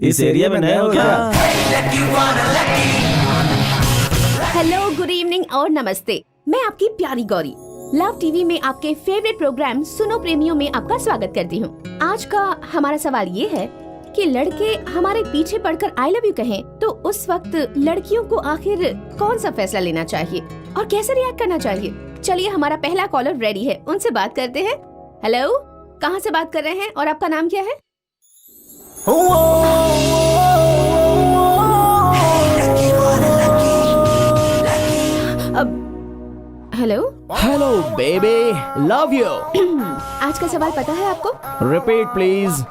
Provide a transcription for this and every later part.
इस एरिया में नए हो क्या? हेलो, गुड इवनिंग और नमस्ते। मैं आपकी प्यारी गौरी लव टीवी में आपके फेवरेट प्रोग्राम सुनो प्रेमियों में आपका स्वागत करती हूँ। आज का हमारा सवाल ये है कि लड़के हमारे पीछे पड़कर आई लव यू कहें तो उस वक्त लड़कियों को आखिर कौन सा फैसला लेना चाहिए और कैसे रिएक्ट करना चाहिए। चलिए, हमारा पहला कॉलर रेडी है, उनसे बात करते हैं। हेलो, कहाँ से बात कर रहे हैं और आपका नाम क्या है? Hello hello baby, love you. आज का सवाल पता है आपको? Repeat please.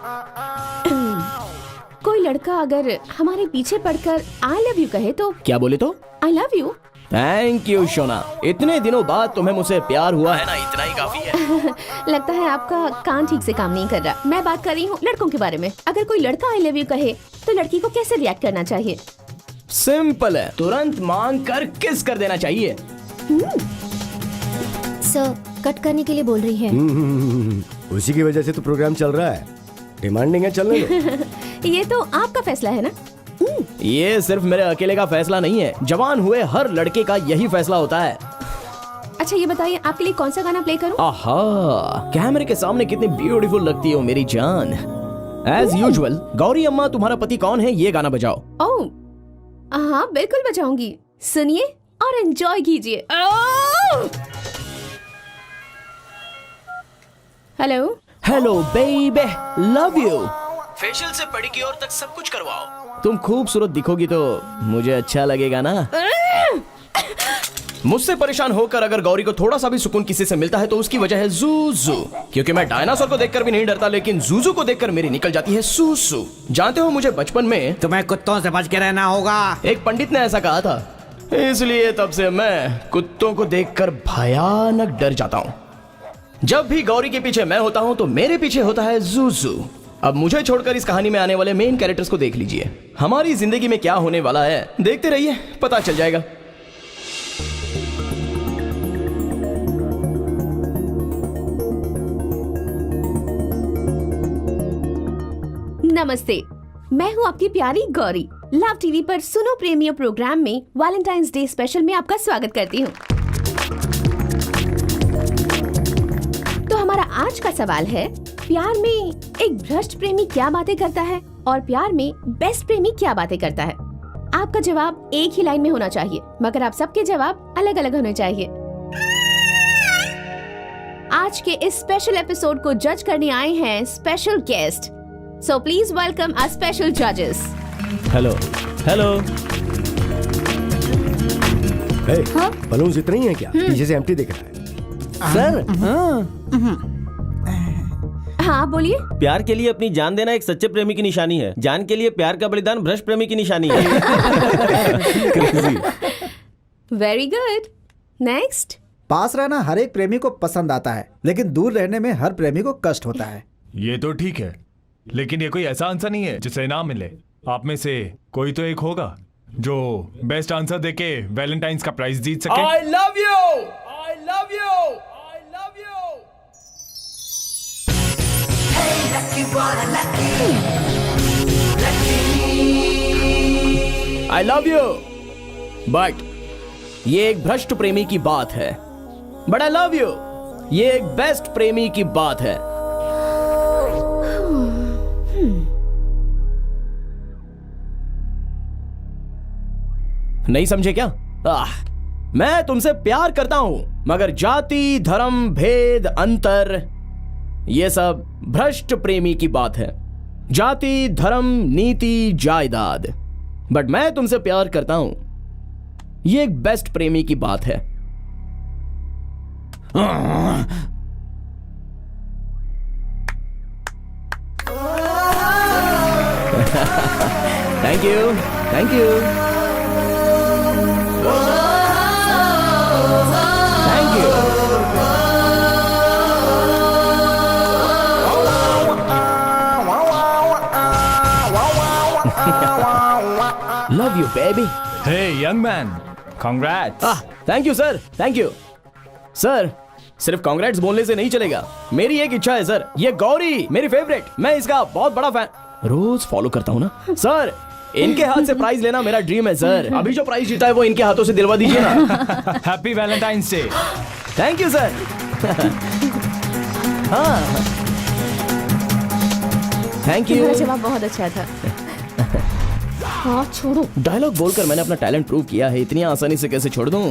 कोई लड़का अगर हमारे पीछे पड़कर आई लव यू कहे तो क्या बोले तो? I love you. Thank you Shona, इतने दिनों बाद तुम्हें मुझसे प्यार हुआ है ना, इतना ही काफी है। लगता है आपका कान ठीक से काम नहीं कर रहा। मैं बात कर रही हूँ लड़कों के बारे में। अगर कोई लड़का आई लव यू कहे तो लड़की को कैसे रिएक्ट करना चाहिए? सिंपल है, तुरंत मांग कर किस कर देना चाहिए। सर, कट करने के लिए बोल रही है। उसी की वजह से तो प्रोग्राम चल रहा है। डिमांडिंग है, चलने दो। ये तो आपका फैसला है ना। ये सिर्फ मेरे अकेले का फैसला नहीं है, जवान हुए हर लड़के का यही फैसला होता है। अच्छा, ये बताइए आपके लिए कौन सा गाना प्ले करूं? आहा, कैमरे के सामने कितनी ब्यूटीफुल लगती हो मेरी जान। एज यूजुअल, गौरी अम्मा तुम्हारा पति कौन है, ये गाना बजाओ। ओह हाँ, बिल्कुल बजाऊंगी। सुनिए और एंजॉय कीजिए। Hello hello baby, love you. Facial से पेडिक्योर तक सब कुछ करवाओ। तुम खूबसूरत दिखोगी तो मुझे अच्छा लगेगा ना। मुझसे परेशान होकर अगर गौरी को थोड़ा सा भी सुकून किसी से मिलता है तो उसकी वजह है जूजू। क्योंकि मैं डायनासोर को देखकर भी नहीं डरता, लेकिन जूजू को देखकर मेरी निकल जाती है सूसू। जानते हो, मुझे बचपन में तुम्हें कुत्तों से बच के रहना होगा। एक पंडित ने ऐसा कहा था, इसलिए तब से मैं कुत्तों को देखकर भयानक डर जाता हूँ। जब भी गौरी के पीछे मैं होता हूँ तो मेरे पीछे होता है जूजू। अब मुझे छोड़कर इस कहानी में आने वाले मेन कैरेक्टर्स को देख लीजिए। हमारी जिंदगी में क्या होने वाला है देखते रहिए, पता चल जाएगा। नमस्ते, मैं हूँ आपकी प्यारी गौरी। लव टीवी पर सुनो प्रेमियों प्रोग्राम में वैलेंटाइंस डे स्पेशल में आपका स्वागत करती हूँ। तो हमारा आज का सवाल है, प्यार में एक भ्रष्ट प्रेमी क्या बातें करता है और प्यार में बेस्ट प्रेमी क्या बातें करता है? आपका जवाब एक ही लाइन में होना चाहिए, मगर आप सबके जवाब अलग अलग होने चाहिए। आज के इस स्पेशल एपिसोड को जज करने आए हैं special guest. So please welcome our special judges. Hello hello. Balloons इतने ही हैं क्या? पीछे से एम्प्टी दिख रहा है। सर, हाँ बोलिए। प्यार के लिए अपनी जान देना एक सच्चे प्रेमी की निशानी है। जान के लिए प्यार का बलिदान भ्रष्ट प्रेमी की निशानी है। Very good. नेक्स्ट। पास रहना हर एक प्रेमी को पसंद आता है, लेकिन दूर रहने में हर प्रेमी को कष्ट होता है। ये तो ठीक है, लेकिन ये कोई ऐसा आंसर नहीं है जिसे इनाम मिले। आप में से कोई तो एक होगा जो बेस्ट आंसर देके वैलेंटाइंस का प्राइज जीत सके। I love you! I love you! I love you! I love you! But ये एक भ्रष्ट प्रेमी की बात है। But I love you! ये एक बेस्ट प्रेमी की बात है। नहीं समझे क्या? मैं तुमसे प्यार करता हूं, मगर जाति, धर्म, भेद, अंतर, ये सब भ्रष्ट प्रेमी की बात है। जाति, धर्म, नीति, जायदाद। बट मैं तुमसे प्यार करता हूं, ये एक बेस्ट प्रेमी की बात है। Thank you, thank you, thank you. Love you baby. Hey young man, congrats. Thank you sir, thank you sir. सिर्फ कांग्रेट्स बोलने से नहीं चलेगा, मेरी एक इच्छा है सर। ये गौरी मेरी फेवरेट, मैं इसका बहुत बड़ा फैन। रोज फॉलो करता हूँ ना सर। इनके हाथ से प्राइज लेना मेरा ड्रीम है सर। अभी जो प्राइज जीता है वो इनके हाथों से दिलवा दीजिए ना। Happy Valentine's day. Thank you sir. हाँ थैंक तुम्हारा यू। जवाब बहुत अच्छा था। हाँ छोड़ो। डायलॉग बोलकर मैंने अपना टैलेंट प्रूव किया है, इतनी आसानी से कैसे छोड़ दूं।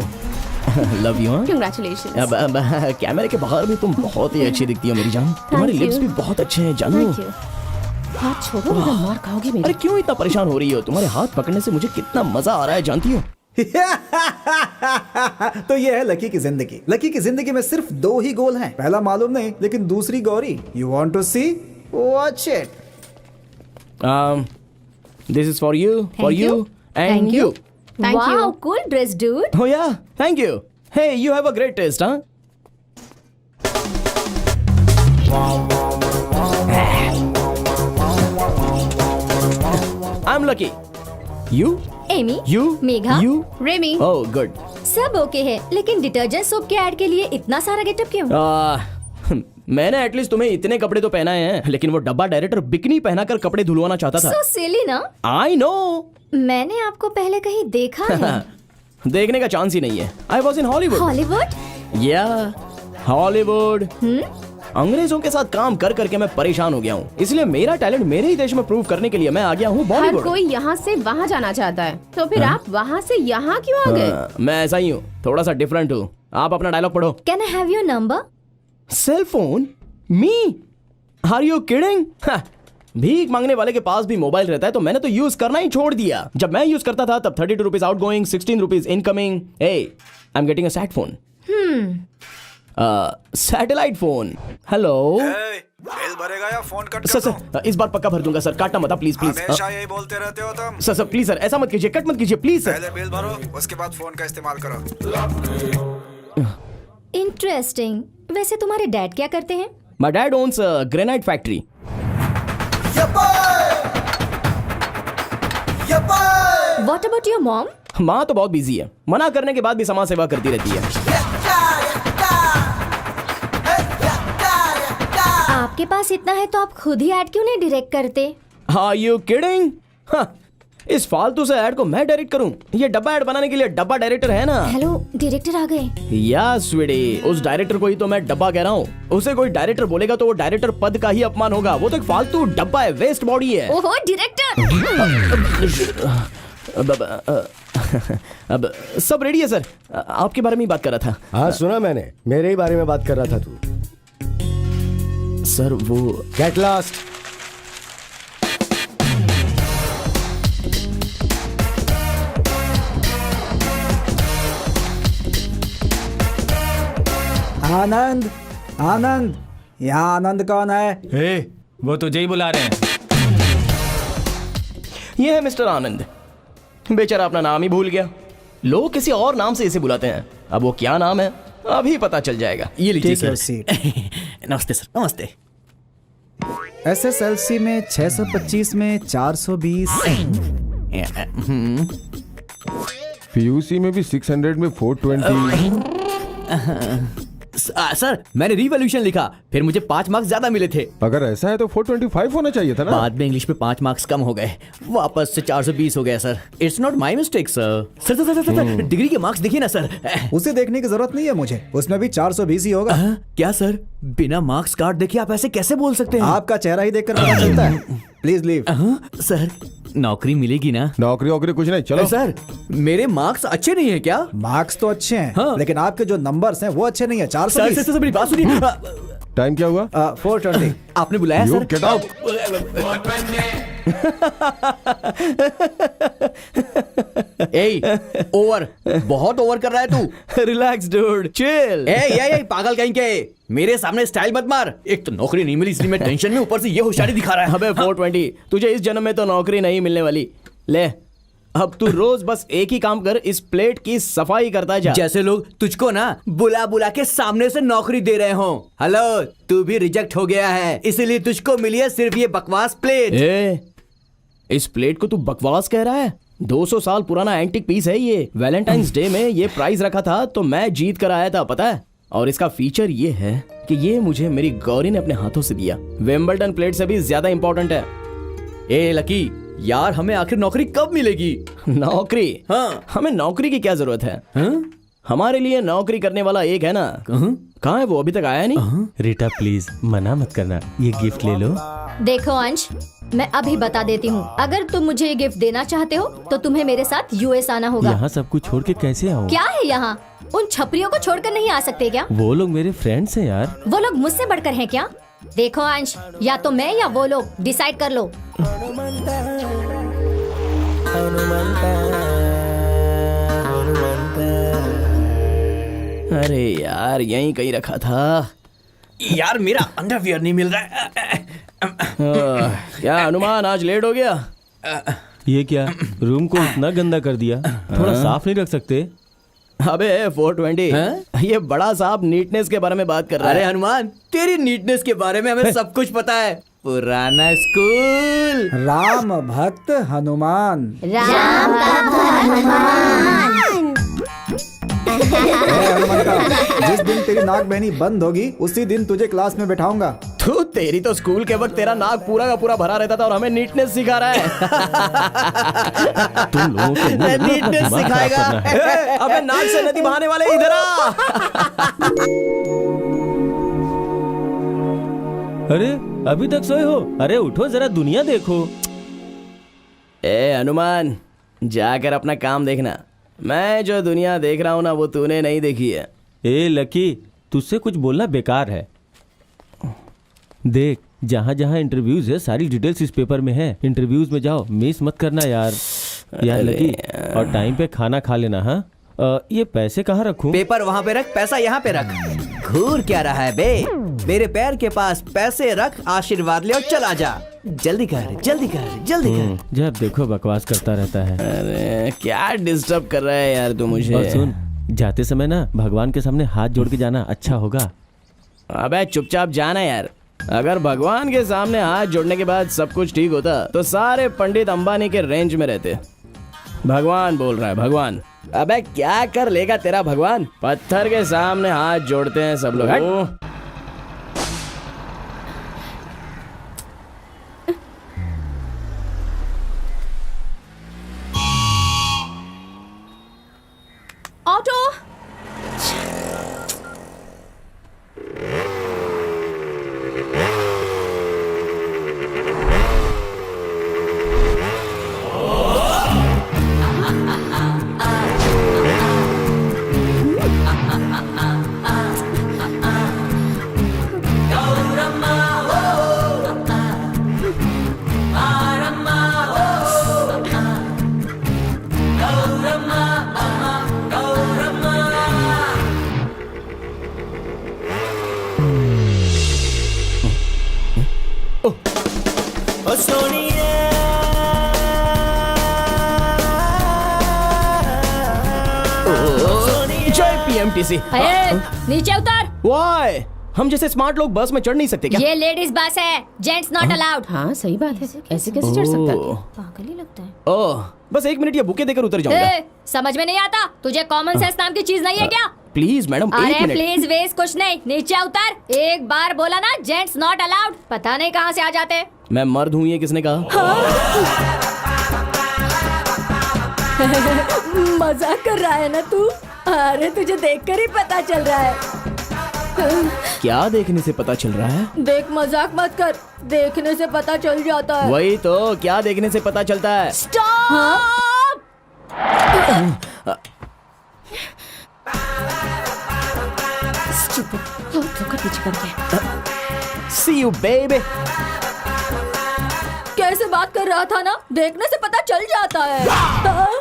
Love you. कंग्रेचुलेशन। अब कैमरे के बाहर भी तुम बहुत ही अच्छी दिखती हो मेरी जान। तुम्हारे you. लिप्स भी बहुत अच्छे हैं जानू। Thank you. हाथ छोड़ो वरना मार खाओगे अरे मेरी। क्यों इतना परेशान हो रही हो? तुम्हारे हाथ पकड़ने से मुझे कितना मजा आ रहा है जानती हो। तो ये है लकी की जिंदगी। लकी की जिंदगी में सिर्फ 2 ही गोल हैं। पहला मालूम नहीं, लेकिन दूसरी Gauri. You want to see? Watch it. This is for you, for Thank you you. And Thank you. you. Wow, cool dress, dude. Oh yeah, thank you. Hey, you have a great taste, huh? I'm lucky. You? Amy, You? Megha, You? Remy. Oh, good. सब okay है, लेकिन detergent soap के add के लिए इतना सारा getup क्यों? मैंने एटलीस्ट तुम्हें इतने कपड़े तो पहनाए हैं, लेकिन वो डब्बा डायरेक्टर बिकनी पहनाकर कपड़े धुलवाना चाहता था। सो सिली ना। I know. मैंने आपको पहले कहीं देखा है। देखने का चांस ही नहीं है। I was in Hollywood. Hollywood? Yeah, Hollywood. अंग्रेजों के साथ काम कर करके मैं परेशान हो गया हूँ, इसलिए मेरा टैलेंट मेरे ही देश में प्रूव करने के लिए मैं आ गया हूँ हर बॉलीवुड। कोई यहाँ से वहाँ जाना चाहता है, तो फिर आप वहाँ से यहाँ क्यों आ गए? मैं ऐसा ही हूँ, थोड़ा सा डिफरेंट हूँ। आप अपना डायलॉग पढ़ो। Can I have your number? Cell phone? Me? Are you kidding? भीख मांगने वाले के पास भी मोबाइल रहता है, तो मैंने तो यूज करना ही छोड़ दिया। जब मैं यूज करता था तब 32 rupees out going, 16 rupees incoming. Hey, I am getting a sat phone. Satellite phone. Hello bill भरेगा या फोन कट सर कर दूं? सर, इस बार पक्का भर दूंगा सर, काटना मत प्लीज प्लीज। हमेशा यही बोलते रहते हो तुम। सर सर प्लीज सर, ऐसा मत कीजिए, कट मत कीजिए प्लीज सर। पहले बिल भरो, उसके बाद फोन का इस्तेमाल करो। इंटरेस्टिंग। वैसे तुम्हारे डैड क्या करते हैं? My dad owns granite factory. What about your mom? माँ तो बहुत बिजी है, मना करने के बाद भी समाज सेवा करती रहती है। आपके पास इतना है तो आप खुद ही ऐड क्यों नहीं डायरेक्ट करते? Are you kidding? इस फालतू से ऐड को मैं डायरेक्ट करूं? ये डब्बा ऐड बनाने के लिए डब्बा डायरेक्टर है ना। हेलो, डायरेक्टर आ गए। या स्वीटी, उस डायरेक्टर को ही तो मैं डब्बा कह रहा हूँ। उसे कोई डायरेक्टर बोलेगा तो वो डायरेक्टर पद का ही अपमान होगा। वो तो एक फालतू डब्बा है, वेस्ट बॉडी है। ओहो डायरेक्टर। अब सब रेडी है सर, आपके बारे में ही बात कर रहा था। हाँ सुना मैंने, मेरे ही बारे में बात कर रहा था तू। सर वो गेट लॉस्ट। आनंद, आनंद, यहाँ आनंद कौन है? ए, वो तुझे ही बुला रहे हैं। ये है मिस्टर आनंद। बेचारा अपना नाम ही भूल गया। लोग किसी और नाम से इसे बुलाते हैं। अब वो क्या नाम है अभी पता चल जाएगा। ये लीजिए Take your सर। seat. नमस्ते सर, नमस्ते। SSLC में 625 में 420। पीयूसी में भी 600 में 420। सर मैंने रिवॉल्यूशन लिखा, फिर मुझे 5 मार्क्स ज्यादा मिले थे। अगर ऐसा है तो 425 होना चाहिए था ना। बाद में इंग्लिश में 5 मार्क्स कम हो गए, वापस से 420 हो गया sir. It's not my mistake sir. Sir sir sir sir degree के मार्क्स देखिए ना सर। उसे देखने की जरूरत नहीं है मुझे, उसमें भी 420 ही होगा। क्या सर, बिना मार्क्स कार्ड देखे आप ऐसे कैसे बोल सकते हैं? आपका चेहरा ही देखकर पता चलता है। Please leave. सर नौकरी मिलेगी ना? नौकरी वोकरी कुछ नहीं, चलो। सर मेरे मार्क्स अच्छे नहीं है क्या? मार्क्स तो अच्छे हैं, हाँ। लेकिन आपके जो नंबर्स हैं वो अच्छे नहीं है। सर 420। सर मेरी बात सुनिए। टाइम क्या हुआ? 420। आपने बुलाया You sir? get out. Over, बहुत ओवर कर रहा है तू। Relax dude, chill. ए पागल कहीं के, मेरे सामने स्टाइल मत मार। एक तो नौकरी नहीं मिली इसलिए मैं टेंशन में, ऊपर से ये होशियारी दिखा रहा है। अबे 420, तुझे इस जन्म में तो नौकरी नहीं मिलने वाली। ले, अब तू रोज बस एक ही काम कर, इस प्लेट की सफाई करता जा। जैसे लोग तुझको ना बुला बुला के सामने से नौकरी दे रहे हो। हेलो, तू भी रिजेक्ट हो गया है, इसीलिए तुझको मिली है सिर्फ ये बकवास प्लेट। इस प्लेट को तू बकवास कह रहा है? 200 साल पुराना एंटिक पीस है ये। वैलेंटाइंस डे में ये प्राइज रखा था तो मैं जीत कर आया था, पता है। और इसका फीचर ये है कि ये मुझे मेरी गौरी ने अपने हाथों से दिया। विंबलडन प्लेट से भी ज्यादा इंपॉर्टेंट है। ए लकी यार, हमें आखिर नौकरी कब मिलेगी? नौकरी? हाँ। हमें नौकरी की क्या जरूरत है? हाँ? हमारे लिए नौकरी करने वाला एक है ना। कहाँ है वो? अभी तक आया नहीं। रीटा प्लीज मना मत करना, ये गिफ्ट ले लो। देखो अंश, मैं अभी बता देती हूँ, अगर तुम मुझे ये गिफ्ट देना चाहते हो तो तुम्हें मेरे साथ यूएस आना होगा। यहाँ सब कुछ छोड़ के कैसे आऊँ? क्या है यहाँ? उन छपरियों को छोड़कर नहीं आ सकते क्या? वो लोग मेरे फ्रेंड्स हैं यार। वो लोग मुझसे बढ़कर हैं क्या? देखो अंश, या तो मैं या वो लोग, डिसाइड कर लो। अरे यार, यहीं कहीं रखा था। यार मेरा अंडरवियर नहीं मिल रहा है। क्या अनुमान, आज लेट हो गया? ये क्या, रूम को इतना गंदा कर दिया, थोड़ा साफ नहीं रख सकते? अबे 420, ये बड़ा साहब नीटनेस के बारे में बात कर रहा अरे है। हनुमान, तेरी नीटनेस के बारे में हमें सब कुछ पता है। पुराना स्कूल। राम भक्त हनुमान। जिस दिन तेरी नाक बहनी बंद होगी उसी दिन तुझे क्लास में बैठाऊंगा। तू, तेरी तो स्कूल के वक्त तेरा नाक पूरा का पूरा भरा रहता था और हमें नीटनेस सिखा रहा है। तुम लोगों को मुंह में नीटनेस अपना दिमाग खराब सिखाएगा। करना है। अबे नाक से नदी बहाने वाले, इधर आ। अरे अभी तक सोए हो? अरे उठो जरा, दुनिया देखो। ए हनुमान, जाकर अपना काम देखना। मैं जो दुनिया देख रहा हूँ ना, वो तूने नहीं देखी है। ए लकी, तुझसे कुछ बोलना बेकार है। देख, जहाँ जहाँ इंटरव्यूज है सारी डिटेल्स इस पेपर में है। इंटरव्यूज में जाओ, मिस मत करना यार। यार लकी, और टाइम पे खाना खा लेना। हाँ, ये पैसे कहाँ रखूं? पेपर वहाँ पे रख, पैसा यहाँ पे रख। घूर क्या रहा है बे? मेरे पैर के पास पैसे रख, आशीर्वाद ले और चला जा। जल्दी कर, जल्दी कर, जल्दी कर। जब देखो बकवास करता रहता है। अरे क्या डिस्टर्ब कर रहा है यार तू मुझे। और सुन, जाते समय ना भगवान के सामने हाथ जोड़ के जाना, अच्छा होगा। अबे चुपचाप जाना यार। अगर भगवान के सामने हाथ जोड़ने के बाद सब कुछ ठीक होता तो सारे पंडित अंबानी के रेंज में रहते। भगवान बोल रहा है, भगवान। अबे क्या कर लेगा तेरा भगवान? पत्थर के सामने हाथ जोड़ते हैं सब लोग। हट। ऑटो। जय पीएमटीसी। नीचे उतर। वाई, हम जैसे स्मार्ट लोग बस में चढ़ नहीं सकते क्या? ये लेडीज बस है, जेंट्स नॉट अलाउड। हाँ सही बात है, ऐसे कैसे चढ़ सकता है? पागल ही लगता है। ओह, बस 1 मिनट, ये बुके देकर उतर जाऊंगा। समझ में नहीं आता? तुझे कॉमन सेंस नाम की चीज नहीं है क्या? प्लीज मैडम, 1 अरे मिनट। प्लीज वेज कुछ नहीं, नीचे उतर। एक बार बोला ना, जेंट्स नॉट अलाउड। पता नहीं कहाँ से आ जाते। मैं मर्द हूँ, ये किसने कहा? मजाक कर रहा है ना तू? अरे तुझे देखकर ही पता चल रहा है। क्या देखने से पता चल रहा है? देख, मजाक मत कर, देखने से पता चल जाता है। वही तो, क्या देखने से पता चलता है? स्टॉप! पीछे कर गया। See you baby। कैसे बात कर रहा था ना, देखने से पता चल जाता है।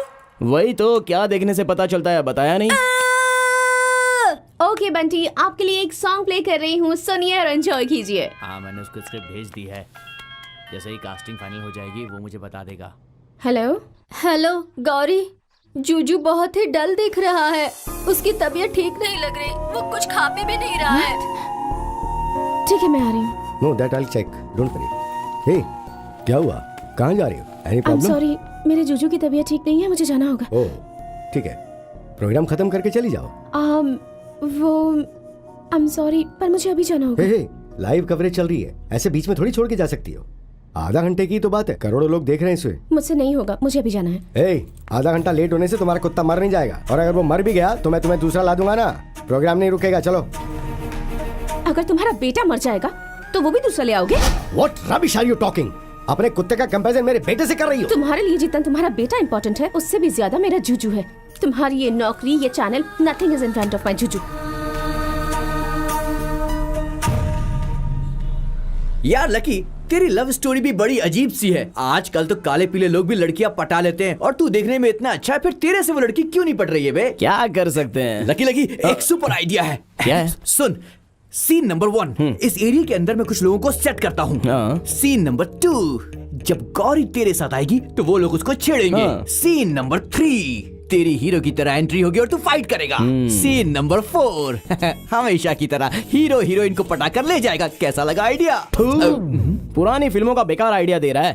वही तो, क्या देखने से पता चलता है, बताया नहीं? ओके बंटी, आपके लिए एक सॉन्ग प्ले कर रही हूँ, सुनिए और एंजॉय कीजिए। हाँ, मैंने उसको स्क्रिप्ट भेज दी है। जैसे ही कास्टिंग फाइनल हो जाएगी वो मुझे बता देगा। हेलो। हेलो गौरी, जूजू बहुत ही डल दिख रहा है। उसकी तबीयत ठीक नहीं लग रही, वो कुछ खा पी भी नहीं रहा है। ठीक है, मैं आ रही हूँ। No that I check, don't worry. Hey, क्या हुआ? कहाँ जा रही हो? Any I am problem? Sorry, मेरे जूजू की तबीयत ठीक नहीं है, मुझे जाना होगा। ओह, ठीक है, प्रोग्राम खत्म करके चली जाओ। वो आई एम सॉरी, पर मुझे अभी जाना होगा। हे, लाइव कवरेज चल रही है, ऐसे बीच में थोड़ी छोड़ के जा सकती हो। आधा घंटे की तो बात है, करोड़ों लोग देख रहे हैं इसे। मुझसे नहीं होगा, मुझे अभी जाना है। ए, आधा घंटा लेट होने से तुम्हारा कुत्ता मर नहीं जाएगा, और अगर वो मर भी गया तो मैं तुम्हें दूसरा ला दूंगा ना। प्रोग्राम नहीं रुकेगा, चलो। अगर तुम्हारा बेटा मर जाएगा तो वो भी दूसरा ले आओगे? What rubbish are you talking? अपने कुत्ते का कंपैरिजन मेरे बेटे से कर रही हो? तुम्हारे लिए जितना तुम्हारा बेटा इम्पोर्टेंट है, उससे भी ज्यादा मेरा जूजू है। तुम्हारी ये नौकरी, ये channel, nothing is in front of my Juju. यार लकी, तेरी लव स्टोरी भी बड़ी अजीब सी है। आजकल तो काले पीले लोग भी लड़कियां पटा लेते हैं, और तू देखने में इतना अच्छा है, फिर तेरे से वो लड़की क्यों नहीं पट रही है बे? क्या कर सकते हैं? लकी लकी, एक सुपर आइडिया है। क्या है? सुन, सीन नंबर 1, इस एरिया के अंदर मैं कुछ लोगों को सेट करता हूँ। सीन नंबर 2, जब गौरी तेरे साथ आएगी तो वो लोग उसको छेड़ेंगे। सीन नंबर 3, तेरी हीरो की तरह एंट्री होगी और तू फाइट करेगा। सीन नंबर 4, हमेशा की तरह हीरो हीरोइन को पटा कर ले जाएगा। कैसा लगा आइडिया? पुरानी फिल्मों का बेकार आइडिया दे रहा है।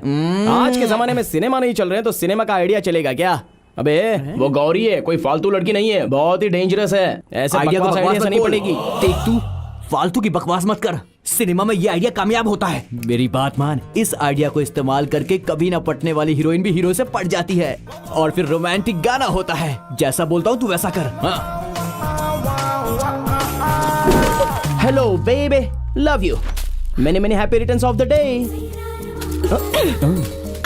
आज के जमाने में सिनेमा नहीं चल रहे हैं तो सिनेमा का आइडिया चलेगा क्या? अबे वो गौरी है, कोई फालतू लड़की नहीं है, बहुत ही डेंजरस है। ऐसे आइडिया बकवास आइडिया से नहीं पड़ेगी। देख तू फालतू की बकवास मत कर, सिनेमा में ये आइडिया कामयाब होता है। मेरी बात मान, इस आइडिया को इस्तेमाल करके कभी ना पटने वाली हीरोइन भी हीरो से पट जाती है, और फिर रोमांटिक गाना होता है। जैसा बोलता हूँ तू वैसा कर। Hello baby, love you, many many happy returns of the day.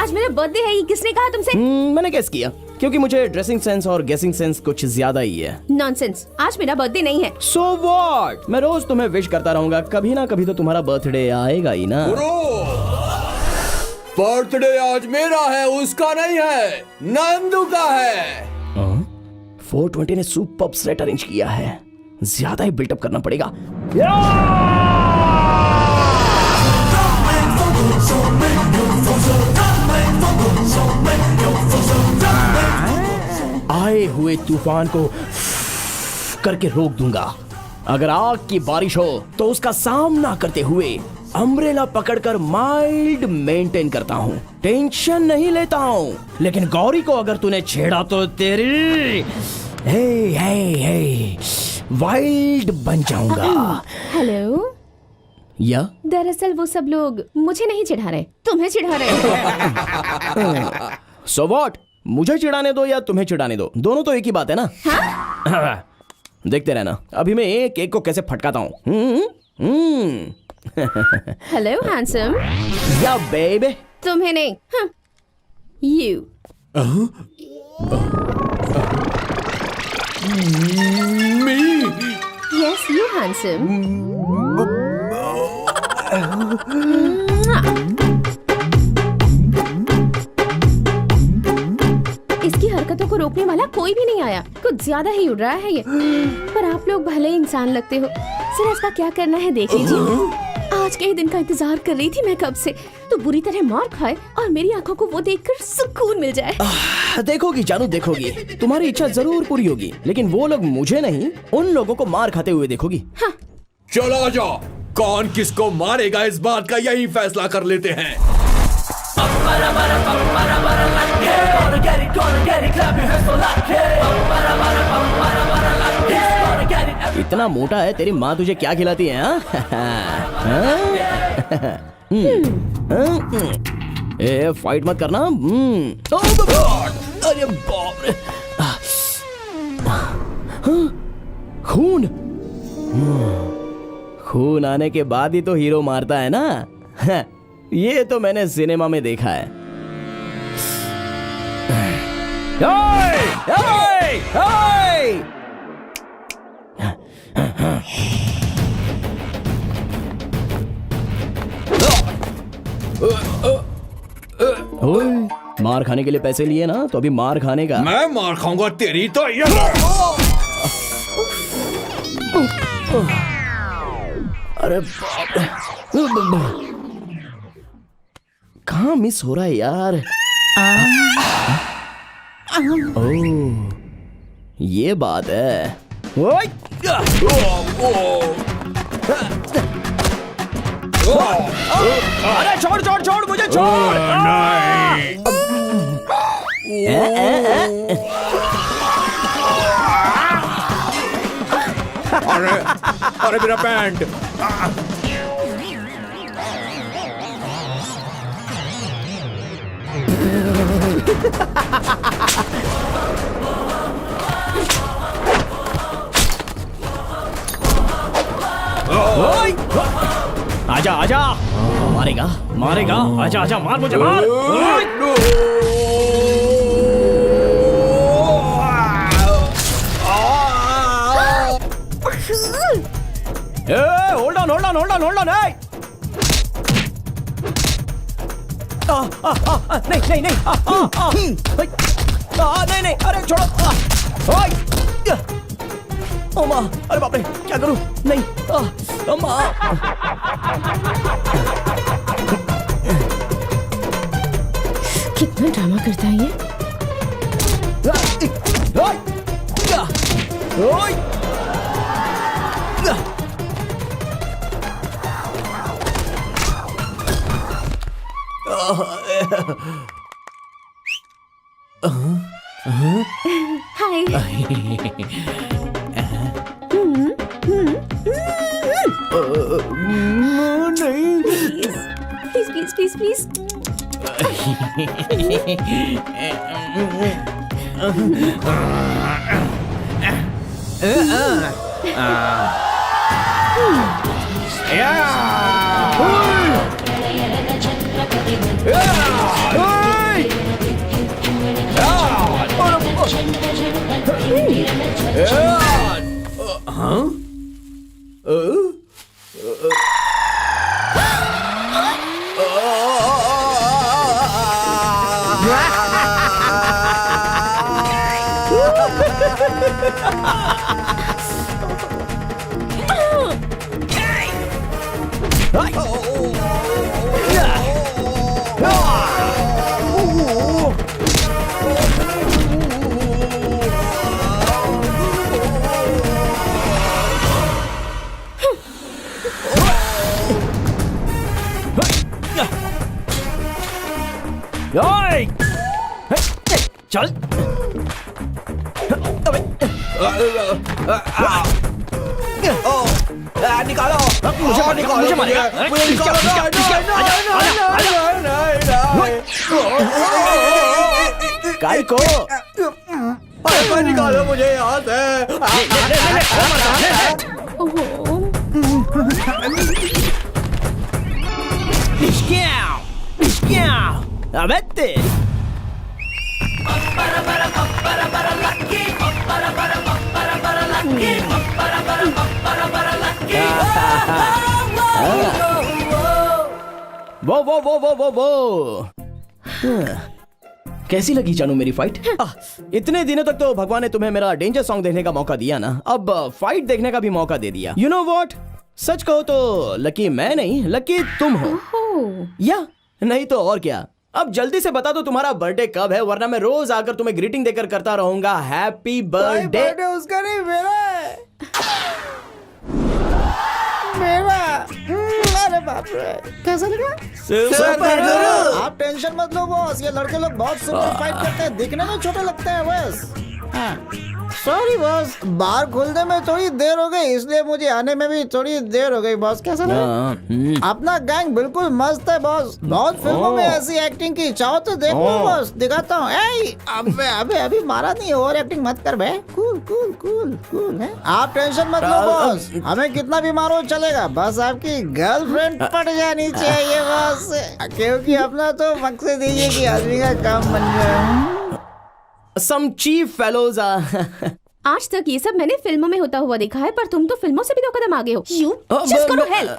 आज मेरा बर्थडे है, ये किसने कहा तुमसे? मैंने गेस किया, क्योंकि मुझे ड्रेसिंग सेंस और गेसिंग सेंस कुछ ज्यादा ही है। नॉनसेंस, आज मेरा बर्थडे नहीं है। सो व्हाट, मैं रोज तुम्हें विश करता रहूंगा, कभी ना कभी तो तुम्हारा बर्थडे आएगा ही ना। बर्थडे आज मेरा है, उसका नहीं है, नंदू का है। 420 ने सुपर सेट अरेंज किया है, ज्यादा ही बिल्टअप करना पड़ेगा। आए हुए तूफान को करके रोक दूंगा। अगर आग की बारिश हो तो उसका सामना करते हुए अम्ब्रेला पकड़कर माइल्ड मेंटेन करता हूँ, टेंशन नहीं लेता हूँ। लेकिन गौरी को अगर तूने छेड़ा तो तेरी हे वाइल्ड बन जाऊंगा। हेलो, या दरअसल वो सब लोग मुझे नहीं चिढ़ा रहे, तुम्हें चिढ़ा रहे। सो व्हाट, मुझे चिढ़ाने दो या तुम्हें चिढ़ाने दो, दोनों तो एक ही बात है ना। हाँ? देखते रहना, अभी मैं एक एक को कैसे फटकाता हूँ। Hello handsome. या बेबी, तुम्हें नहीं, यू। Yes, you handsome. इसकी हरकतों को रोकने वाला कोई भी नहीं आया, कुछ ज्यादा ही उड़ रहा है ये। पर आप लोग भले इंसान लगते हो, सिर्फ इसका क्या करना है देख लीजिए। आज के ही दिन का इंतजार कर रही थी मैं कब से, तो बुरी तरह मार खाए और मेरी आंखों को वो देखकर सुकून मिल जाए। देखोगी जानू, देखोगी, तुम्हारी इच्छा जरूर पूरी होगी, लेकिन वो लोग मुझे नहीं, उन लोगों को मार खाते हुए देखोगी। हाँ। चलो जाओ, कौन किसको मारेगा इस बात का यही फैसला कर लेते हैं। इतना मोटा है, तेरी माँ तुझे क्या खिलाती है? ए, फाइट मत करना। अरे बाप रे, खून खून आने के बाद ही तो हीरो मारता है ना। ये तो मैंने सिनेमा में देखा है। ओए, मार खाने के लिए पैसे लिए ना, तो अभी मार खाने का। मैं मार खाऊंगा तेरी तो ये। अरे बाप रे, कहाँ मिस हो रहा है यार? ओह, ये बात है। ओए! अरे छोड़ छोड़ छोड़, मुझे छोड़। अरे अरे मेरा पैंट। आजा आजा, मारेगा मारेगा, आजा आजा, मार मुझे मार। Hold on hold on hold on hold on. नहीं नहीं नहीं, नहीं नहीं, अरे छोड़ो। अम्मा, अरे बाप रे, क्या करूं? नहीं, अम्मा। कितना ड्रामा करता है ये। Hi. Please please please please. चल। निकालो, मुझे मारेगा। काय को निकालो मुझे यहाँ से। अबे तेरी। वो कैसी लगी जानू मेरी फाइट? इतने दिनों तक तो भगवान ने तुम्हें मेरा डेंजर सॉन्ग देखने का मौका दिया ना, अब फाइट देखने का भी मौका दे दिया। यू नो व्हाट, सच कहो तो लकी मैं नहीं, लकी तुम हो। या नहीं तो और क्या। अब जल्दी से बता दो तुम्हारा बर्थडे कब है, वरना मैं रोज आकर तुम्हें ग्रीटिंग देकर करता रहूंगा। Happy birthday. उसका नहीं, मेरा है। मेरा। अरे बाप रे, कैसा लगा? सुपर। आप टेंशन मत लो बॉस, ये लड़के लोग बहुत सुपर फाइट करते हैं, दिखने में छोटे लगते हैं बस। सॉरी बॉस, बार खुलने में थोड़ी देर हो गई, इसलिए मुझे आने में भी थोड़ी देर हो गई बॉस। कैसा लगा? अपना गैंग बिल्कुल मस्त है बॉस, बहुत फिल्मों में ऐसी एक्टिंग की, चाहो तो देख लो बॉस, दिखाता हूँ। अबे अभी मारा नहीं, और एक्टिंग मत कर बे। कूल कूल कूल कूल है। आप टेंशन मत लो बॉस, हमें कितना भी मारो चलेगा, बस आपकी गर्लफ्रेंड पट जानी चाहिए बॉस, क्योंकि अपना तो मकसद यही है कि आदमी का काम बन जाए। Some cheap fellows आज तक ये सब मैंने फिल्मों में होता हुआ देखा है, पर तुम तो फिल्मों से भी 2 कदम आगे हो। You just go to hell.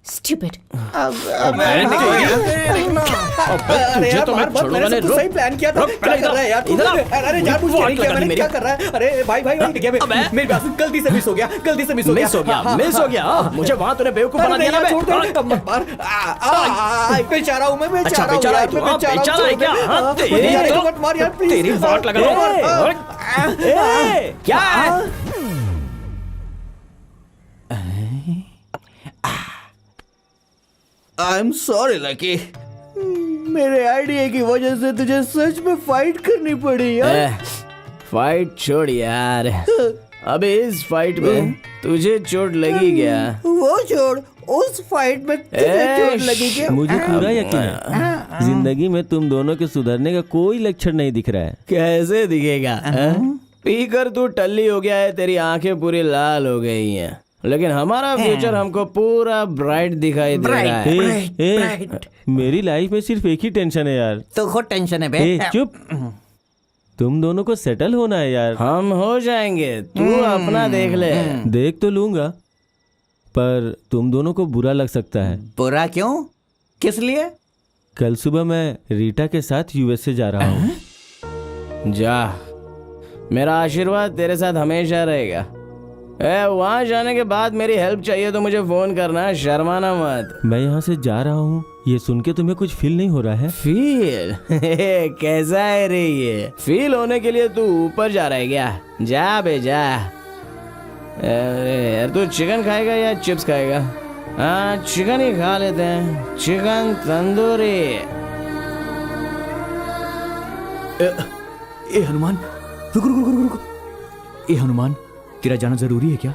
Stupid. मुझे तो मैं छोड़ूंगा नहीं। सही प्लान किया था। क्या कर रहा है यार? अरे जान बूझ के नहीं किया मैंने, क्या कर रहा है? अरे भाई मेरी बात गलती से मिस हो गया, मिस हो गया। मुझे वहाँ तूने बेवकूफ बना दिया ना। छोड़ दे मत मार। बेचारा हूँ मैं, बेचारा है क्या? तेरी मत मार यार प्लीज। तेरी वाट लगा लो। क्या आई एम सॉरी लकी, मेरे आइडिया की वजह से तुझे सच में फाइट करनी पड़ी यार। फाइट छोड़ यार, अबे इस फाइट में तुझे चोट लगी क्या? वो छोड़, उस फाइट में तुझे चोट लगी क्या? मुझे पूरा यकीन है जिंदगी में तुम दोनों के सुधरने का कोई लक्षण नहीं दिख रहा है। कैसे दिखेगा? पीकर तू टल्ली हो गया है, तेरी आंखें पूरी लाल हो गई हैं, लेकिन हमारा फ्यूचर हमको पूरा ब्राइट दिखाई दे रहा है। मेरी लाइफ में सिर्फ एक ही टेंशन है यार। तो खुद टेंशन है बे। चुप, तुम दोनों को सेटल होना है यार। हम हो जाएंगे, तू अपना देख ले। देख तो लूंगा, पर तुम दोनों को बुरा लग सकता है। बुरा क्यों? किस लिए? कल सुबह मैं रीटा के साथ यूएसए जा रहा हूँ। जा, मेरा आशीर्वाद तेरे साथ हमेशा रहेगा। वहाँ जाने के बाद मेरी हेल्प चाहिए तो मुझे फोन करना, शर्माना मत। मैं यहाँ से जा रहा हूँ, ये सुन के तुम्हें कुछ फील नहीं हो रहा है? फील? कैसा है रे ये? फील होने के लिए तू ऊपर जा रहा है क्या? जा बे जा। यार तू चिकन खाएगा या चिप्स खाएगा? हाँ चिकन ही खा लेते हैं, चिकन तंदूरी। ए हनुमान, रुक रुक रुक रुक रुक। ए हनुमान, तेरा जाना जरूरी है क्या?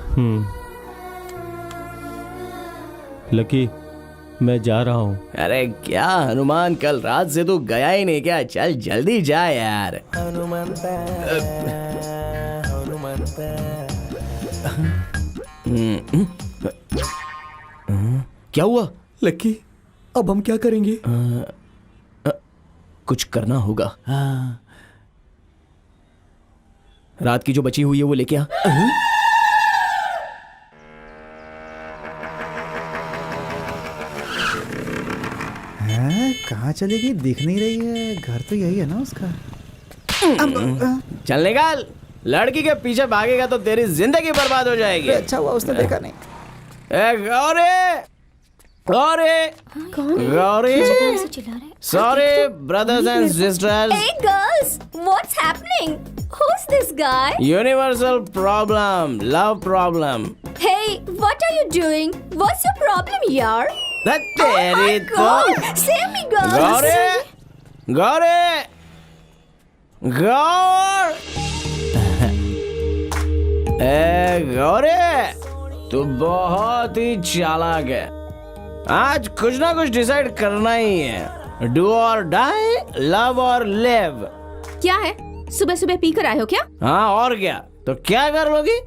लकी, मैं जा रहा हूँ। अरे क्या हनुमान, कल रात से तू गया ही नहीं क्या? चल जल्दी जा यार। हनुमान क्या हुआ? लकी, अब हम क्या करेंगे? कुछ करना होगा। हाँ। रात की जो बची हुई है वो लेके आ। कहाँ चलेगी? दिख नहीं रही है। घर तो यही है ना उसका। चल निकाल। लड़की के पीछे भागेगा तो तेरी जिंदगी बर्बाद हो जाएगी। अच्छा हुआ उसने देखा नहीं। Gauri, Gauri, Gauri, sorry brothers and sisters. Hey girls, what's happening? Who's this guy? Universal problem, love problem. Hey, what are you doing? What's your problem, yaar? तेरी तो God, save me, girls. Gauri, Gauri, गौर, गौरी, तू बहुत ही चालाक है। आज कुछ ना कुछ डिसाइड करना ही है। डू और डाई, लव और लिव। क्या है, सुबह सुबह पी कर आए हो क्या? हाँ और क्या, तो क्या कर लोगी?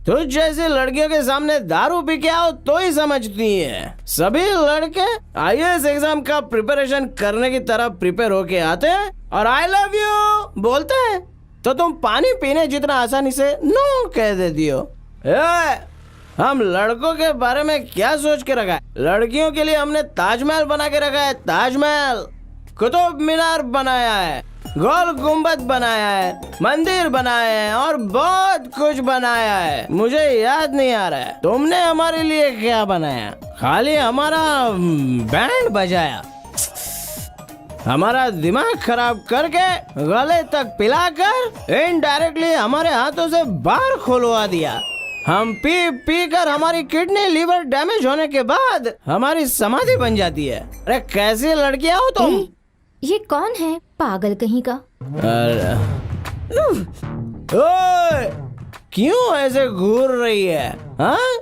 तुझ जैसी लड़कियों के सामने दारू पी के आओ तो ही समझती है। सभी लड़के आईएएस एग्जाम का प्रिपरेशन करने की तरह प्रिपेयर होके आते हैं और आई लव यू बोलते हैं, तो तुम पानी पीने जितना आसानी से नो कह देती हो। हम लड़कों के बारे में क्या सोच के रखा है? लड़कियों के लिए हमने ताजमहल बना के रखा है। ताजमहल, कुतुब मीनार बनाया है, गोल गुम्बद बनाया है, मंदिर बनाए हैं और बहुत कुछ बनाया है। मुझे याद नहीं आ रहा है तुमने हमारे लिए क्या बनाया। खाली हमारा बैंड बजाया, हमारा दिमाग खराब करके गले तक पिलाकर इनडायरेक्टली हमारे हाथों से बार खुलवा दिया। हम पी पी कर हमारी किडनी लीवर डैमेज होने के बाद हमारी समाधि बन जाती है। अरे कैसी लड़कियां हो तुम? ये कौन है, पागल कहीं का? ओए, क्यों ऐसे घूर रही है? हाँ?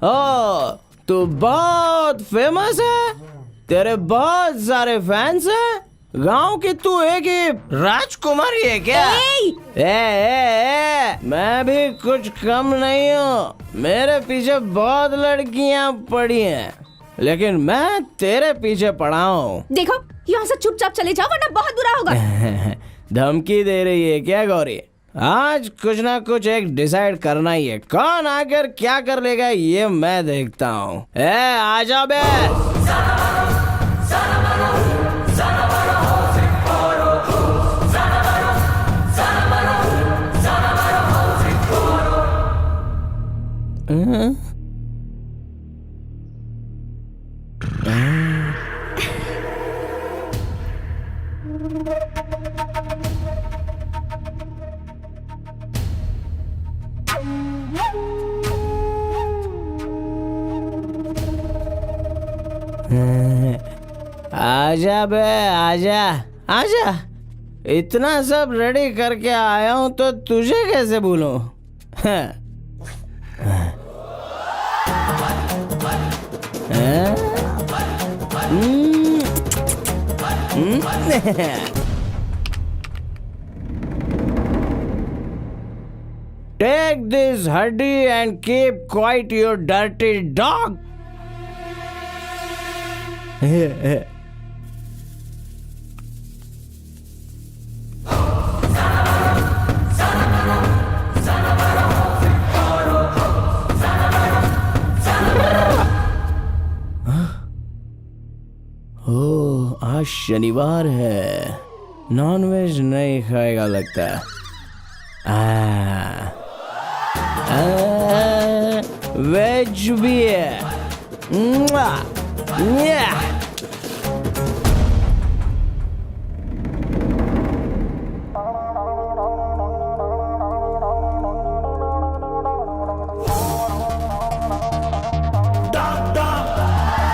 ओ, तू बहुत फेमस है, तेरे बहुत सारे फैंस हैं, गांव की तू एक ही राजकुमारी है क्या? मैं भी कुछ कम नहीं हूँ। मेरे पीछे बहुत लड़कियां पड़ी हैं, लेकिन मैं तेरे पीछे पड़ा हूँ। देखो, यहाँ से चुपचाप चले जाओ वरना बहुत बुरा होगा। धमकी दे रही है क्या गौरी? आज कुछ ना कुछ एक डिसाइड करना ही है। कौन आकर क्या कर लेगा ये मैं देखता हूँ। आजा बे। आजा बे, आजा आजा। इतना सब रेडी करके आया हूं तो तुझे कैसे भूलूं? Take this huddy and keep quiet, you dirty dog. ओह, आज शनिवार है, नॉनवेज नहीं खाएगा लगता है। वेज भी है। मुआ, न्या।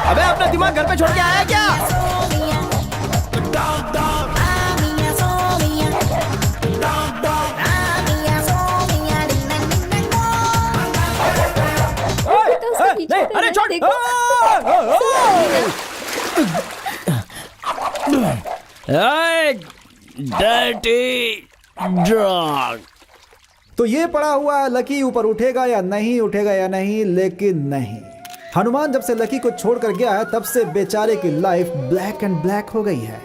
अबे अपना दिमाग घर पे छोड़ के आया क्या? नहीं, अरे छोड़। Dirty dog. तो ये पड़ा हुआ है लकी ऊपर उठेगा या नहीं, लेकिन नहीं। हनुमान जब से लकी को छोड़कर गया है तब से बेचारे की लाइफ ब्लैक एंड ब्लैक हो गई है।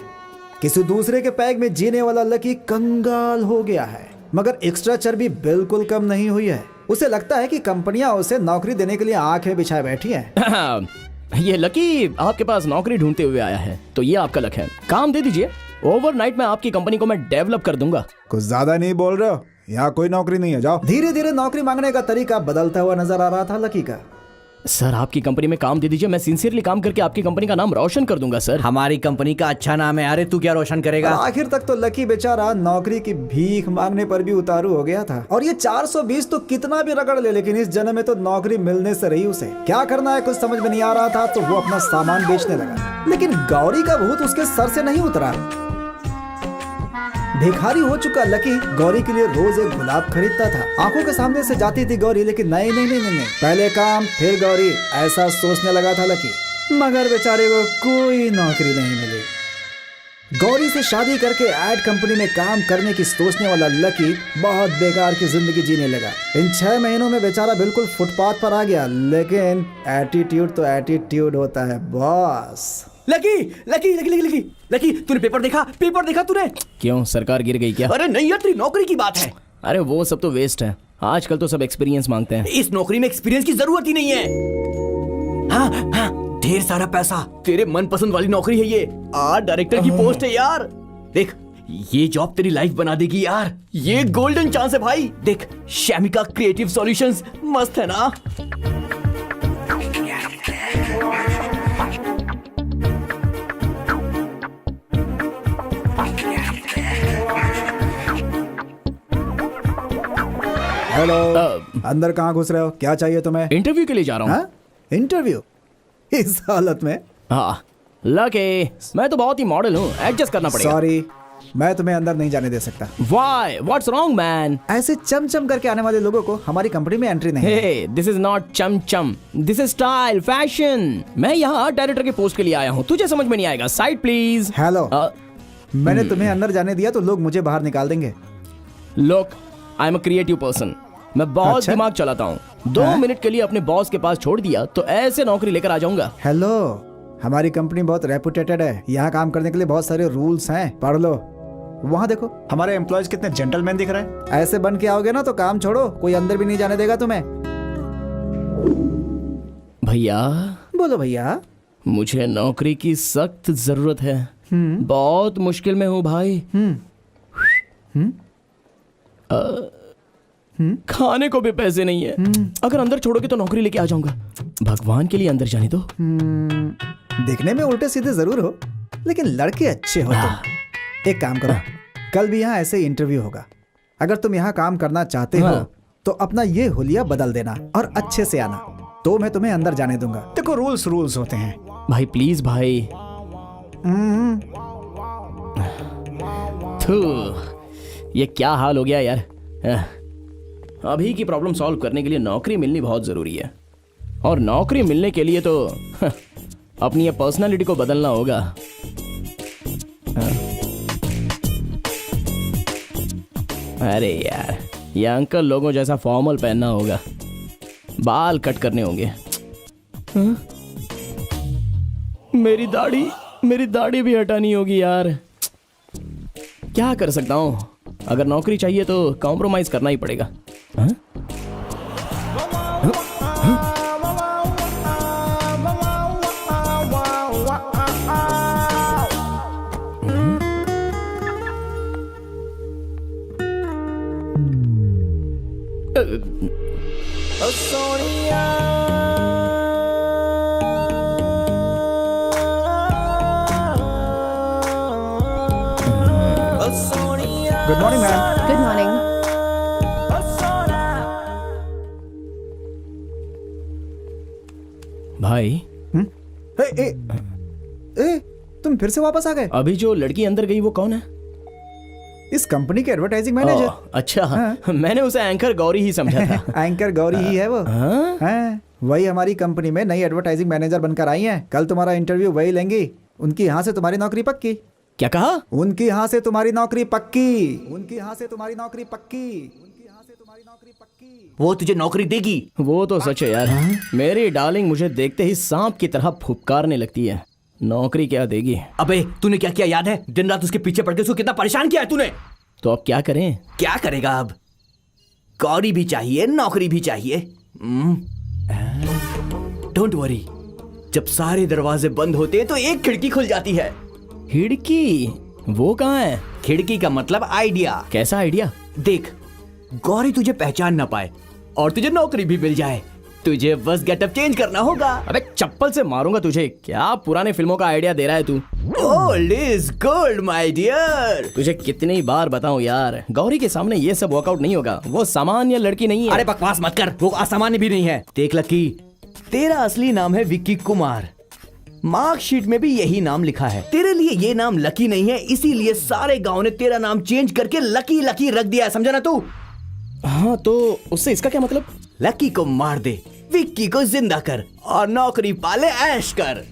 किसी दूसरे के पैग में जीने वाला लकी कंगाल हो गया है, मगर एक्स्ट्रा चर्बी बिल्कुल कम नहीं हुई है। उसे लगता है कि कंपनियां उसे नौकरी देने के लिए आंखें बिछाए बैठी हैं। ये लकी आपके पास नौकरी ढूंढते हुए आया है, तो ये आपका लक है। काम दे दीजिए, ओवरनाइट में आपकी कंपनी को मैं डेवलप कर दूंगा। कुछ ज्यादा नहीं बोल रहे हो? यहाँ कोई नौकरी नहीं है, जाओ। धीरे धीरे नौकरी मांगने का तरीका बदलता हुआ नजर आ रहा था लकी का। सर, आपकी कंपनी में काम दे दीजिए, मैं सिंसियरली काम करके आपकी कंपनी का नाम रोशन कर दूंगा सर। हमारी कंपनी का अच्छा नाम है। अरे तू क्या रोशन करेगा? आखिर तक तो लकी बेचारा नौकरी की भीख मांगने पर भी उतारू हो गया था। और ये 420 तो कितना भी रगड़ ले, लेकिन इस जन्म में तो नौकरी मिलने से रही उसे। क्या करना है कुछ समझ में नहीं आ रहा था, तो वो अपना सामान बेचने लगा। लेकिन गौरी का भूत उसके सर से नहीं उतरा। भिखारी हो चुका लकी गौरी के लिए रोज एक गुलाब खरीदता था। आंखों के सामने से जाती थी गौरी, लेकिन नहीं, पहले काम फिर गौरी, ऐसा सोचने लगा था लकी। मगर बेचारे को कोई नौकरी नहीं मिली। गौरी से शादी करके एड कंपनी में काम करने की सोचने वाला लकी बहुत बेकार की जिंदगी जीने लगा। इन 6 महीनों में बेचारा बिल्कुल फुटपाथ पर आ गया। लेकिन एटीट्यूड तो एटीट्यूड होता है boss. Lucky lucky lucky lucky lucky lucky, तूने पेपर देखा तूने? क्यों, सरकार गिर गई क्या? अरे नहीं यार, तेरी नौकरी की बात है। अरे वो सब तो वेस्ट है, आजकल तो सब एक्सपीरियंस मांगते हैं। इस नौकरी में एक्सपीरियंस की जरूरत ही नहीं है। हाँ, ढेर सारा पैसा, तेरे मनपसंद वाली नौकरी है ये। डायरेक्टर की पोस्ट है यार। देख, ये जॉब तेरी लाइफ बना देगी यार। ये गोल्डन चांस है भाई। देख, शैमिका क्रिएटिव सॉल्यूशंस मस्त है ना। हेलो, अंदर कहाँ घुस रहे हो? क्या चाहिए तुम्हें? इंटरव्यू के लिए जा रहा हूँ। इंटरव्यू? इस हालत में? हाँ लकी, मैं तो बहुत ही मॉडल हूँ, एडजस्ट करना पड़ेगा। सॉरी, मैं तुम्हें अंदर नहीं जाने दे सकता। Why? What's wrong, man? ऐसे चमचम करके आने वाले लोगों को हमारी कंपनी में एंट्री नहीं है। Hey, this is not chamcham, this is style, fashion. मैं यहाँ डायरेक्टर के पोस्ट के लिए आया हूँ, तुझे समझ में नहीं आएगा। Side please. हेलो, मैंने तुम्हें अंदर जाने दिया तो लोग मुझे बाहर निकाल देंगे। Look, I'm a creative person. मैं बहुत अच्छा? दिमाग चलाता हूँ। 2 मिनट के लिए अपने बॉस के पास छोड़ दिया तो ऐसे नौकरी लेकर आ जाऊंगा। हेलो, हमारी कंपनी बहुत रेपुटेटेड है। यहाँ काम करने के लिए बहुत सारे रूल्स हैं, पढ़ लो। वहाँ देखो, हमारे एम्प्लॉयज कितने जेंटलमैन दिख रहे हैं। ऐसे बन के आओगे ना तो काम छोड़ो, कोई अंदर भी नहीं जाने देगा तुम्हें। भैया, बोलो भैया। मुझे नौकरी की सख्त जरूरत है। बहुत मुश्किल में हूँ भाई। खाने को भी पैसे नहीं है। अगर अंदर छोड़ोगे तो नौकरी लेके आ जाऊंगा। भगवान के लिए अंदर जाने दो। देखने में उल्टे सीधे जरूर हो, लेकिन लड़के अच्छे हो तुम। एक काम करो, कल भी यहाँ ऐसे इंटरव्यू होगा। अगर तुम यहाँ काम करना चाहते हो तो अपना ये हुलिया बदल देना और अच्छे से आना, तो मैं तुम्हें अंदर जाने दूंगा। देखो, रूल्स होते हैं। भाई प्लीज भाई। ये क्या हाल हो गया यार। अभी की प्रॉब्लम सॉल्व करने के लिए नौकरी मिलनी बहुत जरूरी है। और नौकरी मिलने के लिए तो अपनी ये पर्सनालिटी को बदलना होगा। हाँ। अरे यार, ये अंकल लोगों जैसा फॉर्मल पहनना होगा, बाल कट करने होंगे। हाँ? मेरी दाढ़ी भी हटानी होगी यार। क्या कर सकता हूँ? अगर नौकरी चाहिए तो कॉम्प्रोमाइज करना ही पड़ेगा। हाँ? Good morning ma'am. Good morning. भाई, ए, तुम फिर से वापस आ गए? अभी जो लड़की अंदर गई वो कौन है? इस कंपनी के एडवर्टाइजिंग मैनेजर। अच्छा। हाँ। मैंने उसे एंकर गौरी ही समझा था। एंकर गौरी ही है वो। हाँ? हाँ, वही हमारी कंपनी में नई एडवर्टाइजिंग मैनेजर बनकर आई हैं। कल तुम्हारा इंटरव्यू वही लेंगी। उनकी यहाँ से तुम्हारी नौकरी पक्की। क्या कहा? उनकी यहाँ से तुम्हारी नौकरी पक्की। उनकी यहाँ से तुम्हारी नौकरी पक्की। उनकी यहाँ से तुम्हारी नौकरी पक्की। वो तुझे नौकरी देगी। वो तो सच है यार। मेरी डार्लिंग मुझे देखते ही सांप की तरह फुफकारने लगती है। नौकरी क्या देगी? अबे तूने क्या किया याद है? दिन रात उसके पीछे पड़ के उसको कितना परेशान किया है तूने। तो अब क्या करें? क्या करेगा अब? गौरी भी चाहिए, नौकरी भी चाहिए। डोंट वरी, जब सारे दरवाजे बंद होते हैं तो एक खिड़की खुल जाती है। खिड़की? वो कहाँ है? खिड़की का मतलब आइडिया। कैसा आइडिया? देख, गौरी तुझे पहचान ना पाए और तुझे नौकरी भी मिल जाए, तुझे बस गेटअप चेंज करना होगा। अबे चप्पल से मारूंगा तुझे। क्या पुराने फिल्मों का आइडिया दे रहा है तू? Old is gold my dear. तुझे कितनी बार बताऊं यार, गौरी के सामने ये सब वर्कआउट नहीं होगा। वो सामान्य लड़की नहीं है। अरे बकवास मत कर, वो असामान्य भी नहीं है। देख लकी, तेरा असली नाम है विक्की कुमार। मार्कशीट में भी यही नाम लिखा है। तेरे लिए ये नाम लकी नहीं है, इसीलिए सारे गांव ने तेरा नाम चेंज करके लकी लकी रख दिया है। समझा ना तू? हाँ, तो उससे इसका क्या मतलब? लकी को मार दे, विक्की को जिंदा कर और नौकरी पाले ऐश कर।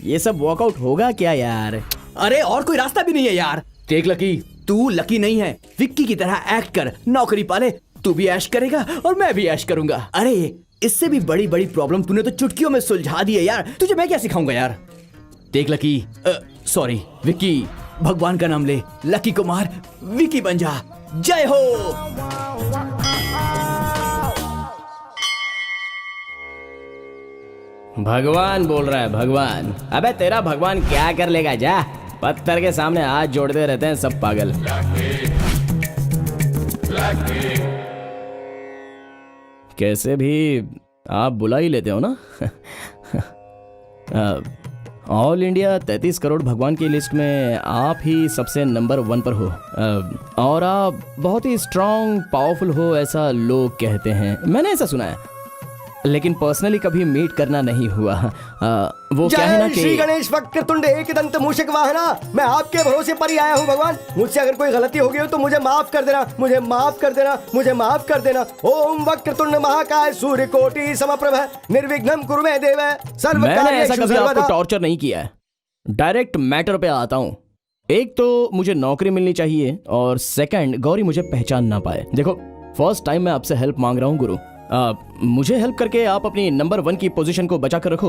ये सब वर्कआउट होगा क्या यार? अरे और कोई रास्ता भी नहीं है यार। देख लकी, तू लकी नहीं है, विक्की की तरह एक्ट कर, नौकरी पाले, तू भी ऐश करेगा और मैं भी ऐश करूंगा। अरे इससे भी बड़ी बड़ी प्रॉब्लम तूने तो चुटकियों में सुलझा दी है यार। तुझे मैं क्या सिखाऊंगा यार। देख लकी, सॉरी विक्की, भगवान का नाम ले, लकी कुमार विक्की बन जा। जय हो। भगवान बोल रहा है, भगवान। अबे तेरा भगवान क्या कर लेगा? जा, पत्थर के सामने हाथ जोड़ते रहते हैं सब पागल। कैसे भी आप बुला ही लेते हो ना। ऑल इंडिया 33 करोड़ भगवान की लिस्ट में आप ही सबसे नंबर 1 पर हो। और आप बहुत ही स्ट्रांग पावरफुल हो, ऐसा लोग कहते हैं। मैंने ऐसा सुना है, लेकिन पर्सनली कभी मीट करना नहीं हुआ। वो क्या है ना कि श्री गणेश वक्रतुंड एकदंत मूषक वाहना, मैं आपके भरोसे पर ही आया हूँ भगवान। मुझसे अगर कोई गलती हो गई हो तो मुझे माफ कर देना, मुझे माफ कर देना, मुझे माफ कर देना। ओम वक्रतुंड महाकाय सूर्यकोटि समप्रभ निर्विघ्नं कुरु मे देव सर्व मैंने ऐसा कार्येषु कभी आपको सर्वदा। टॉर्चर नहीं किया है। डायरेक्ट मैटर पे आता हूँ। एक तो मुझे नौकरी मिलनी चाहिए और सेकंड गौरी मुझे पहचान ना पाए। देखो, फर्स्ट टाइम मैं आपसे हेल्प मांग रहा हूँ गुरु। मुझे हेल्प करके आप अपनी नंबर 1 की पोजीशन को बचा कर रखो।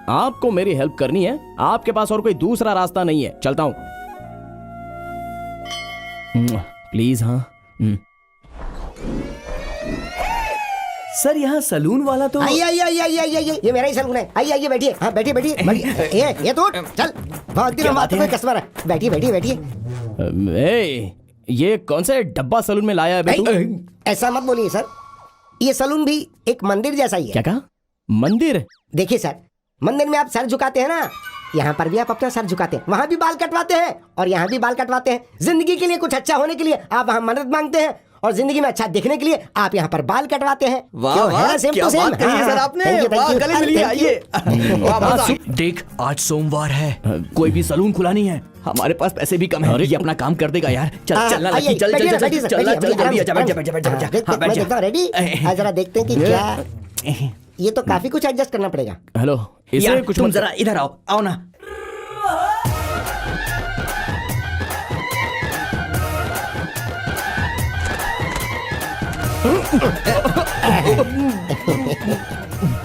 आपको मेरी हेल्प करनी है, आपके पास और कोई दूसरा रास्ता नहीं है। चलता हूँ, प्लीज। हाँ सर, यहाँ सलून वाला तो आइए आइए आइए आइए आइए, ये मेरा ही सलून है। आइए आइए बैठिए। हाँ बैठिए बैठिए बैठिए। ये तो चल, बहुत दिनों बाद तुम्हें कस्टमर है। बैठिए बैठिए बैठिए। ये कौन सा डब्बा सलून में लाया है बे तू? ऐसा मत बोलिए सर, ये सलून भी एक मंदिर जैसा ही है। क्या कहा? मंदिर? देखिए सर, मंदिर में आप सर झुकाते हैं ना, यहाँ पर भी आप अपना सर झुकाते हैं, वहाँ भी बाल कटवाते हैं और यहाँ भी बाल कटवाते हैं। जिंदगी के लिए कुछ अच्छा होने के लिए आप वहाँ मदद मांगते हैं और जिंदगी में अच्छा दिखने के लिए आप यहाँ पर बाल कटवाते हैं। वाह वाह, क्या बात कही है सर आपने। वाह, गले मिलिए, आइए। वाह, मजा। देख, आज सोमवार है, कोई भी सलून खुला नहीं है, हमारे पास पैसे भी कम है। ये अपना काम कर देगा यार। चल चलना लकी, चल चल चल चल चल जल्दी, आजा बैठ जा बैठ जा बैठ जा। हाँ बैठ जा। रेडी, जरा देखते हैं कि क्या ये तो काफी कुछ एडजस्ट करना पड़ेगा। हेलो, इसे यार कुछ तुम मत- जरा इधर आओ, आओ ना।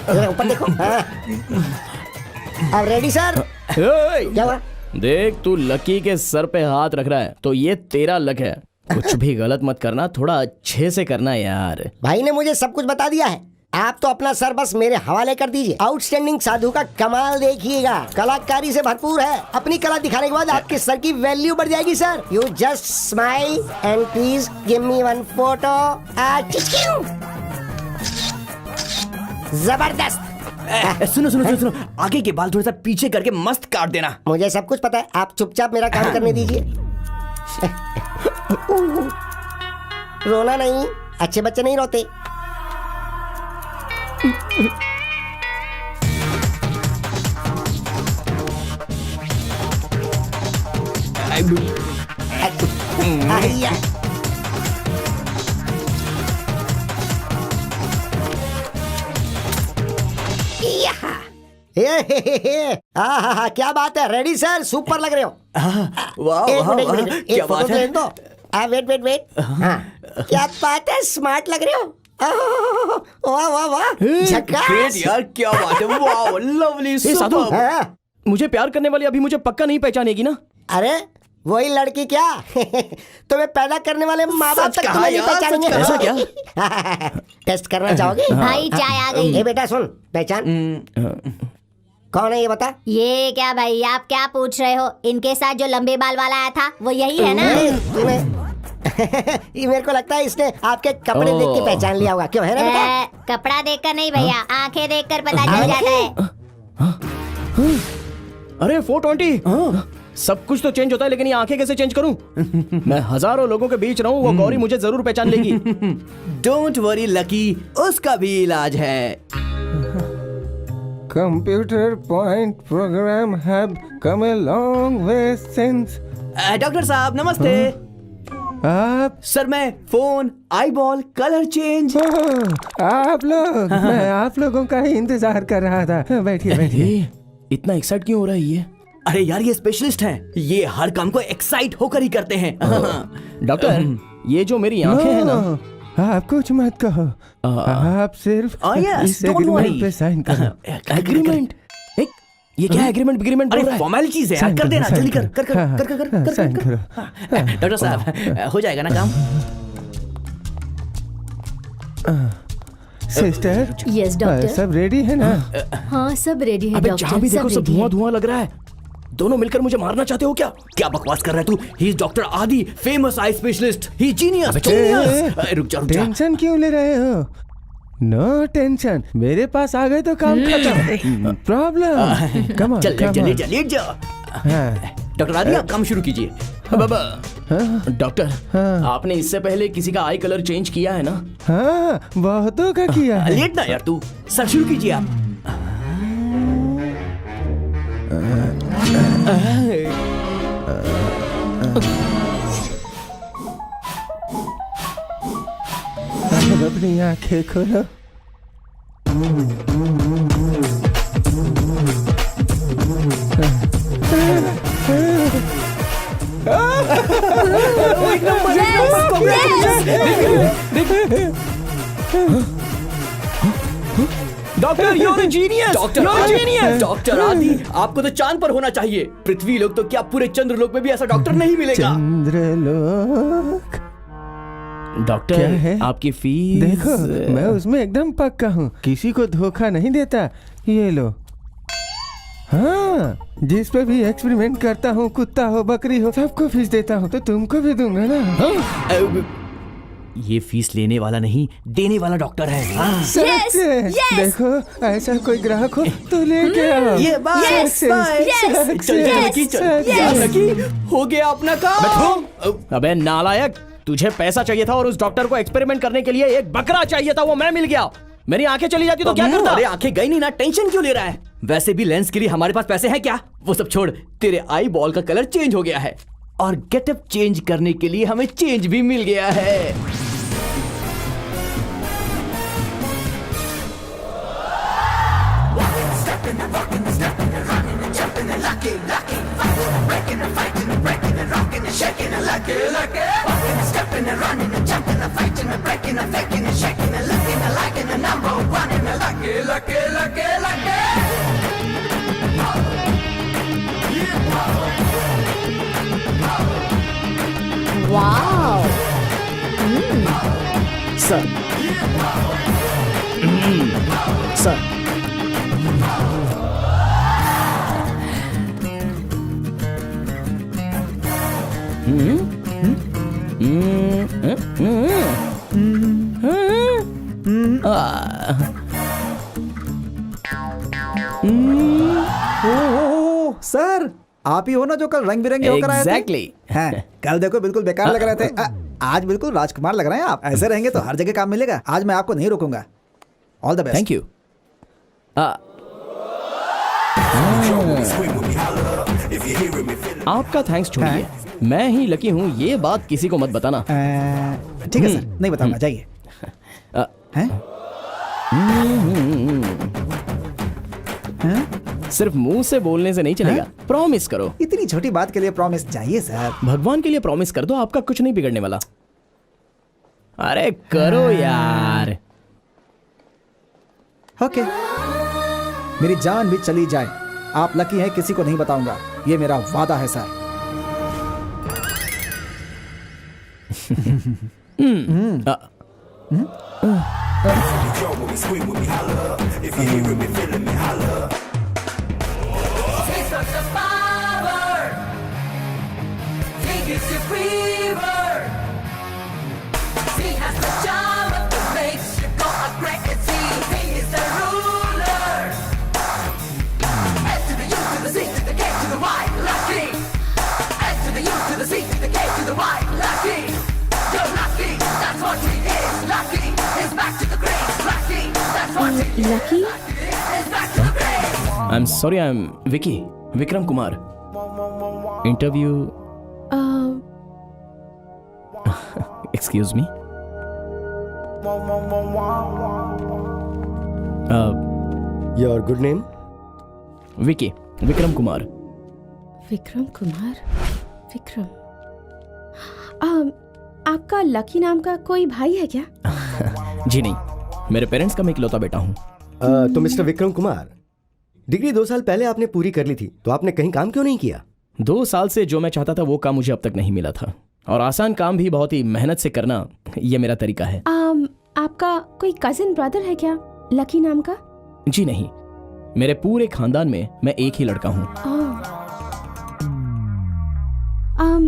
जरा ऊपर देखो। हाँ। अब रेडी सर? ए, क्या हुआ? देख, तू लकी के सर पे हाथ रख रहा है तो ये तेरा लक है। कुछ भी गलत मत करना, थोड़ा अच्छे से करना यार। भाई ने मुझे सब कुछ बता दिया है, आप तो अपना सर बस मेरे हवाले कर दीजिए। आउटस्टैंडिंग साधु का कमाल देखिएगा, कलाकारी से भरपूर है। अपनी कला दिखाने के बाद आपके सर की वैल्यू बढ़ जाएगी sir. You just smile and please give me one photo. जबरदस्त। सुनो सुनो सुनो सुनो, आगे के बाल थोड़ा सा पीछे करके मस्त काट देना। मुझे सब कुछ पता है, आप चुपचाप मेरा काम करने दीजिए। रोना नहीं, अच्छे बच्चे नहीं रोते। आइया। आहा, क्या बात है। रेडी सर, सुपर लग रहे हो। वाह एक वाह मिनट, वाह, एक क्या फोटो बात तो है। लेने दो। Wait wait wait. हाँ, क्या बात है, स्मार्ट लग रहे हो। वाह वाह वाह, झकास। ग्रेट यार, क्या बात है। वाह, लवली, साधु, सुपर। हाँ, मुझे प्यार करने वाली अभी मुझे पक्का नहीं पहचानेगी ना? अरे वही लड़की क्या तुम्हें पैदा करने वाले माँ बाप सच तक कहा तुम्हें नहीं यार, सच पहचानेंगे। कहा। ऐसा क्या? टेस्ट करना चाहोगे? भाई चाय आ गई। ए बेटा सुन, पहचान। कौन है ये बता? ये क्या भाई, आप क्या पूछ रहे हो? इनके साथ जो लंबे बाल वाला आया था वो यही है ना? ये मेरे को लगता है इसने आपके कपड़े देख के पहचान लिया होगा। क्यों है ना बेटा? कपड़ा देखकर नहीं भैया, आंखें देखकर पता चल जाता है। अरे 420। सब कुछ तो चेंज होता है, लेकिन ये आंखें कैसे चेंज करूं? मैं हजारों लोगों के बीच रहूं, वो गौरी मुझे जरूर पहचान लेगी। डोंट वरी लकी, उसका भी इलाज है। Computer point program have come a long way since. Doctor साहब नमस्ते। आप सर मैं phone, iBall, colour change. आप लोग, मैं आप लोगों का ही इंतजार कर रहा था। बैठिए बैठिए। इतना एक्साइट क्यों हो रहा है ये? अरे यार, ये स्पेशलिस्ट हैं, ये हर काम को एक्साइट होकर ही करते हैं। डॉक्टर, ये जो मेरी आंखें हैं ना, आप कुछ मत कहो, आप सिर्फ yes, इस don't एग्रीमेंट worry. पे साइन करो। एग्रीमेंट? ये क्या एग्रीमेंट एग्रीमेंट? अरे फॉर्मेलिटीज है यार, साइन कर करो, देना, साइन जल्दी कर करो। कर कर हाँ, कर कर कर कर साइन कर करो। हाँ, डॉक्टर साहब हो जाएगा ना काम? Sister, yes doctor. सब रेडी है ना? हाँ सब रेडी है अबे डॉक्टर, जहाँ भी देखो सब ready है। धुआं धुआं लग रहा है। दोनों मिलकर मुझे मारना चाहते हो क्या? क्या बकवास कर रहा है तू? ही इज डॉक्टर आदि, फेमस आई स्पेशलिस्ट, ही जीनियस। रुक जा रुक जा। टेंशन क्यों ले रहे हो? नो टेंशन, मेरे पास आ गए तो काम खत्म। प्रॉब्लम कम ऑन, चल कम चलिए ऑन। चलिए जा। हाँ, डॉक्टर आदि आप काम शुरू कीजिए। डॉक्टर, हाँ। आपने इससे पहले किसी का आई कलर चेंज किया है ना? हाँ, बहुतों का किया है। लेट ना यार तू, सर शुरू कीजिए आप। अब अपनी आंखें खोलो। Doctor, you're a genius! Doctor You're a genius! Doctor आदि, आपको तो चांद पर होना चाहिए। पृथ्वी लोग तो क्या, पूरे चंद्रलोक में भी ऐसा डॉक्टर नहीं मिलेगा। चंद्रलोक क्या डॉक्टर, है? आपकी फीस? देखो, मैं उसमें एकदम पक्का हूँ, किसी को धोखा नहीं देता। ये लो। हाँ, जिस पे भी एक्सपेरिमेंट करता हूँ, कुत्ता हो बकरी हो, सबको फीस देता हूँ, तो तुमको भी दूंगा ना। ये फीस लेने वाला नहीं, देने वाला डॉक्टर है। सच से। देखो, ऐसा कोई ग्राहक हो तो लेके आओ। ये बात सच से, सच चल से, लकी, चल सच से। यार लकी, हो गया अपना काम। अबे नालायक, तुझे पैसा चाहिए था और उस डॉक्टर को एक्सपेरिमेंट करने के लिए एक बकरा चाहिए था, वो मैं मिल गया। मेरी आंखें चली जाती तो क्या करता? अरे आंखें गई नहीं ना, टेंशन क्यों ले रहा है? वैसे भी लेंस के लिए हमारे पास पैसे हैं क्या? वो सब छोड़, तेरे आई बॉल का कलर चेंज हो गया है और गेटअप चेंज करने के लिए हमें चेंज भी मिल गया है। सर सर ओह सर, आप ही हो ना जो कल रंग बिरंगे होकर आए थे? Exactly. हैं, कल देखो बिल्कुल बेकार लग रहे थे, आज बिल्कुल राजकुमार लग रहे हैं आप। ऐसे रहेंगे तो हर जगह काम मिलेगा। आज मैं आपको नहीं रोकूंगा। All the best. Thank you. आपका थैंक्स छोड़िए, मैं ही लकी हूँ, ये बात किसी को मत बताना। ठीक है सर, नहीं बताऊंगा, जाइए। हैं? सिर्फ मुंह से बोलने से नहीं चलेगा, प्रॉमिस करो। इतनी छोटी बात के लिए प्रॉमिस चाहिए सर? भगवान के लिए प्रॉमिस कर दो, आपका कुछ नहीं बिगड़ने वाला। अरे करो यार। ओके, मेरी जान भी चली जाए, आप लकी हैं, किसी को नहीं बताऊंगा, ये मेरा वादा है sir. Lucky? I am sorry, I am Vicky, Vikram Kumar. Interview. Excuse me. Your good name? Vicky, Vikram Kumar. Vikram Kumar? Vikram? आपका लकी नाम का कोई भाई है क्या? जी नहीं, मेरे पेरेंट्स का मैं इकलौता बेटा हूँ। तो मिस्टर विक्रम कुमार, डिग्री 2 साल पहले आपने पूरी कर ली थी, तो आपने कहीं काम क्यों नहीं किया? 2 साल से जो मैं चाहता था वो काम मुझे अब तक नहीं मिला था, और आसान काम भी बहुत ही मेहनत से करना, ये मेरा तरीका है। आपका कोई कजिन ब्रदर है क्या लकी नाम का? जी नहीं, मेरे पूरे खानदान में मैं एक ही लड़का हूँ।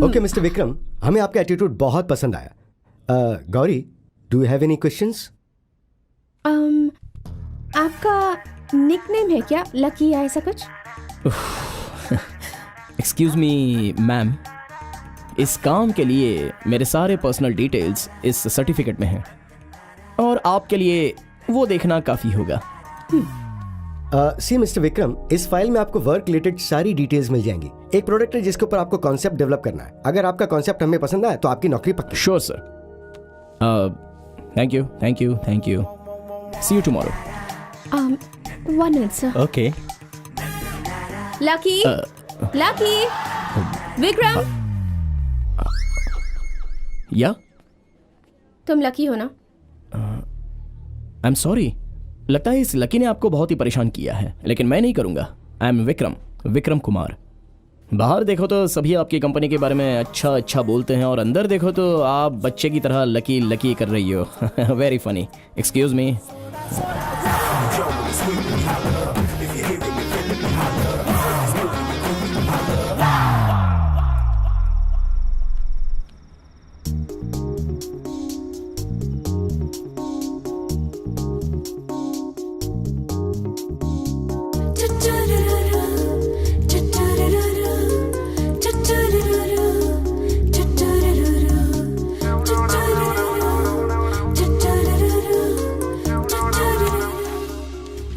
ओके मिस्टर विक्रम, हमें आपका एटीट्यूड बहुत पसंद आया। Gauri, do you have any questions? आपका निकनेम है क्या लकी या ऐसा कुछ? एक्सक्यूज मी मैम, इस काम के लिए मेरे सारे पर्सनल डिटेल्स इस सर्टिफिकेट में हैं, और आपके लिए वो देखना काफी होगा। सी मिस्टर विक्रम, इस फाइल में आपको वर्क रिलेटेड सारी डिटेल्स मिल जाएंगी। एक प्रोडक्ट है जिसके ऊपर आपको कॉन्सेप्ट डेवलप करना है। अगर आपका कॉन्सेप्ट हमें पसंद आए तो आपकी नौकरी पक्की। Sure sir. Thank you, thank you, thank you. See you tomorrow. 1 minute sir. Okay. Lucky? Lucky? Vikram? या? तुम लकी हो ना? आई एम सॉरी, लगता है इस लकी ने आपको बहुत ही परेशान किया है, लेकिन मैं नहीं करूंगा। I am Vikram, Vikram Kumar. बाहर देखो तो सभी आपकी कंपनी के बारे में अच्छा अच्छा बोलते हैं, और अंदर देखो तो आप बच्चे की तरह लकी लकी कर रही हो। Very funny. Excuse me.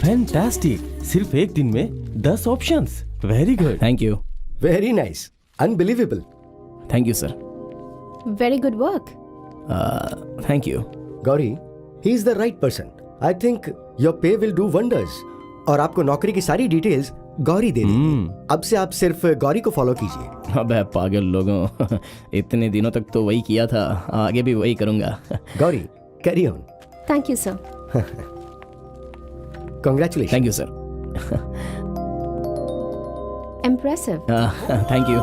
Fantastic, सिर्फ एक दिन में 10 options. Very good. Thank you. Very nice, unbelievable. Thank you sir. Very good work. Thank you. Gauri, he is the right person. I think your पे will do wonders. और आपको नौकरी की सारी डिटेल्स गौरी दे देगी। अब से आप सिर्फ गौरी को फॉलो कीजिए। अबे पागल लोगों, इतने दिनों तक तो वही किया था, आगे भी वही करूंगा। Gauri, carry on. Thank you sir. Congratulations. Thank you sir. Impressive. Thank you.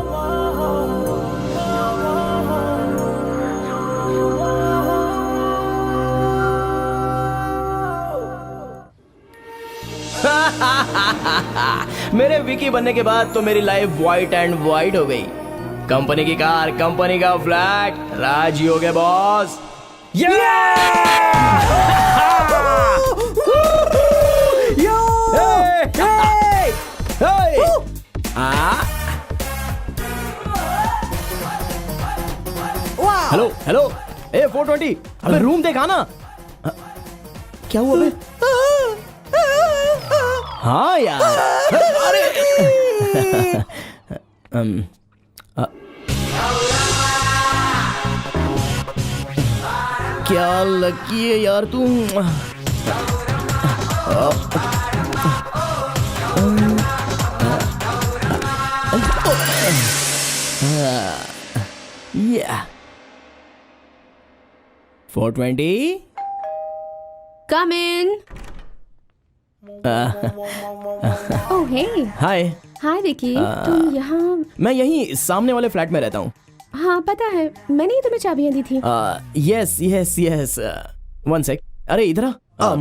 मेरे विकी बनने के बाद तो मेरी लाइफ व्हाइट एंड व्हाइट हो गई। कंपनी की कार, कंपनी का फ्लैट, राजी हो गए बॉस। हेलो हेलो, ए 420, अबे रूम देखा ना। क्या हुआ बे? हाँ यार, अरे क्या लकी है यार तू। Yeah. 420. कम इन। ओह हे, हाय। हाय विकी, तुम यहाँ? मैं यहीं सामने वाले फ्लैट में रहता हूँ। हाँ पता है, मैंने ही तुम्हें चाबियाँ दी थी। Yes yes yes, one sec. अरे इधर आ। मैं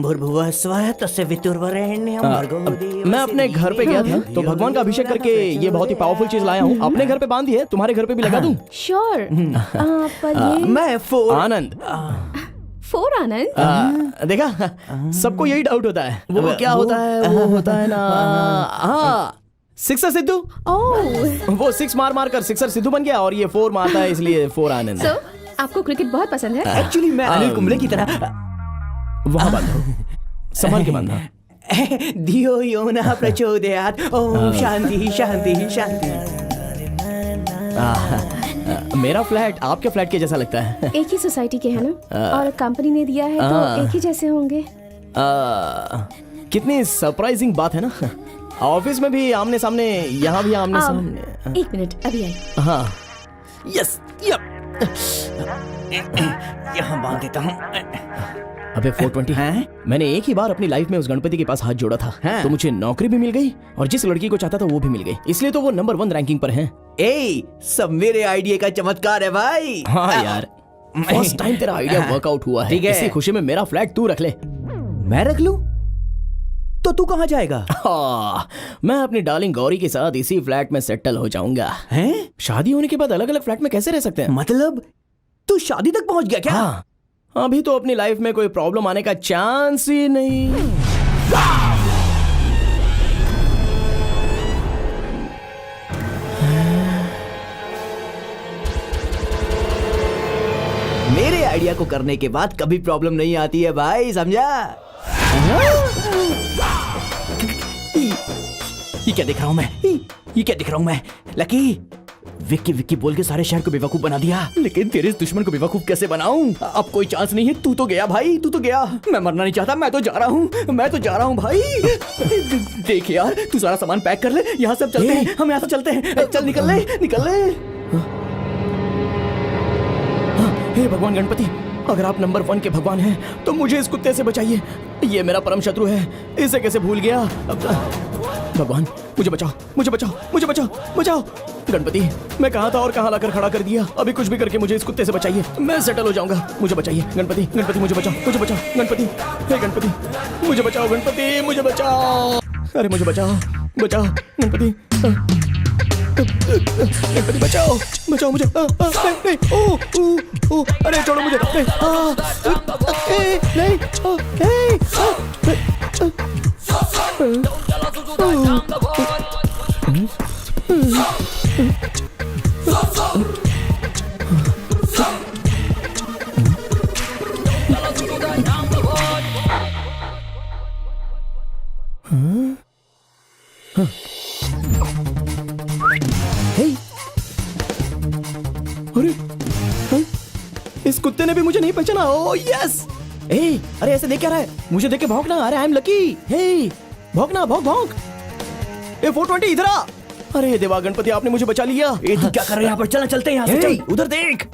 अपने घर पे गया था तो भगवान का अभिषेक करके ये बहुत ही पावरफुल चीज लाया हूँ। अपने घर पे बांधी है, तुम्हारे घर पे भी लगा दूँ? श्योर। पर ये मैं आनंद। 4 आनंद। देखा, सबको यही डाउट होता है। वो क्या होता है, वो होता है ना, हाँ, सिक्सर सिद्धू। ओह, वो 6 मार मार कर सिक्सर सिद्धू बन गया और ये 4 मारता है, इसलिए 4 आनंद। So, आपको क्रिकेट बहुत पसंद है? एक्चुअली मैं अनिल कुंबले की तरह वहाँ बांधो, संभाल के बांधना। धियो यो न प्रचोदयात्, ओम शांति शांति शांति। मेरा फ्लैट आपके फ्लैट के जैसा लगता है। एक ही सोसाइटी के है ना, और कंपनी ने दिया है तो एक ही जैसे होंगे। कितनी सरप्राइजिंग बात है ना। ऑफिस में भी आमने सामने, यहाँ भी आमने सामने। 1 मिनट, अभी आई। हाँ, यस, यप। यहाँ बांध देता हूँ। अबे 420, मैंने एक ही बार अपनी लाइफ में उस गणपति के पास हाथ जोड़ा था, तो मुझे नौकरी भी मिल गई और जिस लड़की को चाहता था वो भी मिल गई, इसलिए तो वो नंबर 1 रैंकिंग पर है। ए, सब मेरे आइडिया का चमत्कार है भाई। हाँ यार, फर्स्ट टाइम तेरा आइडिया वर्कआउट हुआ है। इसी खुशी में मेरा फ्लैट तू रख ले। मैं रख लूं? तो तू कहाँ जाएगा? मैं अपनी डार्लिंग गौरी के साथ इसी फ्लैट में सेटल हो जाऊंगा। हैं? शादी होने के बाद अलग अलग फ्लैट में कैसे रह सकते हैं? मतलब तू शादी तक पहुंच गया क्या? हाँ, अभी तो अपनी लाइफ में कोई प्रॉब्लम आने का चांस ही नहीं। मेरे आइडिया को करने के बाद कभी प्रॉब्लम नहीं आती है भाई, समझा? ये क्या देख रहा हूं मैं? ये क्या देख रहा हूं मैं? लकी, विक्की विक्की बोल के सारे शहर को बेवकूफ बना दिया, लेकिन तेरे इस दुश्मन को बेवकूफ कैसे बनाऊं? अब कोई चांस नहीं है। तू तो गया भाई, तू तो गया। मैं मरना नहीं चाहता, मैं तो जा रहा हूँ, मैं तो जा रहा हूँ भाई। देख यार, तू सारा सामान पैक कर ले, यहाँ से चलते हैं, हम यहाँ से चलते हैं। चल निकल ले, निकल ले। हे भगवान गणपति, अगर आप नंबर 1 के भगवान हैं तो मुझे इस कुत्ते से बचाइए। ये मेरा परम शत्रु है, इसे कैसे भूल गया। भगवान मुझे बचाओ, मुझे बचाओ, मुझे बचाओ, बचाओ। गणपति, मैं कहाँ था और कहाँ लाकर खड़ा कर दिया। अभी कुछ भी करके मुझे इस कुत्ते से बचाइए, मैं सेटल हो जाऊंगा। मुझे बचाइए गणपति, गणपति मुझे बचाओ, मुझे बचाओ गणपति। हे गणपति मुझे बचाओ, गणपति मुझे बचाओ। अरे मुझे बचाओ, बचाओ गणपति, गणपति बचाओ, बचाओ मुझे। नहीं, ओ, अरे छोड़ो मुझे। अरे इस कुत्ते ने भी मुझे नहीं पहचाना। Oh yes. अरे ऐसे देख क्या रहा है? मुझे देख के भौंकना। अरे आई एम लकी। हे भौंकना, भौंक भौंक। 420 इधर आ। अरे देवा गणपति, आपने मुझे बचा लिया। तू क्या कर रहा है यहाँ पर? चलना चलते हैं यहाँ से, चल। उधर देख।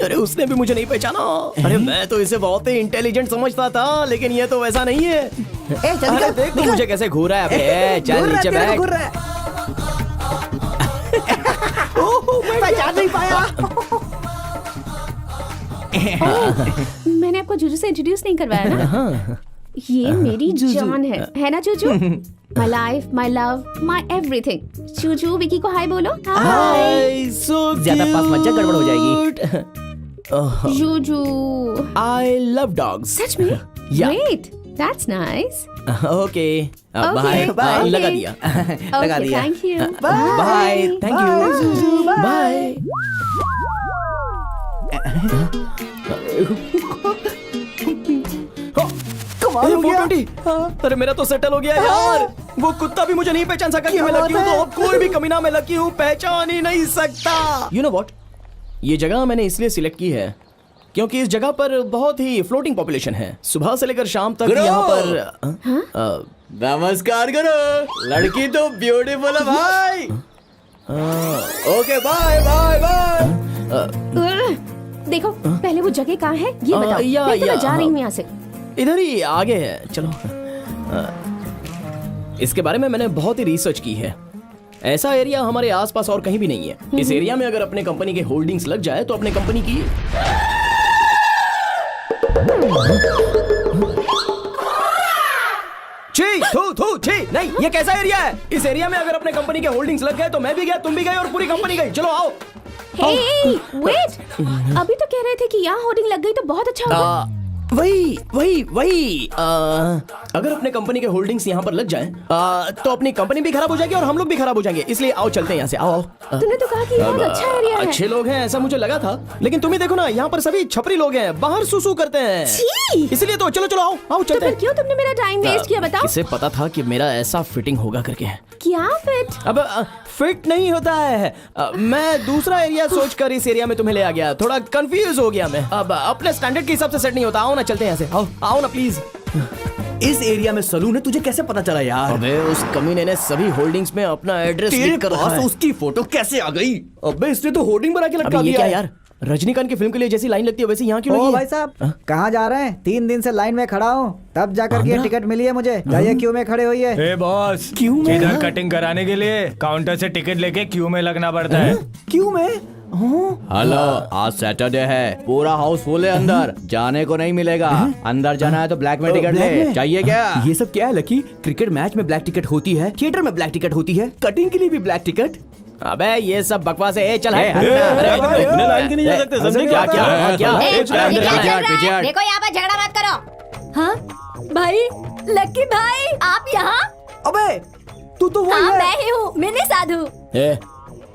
अरे उसने भी मुझे नहीं पहचाना। अरे मैं तो इसे बहुत ही इंटेलिजेंट समझता था, लेकिन ये तो वैसा नहीं है। अरे देख तो मुझे कैसे घूर रहा है। चल नीचे बैठ। पहचान नहीं पाया। मैंने आपको जुजू से इंट्रोड्यूस नहीं करवाया ना। ये मेरी जान है ना Juju? My life, my love, my everything. Juju Vicky को हाय बोलो। हाय। ज्यादा पास मत जा, गड़बड़ हो जाएगी। जूजू। I love dogs. सच में? Yeah. Great. That's nice. Okay bye bye. लगा दिया लगा Okay, दिया thank you. Bye thank you bye. कमाल हो गया। 420 अरे मेरा तो सेटल हो गया यार। वो कुत्ता भी मुझे नहीं पहचान सका कि मैं लकी हूँ, तो अब कोई भी कमीना मैं लकी हूँ पहचान ही नहीं सकता। यू नो व्हाट, ये जगह मैंने इसलिए सिलेक्ट की है क्योंकि इस जगह पर बहुत ही फ्लोटिंग पॉपुलेशन है। सुबह से लेकर शाम तक यहाँ पर नमस्कार करो, लड़की तो ब्यूटीफुल है भाई। Okay bye bye bye. देखो पहले वो जगह कहाँ है ये बताओ। मैं तो जा रही हूँ यहाँ से। इधर ही आगे है, चलो। इसके बारे में मैंने बहुत ही रिसर्च की है। ऐसा एरिया हमारे आसपास और कहीं भी नहीं है। इस एरिया में अगर अपने कंपनी के होल्डिंग्स लग जाए तो अपने कंपनी की छी थू थू छी नहीं, ये कैसा एरिया है? इस एरिया में अगर अपने कंपनी के होल्डिंग्स लग गए तो मैं भी गया, तुम भी गए और पूरी कंपनी गई। चलो आओ। Hey, wait! अभी तो कह रहे थे कि यहाँ होर्डिंग लग गई तो बहुत अच्छा होगा। वही अगर अपने कंपनी के होल्डिंग्स यहाँ पर लग जाएं, तो अपनी कंपनी भी खराब हो जाएगी और हम लोग भी खराब हो जाएंगे। इसलिए आओ चलते हैं यहाँ से। आओ। तूने तो कहा कि ये बहुत अच्छा एरिया है। अच्छे लोग हैं ऐसा मुझे लगा था, लेकिन तुम ही देखो ना, यहाँ पर सभी छपरी लोग हैं, बाहर सुसु करते हैं। इसलिए तो चलो चलो आओ आओ चलते हैं। तो क्यों तुमने मेरा टाइम वेस्ट किया बताओ? किसे पता था कि मेरा ऐसा फिटिंग होगा करके। क्या फिट? अब फिट नहीं होता है। मैं दूसरा एरिया सोचकर इस एरिया में तुम्हें ले आ गया। थोड़ा कंफ्यूज हो गया मैं। अब अपने स्टैंडर्ड के हिसाब से सेट नहीं होता। आओ ना चलते हैं यहाँ से। आओ आओ ना प्लीज। इस एरिया में सलून है, तुझे कैसे पता चला यार? अबे उस कमीने ने सभी होल्डिंग्स में अपना एड्रेस लिख कर रखा है। उसकी फोटो कैसे आ गई? अबे इसने तो होर्डिंग बना के लटका दिया। क्या यार, रजनीकांत की फिल्म के लिए जैसी लाइन लगती है वैसे यहाँ क्यों लगी है? भाई साहब कहाँ जा रहे हैं? 3 दिन से लाइन में खड़ा हूँ, तब जाकर के टिकट मिली है मुझे। जाइए क्यू में खड़े हुई है। ए बॉस, क्यू में? इधर कटिंग कराने के लिए काउंटर से टिकट लेके क्यू में लगना पड़ता है। क्यू में? हेलो, आज सैटरडे है, पूरा हाउस फुल है, अंदर जाने को नहीं मिलेगा। अंदर जाना है तो ब्लैक में टिकट ले। चाहिए क्या? ये सब क्या है लकी? क्रिकेट मैच में ब्लैक टिकट होती है, थिएटर में ब्लैक टिकट होती है, कटिंग के लिए भी ब्लैक टिकट। अबे ये सब बकवास है। चल लाइन के नहीं जा सकते, समझे क्या? देखो यहाँ पर झगड़ा मत करो। हाँ भाई, लकी भाई आप यहाँ? अबे तू तो हाँ मैं ही हूँ, मिनी साधु।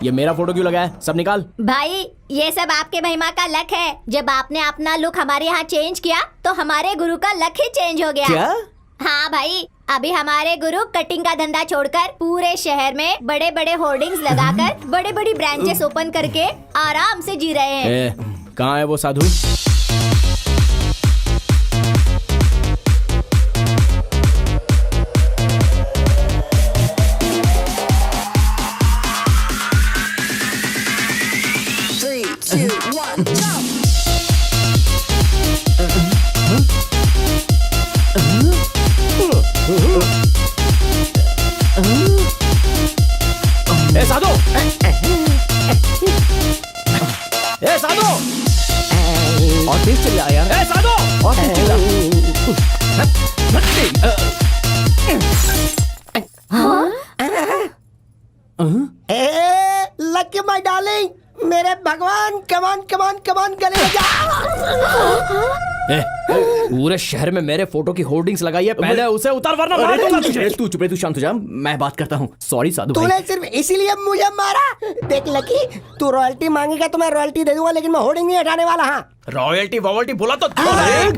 ये मेरा फोटो क्यों लगा है? सब निकाल। भाई ये सब आपके महिमा का लक है। जब आपने अपना लुक हमारे यहाँ चेंज किया तो हमारे गुरु का लक ही चेंज हो गया। क्या? हाँ भाई, अभी हमारे गुरु कटिंग का धंधा छोड़कर पूरे शहर में बड़े बड़े होर्डिंग्स लगाकर बड़े बड़ी ब्रांचेस ओपन करके आराम से जी रहे हैं। कहाँ है वो साधु? साधु, साधु और तेज चल रहा यार। साधु और तेज चल रहा। लकी माय डार्लिंग, मेरे भगवान, कमान कमान कमान गले लग जा। पूरे शहर में मेरे फोटो की होर्डिंग्स लगाई है, पहले उसे उतार वरना मार दूंगा तुझे। तू चुप रह, तू शांत हो जा, मैं बात करता हूँ। सॉरी साधु भाई। तूने सिर्फ इसीलिए मुझे मारा? देख लकी, तू रॉयल्टी मांगेगा तो मैं रॉयल्टी दे दूंगा, लेकिन मैं होर्डिंग नहीं हटाने वाला। हाँ रॉयल्टी वॉयल्टी बोला तो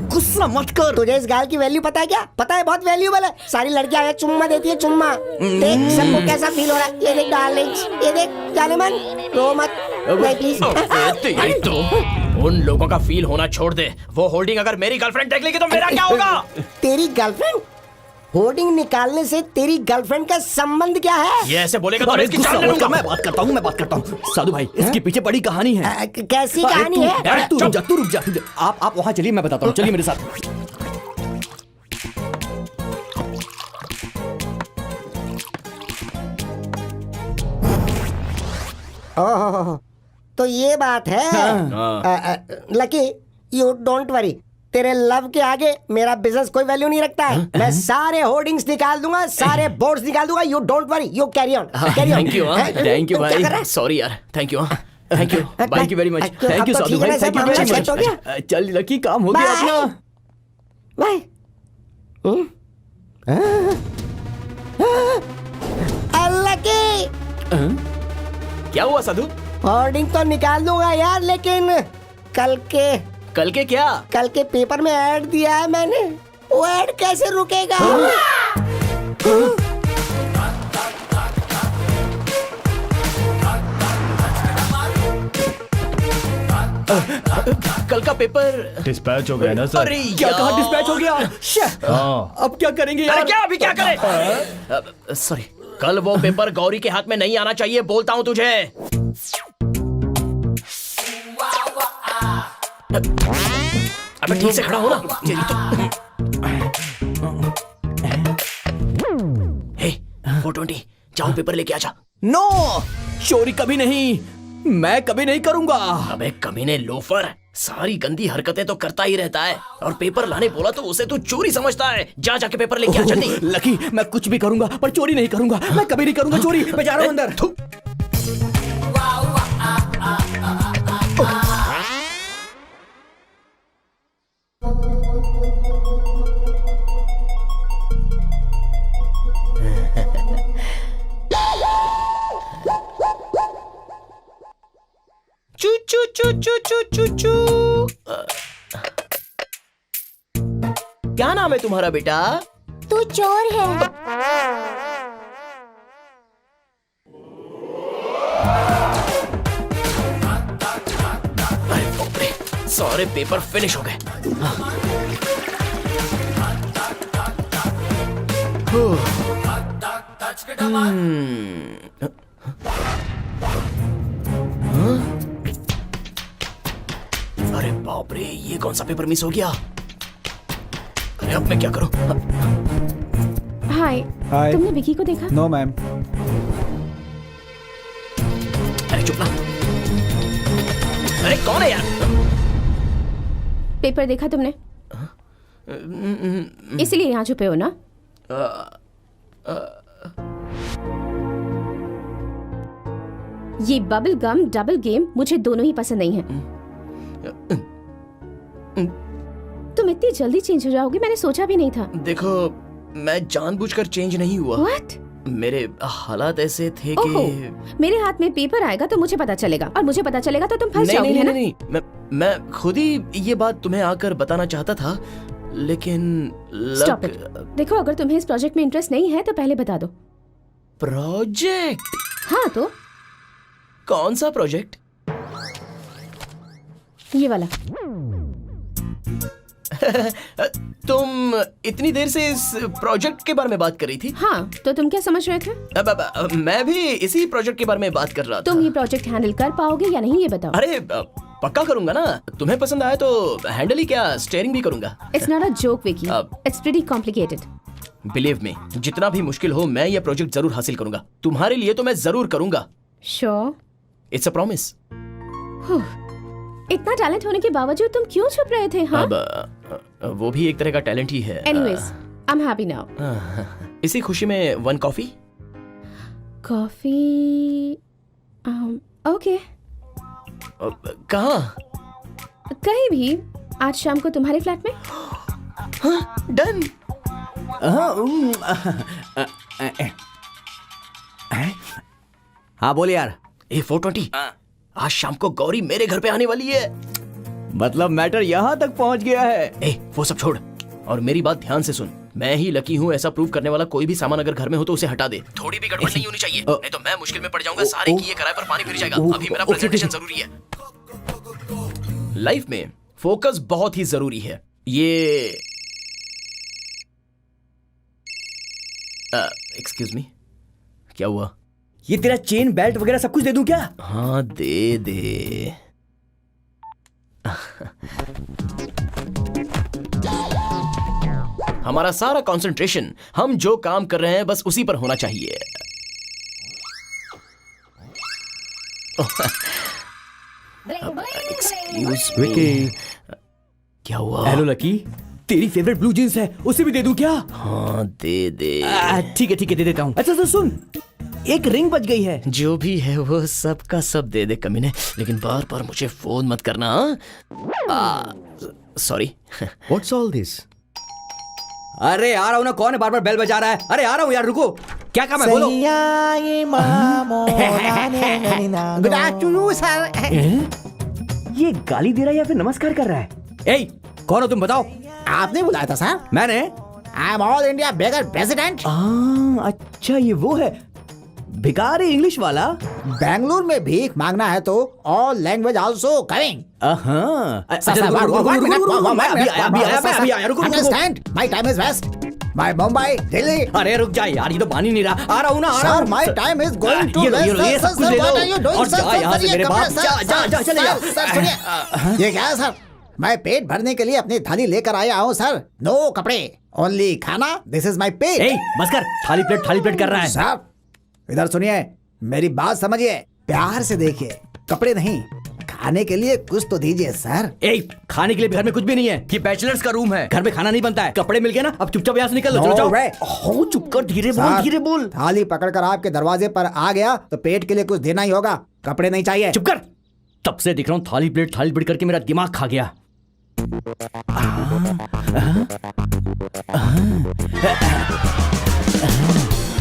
गुस्सा मत कर। तुझे इस गाल की वैल्यू पता है क्या? पता है, बहुत वैल्यूबल है। सारी लड़कियां आगे चुम्मा देती है, चुम्मा। देख सबको कैसा फील हो रहा है। ये देख डार्लिंग, ये देख जाने मन, रो मत प्लीज। तो उन लोगों का फील होना छोड़ दे। वो होल्डिंग अगर मेरी गर्लफ्रेंड देख लेगी तो मेरा क्या होगा? तेरी गर्लफ्रेंड? होर्डिंग निकालने से तेरी गर्लफ्रेंड का संबंध क्या है? ये ऐसे बोलेगा तो इसकी जान ले लूंगा। मैं बात करता हूँ साधु भाई, इसके पीछे बड़ी कहानी है। कैसी कहानी है? तू रुक जा। आप वहाँ चलिए, मैं बताता हूँ। चलिए मेरे साथ। ओह, तो ये बात है। लकी, यू डोंट वरी, तेरे लव के आगे मेरा बिजनेस कोई वैल्यू नहीं रखता है। मैं सारे होर्डिंग्स निकाल दूंगा, सारे बोर्ड्स निकाल दूंगा। You don't worry, you carry on, carry on. Thank you भाई, सॉरी यार, thank you thank you thank you very much, thank you Sadhu भाई, थैंक यू वेरी मच। चल लकी, काम हो गया अपना। बाय। लकी, क्या हुआ साधु? होर्डिंग तो निकाल दूंगा यार, लेकिन कल के क्या? कल के पेपर में ऐड दिया है मैंने, वो ऐड कैसे रुकेगा? कल का पेपर डिस्पैच हो गया ना सर? अरे क्या कहा डिस्पैच हो गया? अब क्या करेंगे यार? अरे क्या अभी क्या करें? सॉरी, कल वो पेपर गौरी के हाथ में नहीं आना चाहिए, बोलता हूँ तुझे। अबे ठीक से खड़ा हो ना। हे 420, जाओ पेपर लेके आजा। नो, चोरी कभी नहीं, मैं कभी नहीं करूंगा। अबे कमीने लोफर, सारी गंदी हरकतें तो करता ही रहता है, और पेपर लाने बोला तो उसे तू चोरी समझता है। जा जाके पेपर लेके आ जल्दी। लकी, मैं कुछ भी करूंगा पर चोरी नहीं करूंगा, मैं कभी नहीं करूंगा चोरी। मैं जा रहा हूं अंदर। चू चू चू चू चू चू चू। क्या नाम है तुम्हारा बेटा? तू चोर है। अरे बाप रे, सारे पेपर फिनिश हो गए। अरे बाप रे, ये कौन सा पेपर मिस हो गया? अरे अब मैं क्या करूं? हाय, तुमने विकी को देखा? No ma'am. अरे चुप ना। अरे कौन है यार? पेपर देखा तुमने? इसलिए यहाँ छुपे हो ना? ये बबल गम डबल गेम मुझे दोनों ही पसंद नहीं है। तुम इतनी जल्दी चेंज हो जाओगे मैंने सोचा भी नहीं था। देखो, मैं जानबूझकर चेंज नहीं हुआ। What? मेरे हालात ऐसे थे ओहो, कि मेरे हाथ में पेपर आएगा तो मुझे पता चलेगा, और मुझे पता चलेगा तो तुम फंस नहीं जाओगे, नहीं है ना? नहीं, मैं खुद ही ये बात तुम्हें आकर बताना चाहता था, लेकिन Stop it. देखो, अगर तुम्हें इस प्रोजेक्ट में इंटरेस्ट नहीं है तो पहले बता दो। प्रोजेक्ट? हाँ तो कौन सा प्रोजेक्ट? ये वाला। तुम इतनी देर से इस प्रोजेक्ट के बारे में बात कर रही थी? हाँ, तो तुम क्या समझ रहे थे? अब मैं भी इसी प्रोजेक्ट के बारे में बात कर रहा था। तुम ये प्रोजेक्ट हैंडल कर पाओगे या नहीं ये बताओ। अरे पक्का करूंगा ना, तुम्हें पसंद आया तो हैंडल ही क्या, स्टीयरिंग भी करूंगा। It's not a joke Vicky, it's pretty complicated. Believe me, जितना भी मुश्किल हो मैं ये प्रोजेक्ट जरूर हासिल करूंगा। तुम्हारे लिए तो मैं जरूर करूंगा। श्योर? It's a promise. इतना टैलेंट होने के बावजूद तुम क्यों छुप रहे थे? हाँ? अब वो भी एक तरह का टैलेंट ही है। Anyways, I am happy now. इसी खुशी में 1 कॉफी। कॉफी? ओके। कहाँ? कहीं भी, आज शाम को तुम्हारे फ्लैट में। हाँ, डन। हाँ बोल यार। 420, आज शाम को गौरी मेरे घर पे आने वाली है। मतलब मैटर यहाँ तक पहुँच गया है। वो सब छोड़, और मेरी बात ध्यान से सुन। मैं ही लकी हूँ ऐसा प्रूव करने वाला। कोई भी सामान अगर घर में हो तो उसे हटा दे। थोड़ी भी गड़बड़ नहीं होनी चाहिए, नहीं तो मैं मुश्किल में पड़ जाऊंगा। सारे किए कराए पर पानी फिर जाएगा। अभी मेरा प्रेजेंटेशन जरूरी है। लाइफ में फोकस बहुत ही जरूरी है। ये एक्सक्यूज मी, क्या हुआ? ये तेरा चेन बेल्ट वगैरह सब कुछ दे दूं क्या? हाँ दे दे। हमारा सारा कंसंट्रेशन हम जो काम कर रहे हैं बस उसी पर होना चाहिए। एक्सक्यूज मी, क्या हुआ? हेलो लकी, तेरी फेवरेट ब्लू जींस है, उसे भी दे दूं क्या? हाँ दे दे। ठीक है दे देता हूँ। अच्छा तो सुन, एक रिंग बच गई है। जो भी है वो सब का सब दे दे कमीने, लेकिन बार बार मुझे फोन मत करना। सॉरी। What's all this? अरे आ रहा हूँ ना, कौन है बार बार बेल बजा रहा है? अरे आ रहा हूँ यार, रुको। क्या काम है बोलो। Good afternoon sir. ये गाली दे रहा है या फिर नमस्कार कर रहा है? ए, कौन हो तुम बताओ? आपने बुलाया था सर? मैंने? I am all India beggar president. अच्छा ये वो है भिखारी इंग्लिश वाला। बेंगलुरु में भीख मांगना है तो all language also coming. Understand? My time is waste. My Mumbai, Delhi. अरे रुक जा यार, ये तो मान ही नहीं रहा। आ रहा हूँ ना, आ रहा सर हूँ। My time is going to ये सब कुछ ले लो और जा यहाँ से मेरे बाप। जा चले जा। सर सुनिए, ये क्या है सर? मैं पेट भरने के लिए अपनी थाली लेकर आया हूँ सर। नो कपड़े, ओनली खाना। This is my pet. ए बस कर, थाली प्लेट कर रहा है। सर इधर सुनिए, मेरी बात समझिए, प्यार से देखिए। कपड़े नहीं, खाने के लिए कुछ तो दीजिए सर। ए, खाने के लिए घर में कुछ भी नहीं है, ये बैचलर्स का रूम है, घर में खाना नहीं बनता है। कपड़े मिल गए ना, अब चुपचाप यहाँ से निकल लो। चलो जाओ। चुप कर, धीरे बोल। थाली पकड़कर आपके दरवाजे पर आ गया तो पेट के लिए कुछ देना ही होगा। कपड़े नहीं चाहिए। चुप कर। तब से दिख रहा हूँ थाली प्लेट करके मेरा दिमाग खा गया।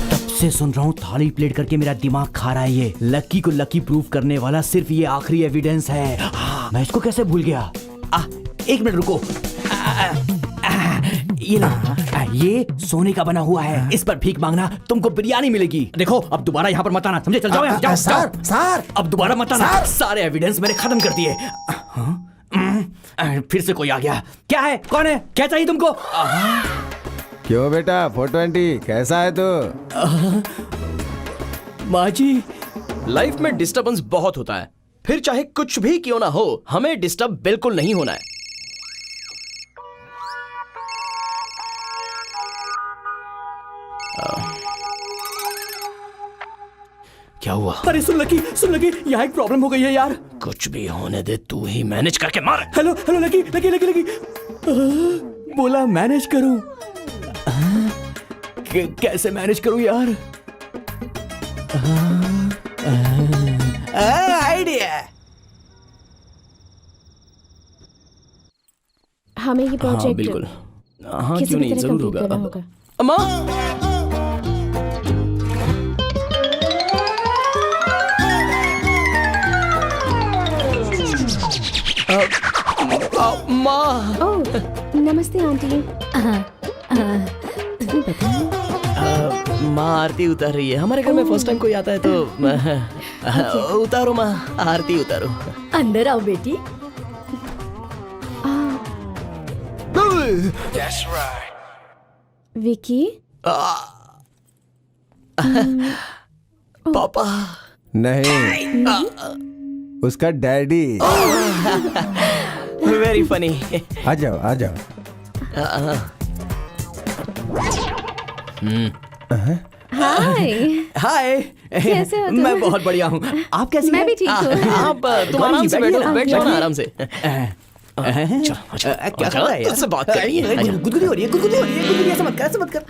तब से सुन रहा हूँ थाली प्लेट करके मेरा दिमाग खा रहा है ये। लकी को लकी प्रूफ करने वाला सिर्फ ये आखिरी एविडेंस है। मैं इसको कैसे भूल गया? एक मिनट रुको। ये लो, ये सोने का बना हुआ है, इस पर भीख मांगना तुमको बिरयानी मिलेगी। देखो अब दोबारा यहाँ पर मत आना, समझे? चल जाओ यहाँ, जाओ। सर अब दोबारा मत आना। सारे एविडेंस मैंने खत्म कर दिए। फिर से कोई आ गया। क्या है? कौन है? क्या चाहिए तुमको? क्यों बेटा 420 कैसा है तू? माँ जी, लाइफ में डिस्टर्बेंस बहुत होता है, फिर चाहे कुछ भी क्यों ना हो, हमें डिस्टर्ब बिल्कुल नहीं होना है। क्या हुआ? अरे सुन लकी, यहाँ एक प्रॉब्लम हो गई है यार। कुछ भी होने दे, तू ही मैनेज करके मार। Hello lucky. बोला मैनेज करूं। कैसे मैनेज करूं यार? आइडिया। हमें ये प्रोजेक्ट बिल्कुल। हाँ किसी क्यों भी नहीं, तरह जरूर complete होगा। करना होगा। अम्मा माँ। ओह नमस्ते आंटी। माँ आरती उतार रही है। हमारे घर में फर्स्ट टाइम कोई आता है तो उतारो माँ, आरती उतारो। अंदर आओ बेटी। विकी। पापा नहीं, उसका डैडी। Very funny. आ जाओ। हाय। कैसे हो तुम? मैं बहुत बढ़िया हूँ। आप कैसी मैं हैं? भी ठीक हूँ। आप तुम आराम से बैठो, बैठ जाओ ना आराम से। क्या कर रहा है यार? तुझसे बात करनी है। गुदगुदी हो रही है। ऐसा मत कर।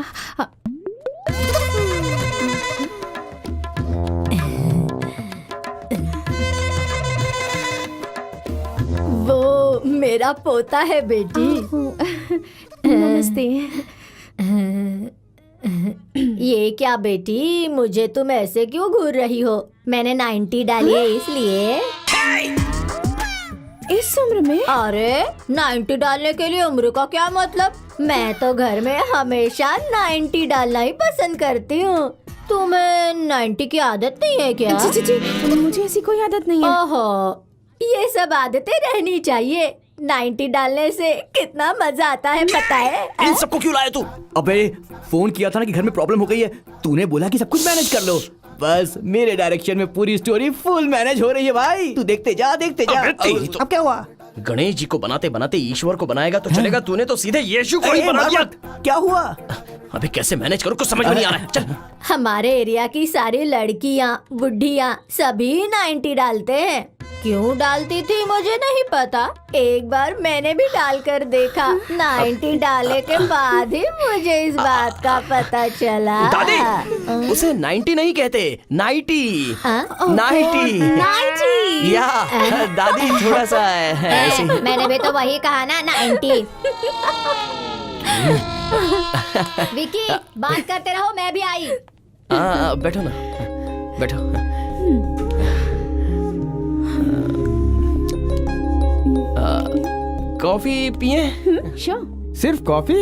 वो मेरा पोता है बेटी। नमस्ते। ये क्या बेटी, मुझे तुम ऐसे क्यों घूर रही हो? मैंने 90 डाली है इसलिए। इस उम्र में? अरे 90 डालने के लिए उम्र का क्या मतलब? मैं तो घर में हमेशा 90 डालना ही पसंद करती हूँ। तुम्हें 90 की आदत नहीं है क्या? जी, मुझे ऐसी कोई आदत नहीं है। ओहो, ये सब आदतें रहनी चाहिए। 90 डालने से कितना मजा आता है पता है? इन सबको क्यों लाया तू? अबे फोन किया था ना कि घर में प्रॉब्लम हो गई है, तूने बोला कि सब कुछ मैनेज कर लो। बस मेरे डायरेक्शन में पूरी स्टोरी फुल मैनेज हो रही है भाई। तू देखते जा। अब क्या हुआ? गणेश जी को बनाते बनाते ईश्वर को बनाएगा तो चलेगा। तूने तो सीधे यीशु को ही बना दिया। क्या हुआ? अबे कैसे मैनेज करूं, कुछ समझ में नहीं आ रहा है। चल। हमारे एरिया की सारी लड़कियाँ बुढ़ियाँ सभी 90 डालते हैं। क्यों डालती थी मुझे नहीं पता। एक बार मैंने भी डालकर देखा। 90 डाले के बाद ही मुझे इस बात का पता चला। दादी, उसे 90 नहीं कहते, 90। 90 या दादी थोड़ा सा ऐसे ही। मैंने भी तो वही कहा ना, 90। विकी, बात करते रहो, मैं भी आई। बैठो ना, बैठो। कॉफी पिए? श्योर। सिर्फ कॉफी?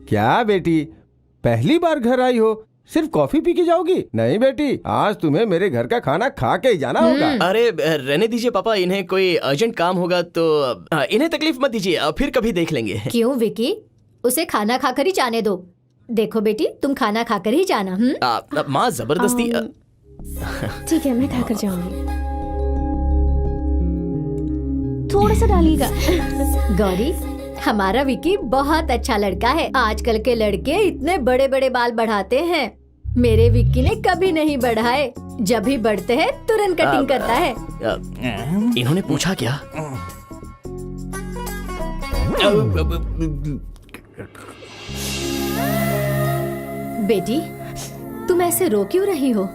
क्या बेटी, पहली बार घर आई हो, सिर्फ कॉफी पी के जाओगी? नहीं बेटी, आज तुम्हें मेरे घर का खाना खा के ही जाना होगा। अरे रहने दीजिए पापा, इन्हें कोई अर्जेंट काम होगा तो इन्हें तकलीफ मत दीजिए, फिर कभी देख लेंगे। क्यों विकी, उसे खाना खाकर ही जाने दो। देखो बेटी, तुम खाना खाकर ही जाना। माँ जबरदस्ती। ठीक है, मैं खाकर जाऊंगी। थोड़ा सा डालिएगा। गौरी, हमारा विकी बहुत अच्छा लड़का है। आजकल के लड़के इतने बड़े बड़े बाल बढ़ाते हैं, मेरे विक्की ने कभी नहीं बढ़ाए। जब भी बढ़ते हैं तुरंत कटिंग करता है। इन्होंने पूछा क्या? बेटी, तुम ऐसे रो क्यों रही हो?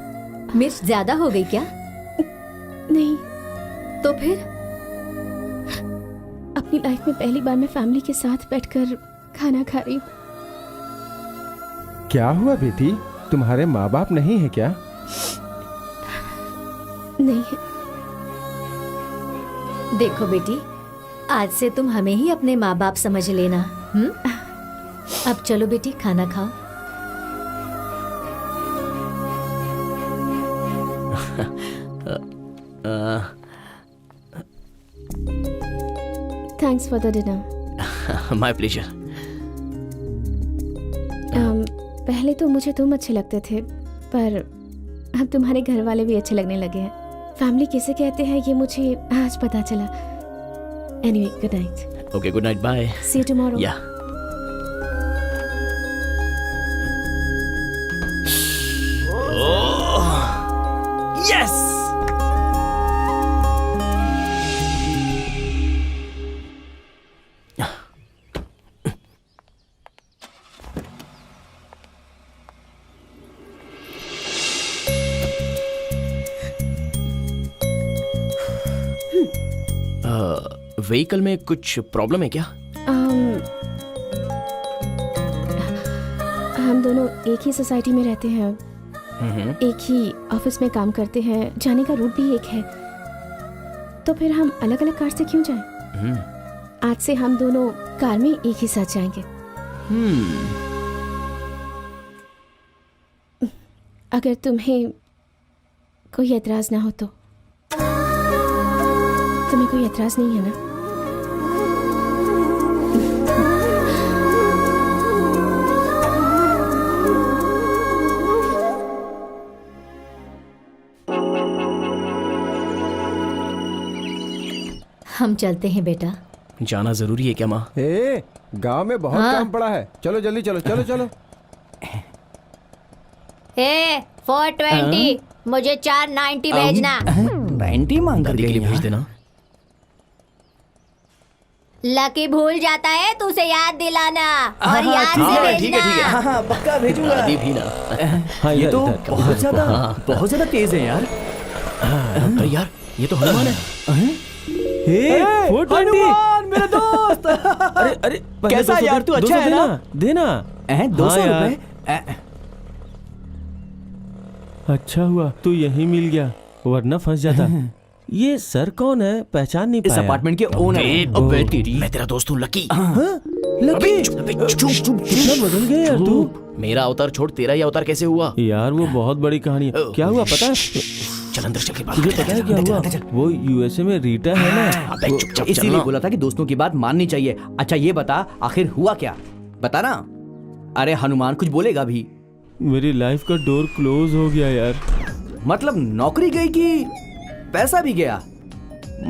मिर्च ज्यादा हो गई क्या? नहीं, तो फिर? अपनी लाइफ में पहली बार मैं फैमिली के साथ बैठकर खाना खा रही हूँ। क्या हुआ बेटी, तुम्हारे माँ बाप नहीं है क्या? नहीं है। देखो बेटी, आज से तुम हमें ही अपने माँ बाप समझ लेना। अब चलो बेटी, खाना खाओ। Thanks for the dinner. My pleasure. पहले तो मुझे तुम अच्छे लगते थे, पर अब तुम्हारे घर वाले भी अच्छे लगने लगे हैं। फैमिली किसे कहते हैं ये मुझे आज पता चला। Anyway, good night. Okay, good night, bye. See you tomorrow. Ya. Yes. Vehicle में कुछ प्रॉब्लम है क्या? हम दोनों एक ही सोसाइटी में रहते हैं, एक ही ऑफिस में काम करते हैं, जाने का रूट भी एक है, तो फिर हम अलग अलग कार से क्यों जाएं? आज से हम दोनों कार में एक ही साथ जाएंगे। अगर तुम्हें कोई एतराज ना हो तो। तुम्हें कोई एतराज नहीं है ना? हम चलते हैं बेटा। जाना जरूरी है क्या माँ? गांव में बहुत काम पड़ा है, चलो जल्दी चलो, चलो चलो। 420, मुझे 490 भेजना। 90 मांग कर के लिए भेज देना। लकी भूल जाता है तो उसे याद दिलाना, और याद से भेजना। ठीक है। हाँ, पक्का भेजूंगा। दादी भी ना। हाँ, ये तो बहुत ज्यादा तेज है यार। अरे यार, ये तो हनुमान है। हनुमान मेरा दोस्त। अरे कैसा यार, तू अच्छा है ना? देना 200 हाँ रुपए। अच्छा हुआ तू यहीं मिल गया, वरना फंस जाता। ये सर कौन है, पहचान नहीं इस पाया। अपार्टमेंट के ओनर। अबे तेरी, मैं तेरा दोस्त हूँ लकी। लकी चुप। कितना बदल गया यार तू। मेरा अवतार छोड़, तेरा ही अवतार कैसे हुआ? यार वो बहुत बड़ी कहानी है। क्या हुआ पता है? चल अंदर चल के बात तुझे करते पता है हैं। क्या हुआ? वो यूएसए में रीटा है ना, अबे चुपचाप इसीलिए चलना। बोला था कि दोस्तों की बात माननी चाहिए। अच्छा ये बता, आखिर हुआ क्या? बता ना। अरे हनुमान कुछ बोलेगा भी। मेरी लाइफ का डोर क्लोज हो गया यार। मतलब नौकरी गई कि पैसा भी गया?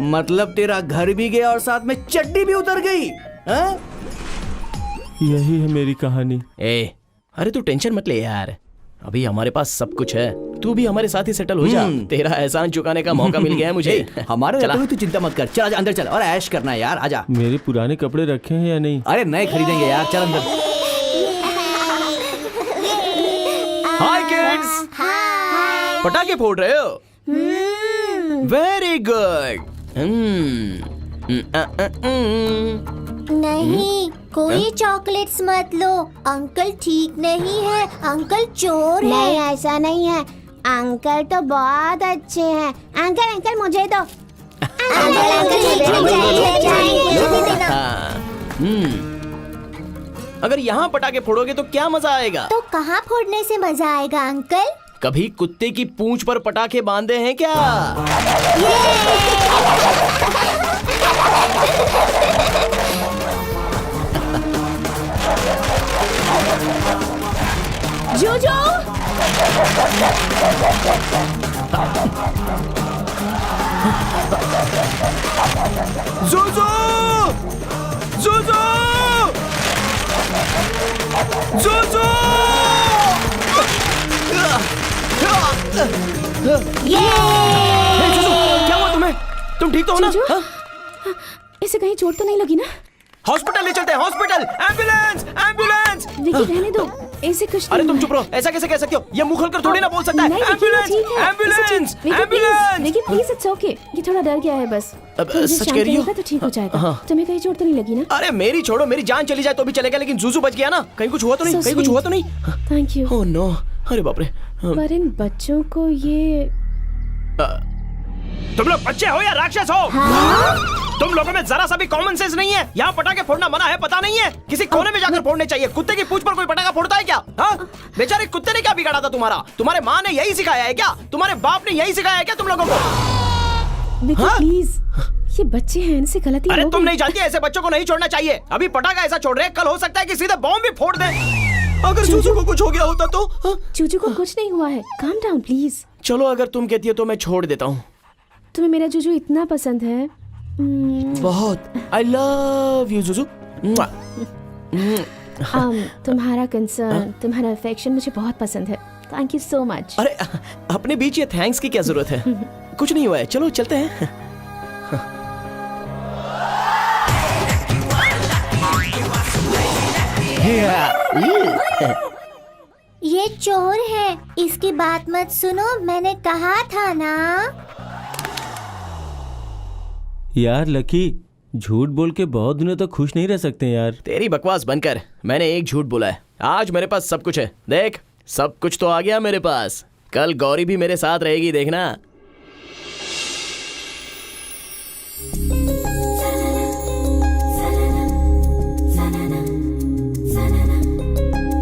मतलब तेरा घर भी गया और साथ में चड्डी भी उतर गई? यही है मेरी कहानी। अरे तू टेंशन मत ले यार, अभी हमारे पास सब कुछ है, तू भी हमारे साथ ही सेटल हो जा। तेरा एहसान चुकाने का मौका मिल गया है मुझे। हमारे रहते हुए तू चिंता मत कर, चल आजा अंदर चल और ऐश करना है यार, आजा। मेरे पुराने कपड़े रखे हैं या नहीं? अरे नए खरीदेंगे यार, चल अंदर। हाय किड्स, पटाखे फोड़ रहे हो? Very good. नहीं, कोई चॉकलेट्स मत लो, अंकल ठीक नहीं है, अंकल चोर है। नहीं, ऐसा नहीं है, अंकल तो बहुत अच्छे हैं। अंकल अंकल मुझे दो। अगर यहाँ पटाखे फोड़ोगे तो क्या मजा आएगा? तो कहाँ फोड़ने से मजा आएगा अंकल? कभी कुत्ते की पूंछ पर पटाखे बांधे हैं क्या? जोजो, ज़ुज़ु! ज़ुज़ु! ज़ुज़ु! हे, ज़ुज़ु, क्या हुआ तुम्हें? तुम ठीक तो हो ना? जोजो? हाँ? इसे कहीं चोट तो नहीं लगी ना? हॉस्पिटल ले चलते हैं, हॉस्पिटल! एम्बुलेंस! एम्बुलेंस! विकी रहने दो, ऐसे कुछ अरे नहीं तुम है। चुप रहो, ऐसा कैसे कह सकते हो? ये मुंह खोलकर थोड़ी ना बोल सकता है। नहीं, विकी, एम्बुलेंस! ठीक है। Ambulance! Vicky, ambulance! Vicky please, it's okay. ये थोड़ा डर गया है बस। अब, थोड़ी देर सच शांत कह रही हो? रहेगा तो ठीक हो जाएगा। हाँ। तुम्हें कहीं चोट तो नहीं लगी ना? अरे मेरी छोड़ो, मेरी जान चली जाए तो भी चलेगा, लेकिन ज़ुज़ु बच गया ना? कहीं कुछ हुआ तो नहीं? So कहीं कुछ sweet. हुआ तो नहीं? Thank you. ओह नो, अरे बाप रे। पर इन बच्चों को ये तुम लोग बच्चे हो या राक्षस हो? तुम लोगों में जरा सा भी कॉमन सेंस नहीं है। यहाँ पटाखे फोड़ना मना है, पता नहीं है? किसी कोने में जाकर फोड़ने चाहिए। कुत्ते की पूंछ पर कोई पटाखा फोड़ता है क्या? हाँ? बेचारे कुत्ते ने क्या बिगाड़ा था तुम्हारा? तुम्हारे माँ ने यही सिखाया है क्या? तुम्हारे बाप ने यही सिखाया है क्या तुम लोगों को? विकी प्लीज, ये बच्चे हैं, इनसे गलती अरे हो तुम गई। नहीं जानती, ऐसे बच्चों को नहीं छोड़ना चाहिए। अभी पटाखा ऐसा छोड़ रहे हैं, कल हो सकता है कि सीधे बॉम्ब भी फोड़ दें। अगर ज़ुज़ु को कुछ हो गया होता तो? चूचू को कुछ नहीं हुआ है, काम डाउन प्लीज। चलो अगर तुम कहती हो तो मैं छोड़ देता हूँ। तुम्हें मेरा जूजू इतना पसंद है। बहुत। I love you ज़ुज़ु। तुम्हारा कंसर्न, तुम्हारा अफेक्शन मुझे बहुत पसंद है। Thank you so much. अरे अपने बीच ये थैंक्स की क्या जरूरत है? कुछ नहीं हुआ है, चलो चलते हैं। ये चोर है, इसकी बात मत सुनो, मैंने कहा था ना। यार लकी, झूठ बोल के बहुत दिनों तक खुश नहीं रह सकते यार। तेरी बकवास बनकर मैंने एक झूठ बोला है। आज मेरे पास सब कुछ है, देख सब कुछ तो आ गया मेरे पास। कल गौरी भी मेरे साथ रहेगी, देखना।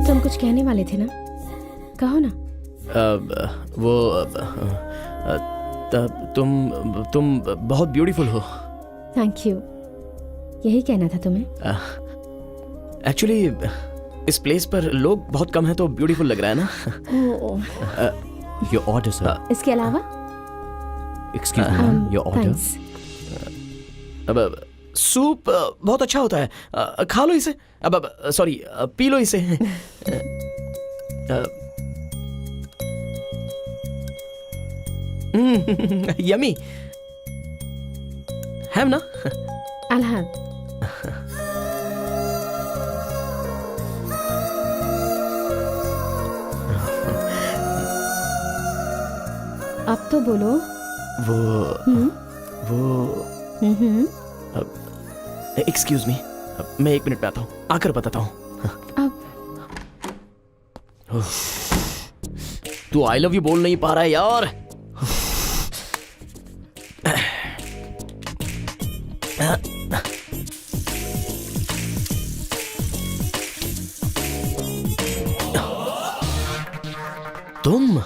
तुम कुछ कहने वाले थे ना, कहो ना। तुम बहुत ब्यूटीफुल हो। थैंक यू, यही कहना था तुम्हें। एक्चुअली इस प्लेस पर लोग बहुत कम हैं तो ब्यूटीफुल लग रहा है ना। Your order sir. इसके अलावा excuse me, your order. Thanks. अब सूप बहुत अच्छा होता है, खा लो इसे। अब सॉरी, पी लो इसे। यमी है ना? अलहद। अब तो बोलो। एक्सक्यूज मी, मैं 1 मिनट में आता हूँ, आकर बताता हूँ। तू आई लव यू बोल नहीं पा रहा है यार। तुम,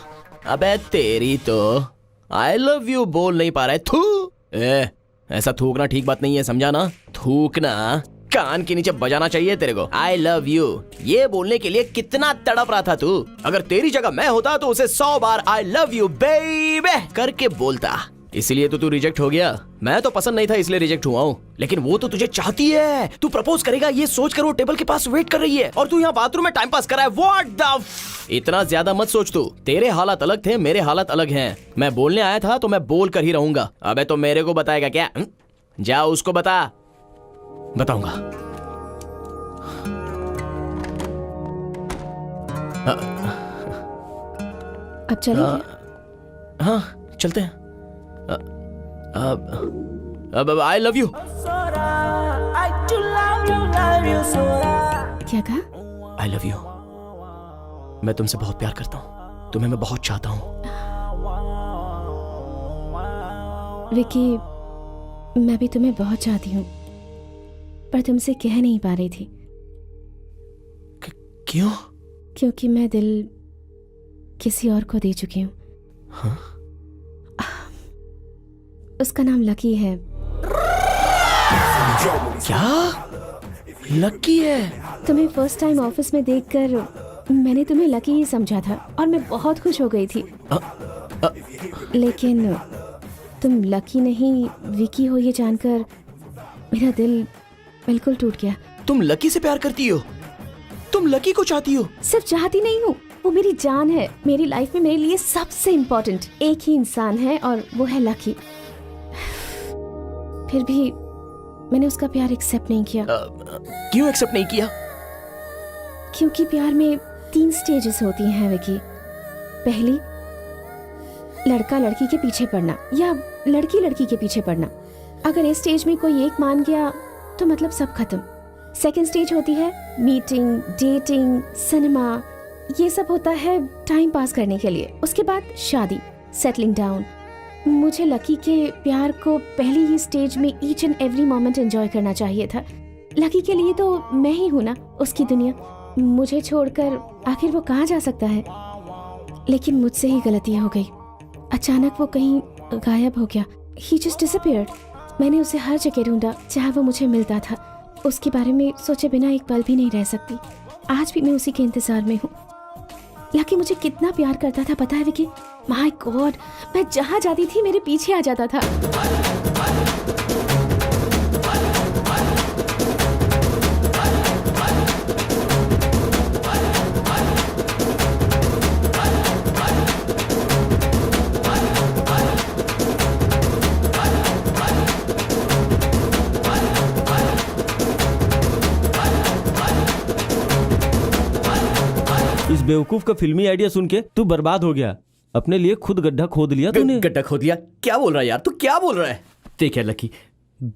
अबे तेरी तो आई लव यू बोल नहीं पा रहा है। थू, ऐसा थूकना ठीक बात नहीं है, समझा ना? थूकना कान के नीचे बजाना चाहिए तेरे को। आई लव यू ये बोलने के लिए कितना तड़प रहा था तू। अगर तेरी जगह मैं होता तो उसे 100 बार आई लव यू बेबी करके बोलता। इसीलिए तो तू रिजेक्ट हो गया। मैं तो पसंद नहीं था इसलिए रिजेक्ट हुआ हूँ, लेकिन वो तो तुझे चाहती है। तू प्रपोज करेगा ये सोचकर वो टेबल के पास वेट कर रही है और तू यहाँ बाथरूम में टाइम पास कर रहा है। व्हाट द इतना ज्यादा मत सोच तू। तेरे हालात अलग थे, मेरे हालात अलग हैं। मैं बोलने आया था तो मैं बोल कर ही रहूंगा। अबे तो मेरे को बताएगा क्या? जा उसको बता। बताऊंगा। अब चलें? हाँ चलते हैं। अब आई लव यू। क्या कहा? I love you. मैं तुमसे बहुत प्यार करता हूँ, तुम्हें मैं बहुत चाहता हूँ। विकी, मैं भी तुम्हें बहुत चाहती हूँ, पर तुमसे कह नहीं पा रही थी। क्यों? क्योंकि मैं दिल किसी और को दे चुकी हूँ। हाँ? उसका नाम लकी है। क्या? लकी है? तुम्हें फर्स्ट टाइम ऑफिस में देखकर मैंने तुम्हें लकी ही समझा था और मैं बहुत खुश हो गई थी। लेकिन तुम लकी नहीं विकी हो ये जानकर मेरा दिल बिल्कुल टूट गया। तुम लकी से प्यार करती हो? तुम लकी को चाहती हो? सिर्फ चाहती नहीं हूँ, वो मेरी जान है। मेरी लाइफ में मेरे लिए सबसे इम्पोर्टेंट एक ही इंसान है और वो है लकी। फिर भी मैंने उसका प्यार एक्सेप्ट नहीं किया। क्यों एक्सेप्ट नहीं किया? क्योंकि प्यार में 3 स्टेजेस होती हैं विकी। पहली, लड़का लड़की के पीछे पड़ना या लड़की लड़की के पीछे पड़ना। अगर इस स्टेज में कोई एक मान गया तो मतलब सब खत्म। सेकेंड स्टेज होती है मीटिंग, डेटिंग, सिनेमा, ये सब होता है टाइम पास करने के लिए। उसके बाद शादी, सेटलिंग डाउन। मुझे लकी के प्यार को पहली ही स्टेज में each and every moment enjoy करना चाहिए था। लकी के लिए तो मैं ही हूँ ना उसकी दुनिया। मुझे छोड़कर आखिर वो कहाँ जा सकता है? लेकिन मुझसे ही गलती हो गई। अचानक वो कहीं गायब हो गया। He just disappeared। मैंने उसे हर जगह ढूंढा जहाँ वो मुझे मिलता था। उसके बारे में सोचे बिना एक पल भी नहीं रह सकती। आज भी मैं उसी के इंतजार में हूँ। लकी मुझे कितना प्यार करता था पता है विकी? माय गॉड, मैं जहाँ जाती थी मेरे पीछे आ जाता था। इस बेवकूफ का फिल्मी आइडिया सुन के तू बर्बाद हो गया। अपने लिए खुद गड्ढा खोद लिया तूने। गड्ढा खोद लिया? क्या बोल रहा है यार? तू क्या बोल रहा है? देख यार लकी,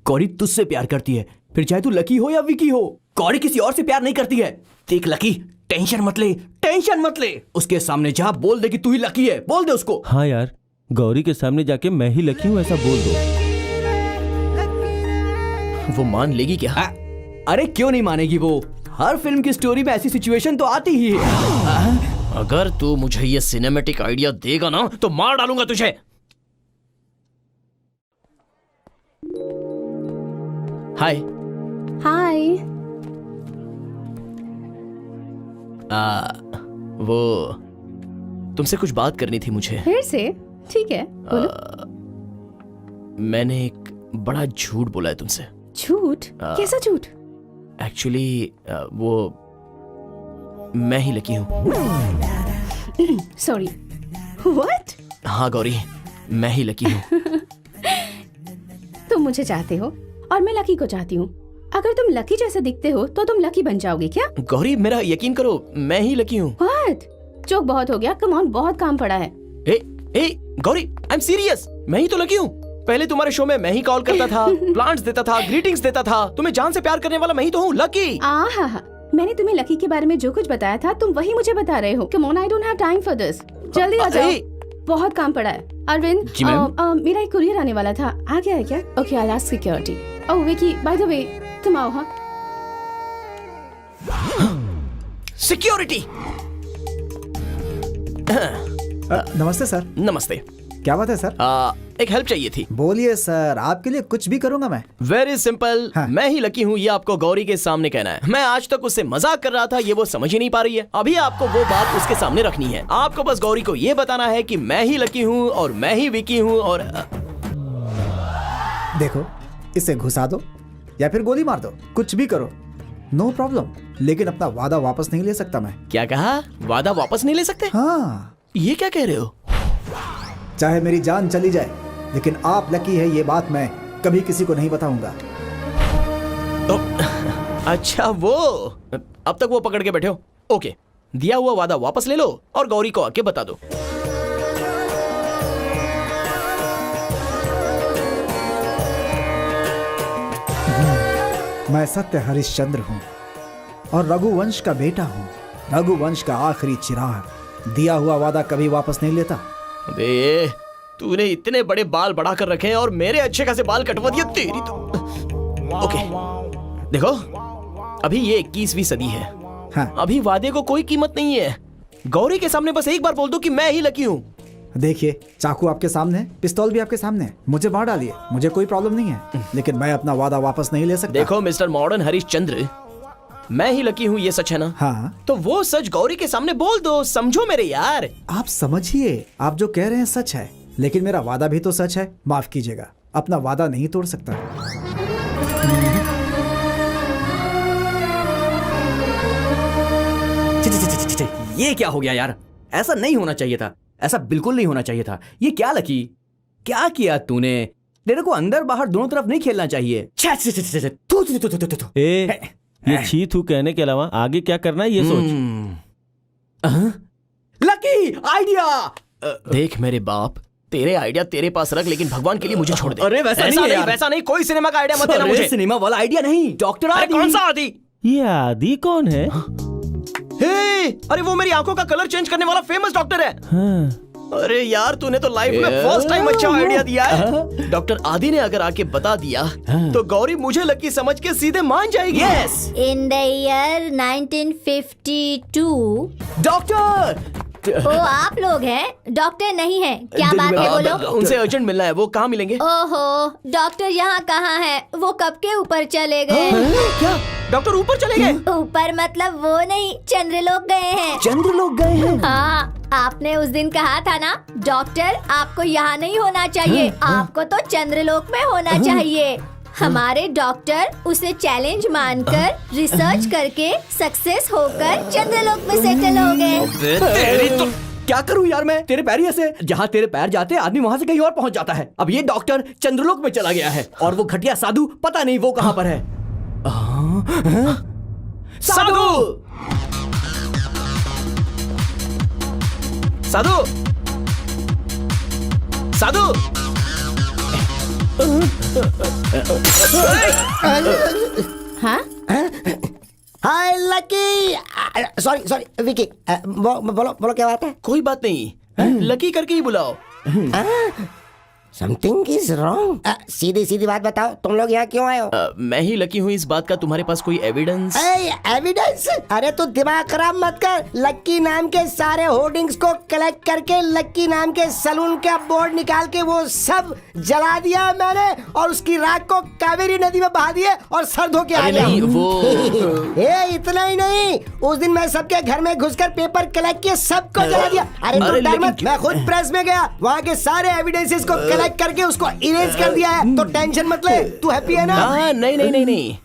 गौरी तुझसे प्यार करती है, फिर चाहे तू लकी हो या विकी हो। गौरी किसी और से प्यार नहीं करती है। देख लकी, टेंशन मत ले, टेंशन मत ले। उसके सामने जा, बोल दे कि तू ही लकी है। बोल दे उसको। हाँ यार, गौरी के सामने जाके मैं ही लकी हूँ ऐसा बोल दो। वो मान लेगी क्या? अरे क्यों नहीं मानेगी वो? हर फिल्म की स्टोरी में ऐसी सिचुएशन तो आती ही है। अगर तू मुझे ये सिनेमैटिक आइडिया देगा ना तो मार डालूंगा तुझे। हाय। हाय। वो तुमसे कुछ बात करनी थी मुझे। फिर से? ठीक है, बोलो। मैंने एक बड़ा झूठ बोला है तुमसे। झूठ? कैसा झूठ? एक्चुअली वो मैं ही लकी हूँ। Sorry, what? हाँ गौरी, मैं ही लकी हूँ। तुम मुझे चाहते हो और मैं लकी को चाहती हूँ। अगर तुम लकी जैसे दिखते हो तो तुम लकी बन जाओगे क्या? गौरी मेरा यकीन करो, मैं ही लकी हूँ। व्हाट? जोक बहुत हो गया, कम ऑन, बहुत काम पड़ा है। ए गौरी, आई एम सीरियस, मैं ही तो लकी हूँ। पहले तुम्हारे शो में मैं ही कॉल करता था, प्लांट्स देता था, ग्रीटिंग्स देता था। तुम्हें जान से प्यार करने वाला मैं ही तो हूँ, लकी। हाँ, मैंने तुम्हें लकी के बारे में जो कुछ बताया था तुम वही मुझे बता रहे हो। Come on, I don't have time for this. जल्दी आ जाओ, बहुत काम पड़ा है। अरविंद, मेरा एक कुरियर आने वाला था, आ गया है क्या? Okay, I ask security. Oh Vicky, by the way तुम आओ। हाँ, सिक्योरिटी। नमस्ते सर। नमस्ते। क्या बात है सर? एक हेल्प चाहिए थी। बोलिए सर, आपके लिए कुछ भी करूंगा मैं। Very simple. हाँ। मैं ही लकी हूँ, ये आपको गौरी के सामने कहना है। मैं आज तक उससे मजाक कर रहा था, ये वो समझ ही नहीं पा रही है। अभी आपको वो बात उसके सामने रखनी है। आपको बस गौरी को ये बताना है कि मैं ही लकी हूँ और मैं ही विकी हूँ और देखो, इसे घुसा दो या फिर गोली मार दो, कुछ भी करो, नो प्रॉब्लम। लेकिन अपना वादा वापस नहीं ले सकता मैं। क्या कहा? वादा वापस नहीं ले सकते? हाँ। ये क्या कह रहे हो? चाहे मेरी जान चली जाए, लेकिन आप लकी है, ये बात मैं कभी किसी को नहीं बताऊंगा। अच्छा वो, अब तक वो पकड़ के बैठे हो। ओके, दिया हुआ वादा वापस ले लो और गौरी को आके बता दो। मैं सत्य हरिश्चंद्र हूँ और रघुवंश का बेटा हूँ, रघुवंश का आखिरी चिराग। दिया हुआ वादा कभी वापस नहीं लेता। अबे, तूने इतने बड़े बाल बढ़ा कर रखे हैं और मेरे अच्छे खासे बाल कटवा दिया तेरी तो। ओके, देखो, अभी ये 21वीं सदी है। हाँ। अभी वादे को कोई कीमत नहीं है। गौरी के सामने बस एक बार बोल दो कि मैं ही लकी हूँ। देखिए, चाकू आपके सामने है, पिस्तौल भी आपके सामने है, मुझे मार डालिए, मुझे कोई प्रॉब्लम नहीं है, लेकिन मैं अपना वादा वापस नहीं ले सकता। देखो मिस्टर मॉडर्न हरिश्चंद्र, मैं ही लकी हूँ, ये सच है ना? हाँ। तो वो सच गौरी के सामने बोल दो, समझो मेरे यार। आप समझिए, आप जो कह रहे हैं सच है, लेकिन मेरा वादा भी तो सच है। माफ कीजिएगा, अपना वादा नहीं तोड़ सकता। ये क्या हो गया यार? ऐसा नहीं होना चाहिए था, ऐसा बिल्कुल नहीं होना चाहिए था। ये क्या लकी, क्या किया तूने? तेरे को अंदर बाहर दोनों तरफ नहीं खेलना चाहिए। ये छी थू कहने के अलावा आगे क्या करना है ये सोच। Lucky idea. देख मेरे बाप, तेरे आइडिया तेरे पास रख, लेकिन भगवान के लिए मुझे छोड़ दे। अरे वैसा नहीं है यार। वैसा नहीं, कोई सिनेमा का आइडिया मत देना मुझे। सिनेमा वाला आइडिया नहीं, डॉक्टर आदि। कौन सा आदि? ये आदि कौन है? हे, अरे वो मेरी आंखों का कलर चेंज करने वाला फेमस डॉक्टर है। हाँ। अरे यार, तूने तो लाइफ में फर्स्ट टाइम अच्छा आइडिया दिया है। डॉक्टर आदि ने अगर आके बता दिया तो गौरी मुझे लकी समझ के सीधे मान जाएगी। Yes. In the year 1952 doctor. ओ आप लोग हैं, डॉक्टर नहीं है। क्या बात है, बोलो। उनसे अर्जेंट मिलना है, वो कहाँ मिलेंगे? ओहो, डॉक्टर यहाँ कहाँ है? वो कब के ऊपर चले गए। क्या डॉक्टर ऊपर चले गए? ऊपर मतलब वो नहीं, चंद्रलोक गए हैं। चंद्रलोक गए हैं? हाँ, आपने उस दिन कहा था ना, डॉक्टर आपको यहाँ नहीं होना चाहिए, आपको तो चंद्रलोक में होना चाहिए। हमारे डॉक्टर उसे चैलेंज मानकर रिसर्च करके सक्सेस होकर चंद्रलोक में सेटल हो गए। तो क्या करूं यार मैं? तेरे पैर ही ऐसे, जहाँ तेरे पैर जाते आदमी वहाँ से कहीं और पहुँच जाता है। अब ये डॉक्टर चंद्रलोक में चला गया है और वो घटिया साधु पता नहीं वो कहाँ पर है। साधु! साधु! साधु! हाँ? हाय लकी। सॉरी विकी, बोलो क्या बात है? कोई बात नहीं, लकी करके ही बुलाओ। Something is wrong. सीधी बात बताओ, तुम लोग यहाँ क्यों आए हो? मैं ही लकी हूँ, इस बात का तुम्हारे पास कोई एविडेंस? एविडेंस? अरे तू दिमाग खराब मत कर। लक्की नाम के सारे होर्डिंग्स को कलेक्ट करके लक्की नाम के सलून का बोर्ड निकाल के वो सब जला दिया मैंने और उसकी राख को कावेरी नदी में बहा दिए और सर धो के आ गया। इतना ही नहीं, उस दिन मैं सबके घर में घुसकर पेपर कलेक्ट किए, सबको जला दिया। अरे डर मत, मैं खुद प्रेस में गया, वहाँ के सारे एविडेंसेस को कलेक्ट करके उसको इरेज कर दिया है। तो टेंशन मत ले, तू हैप्पी है ना? नहीं,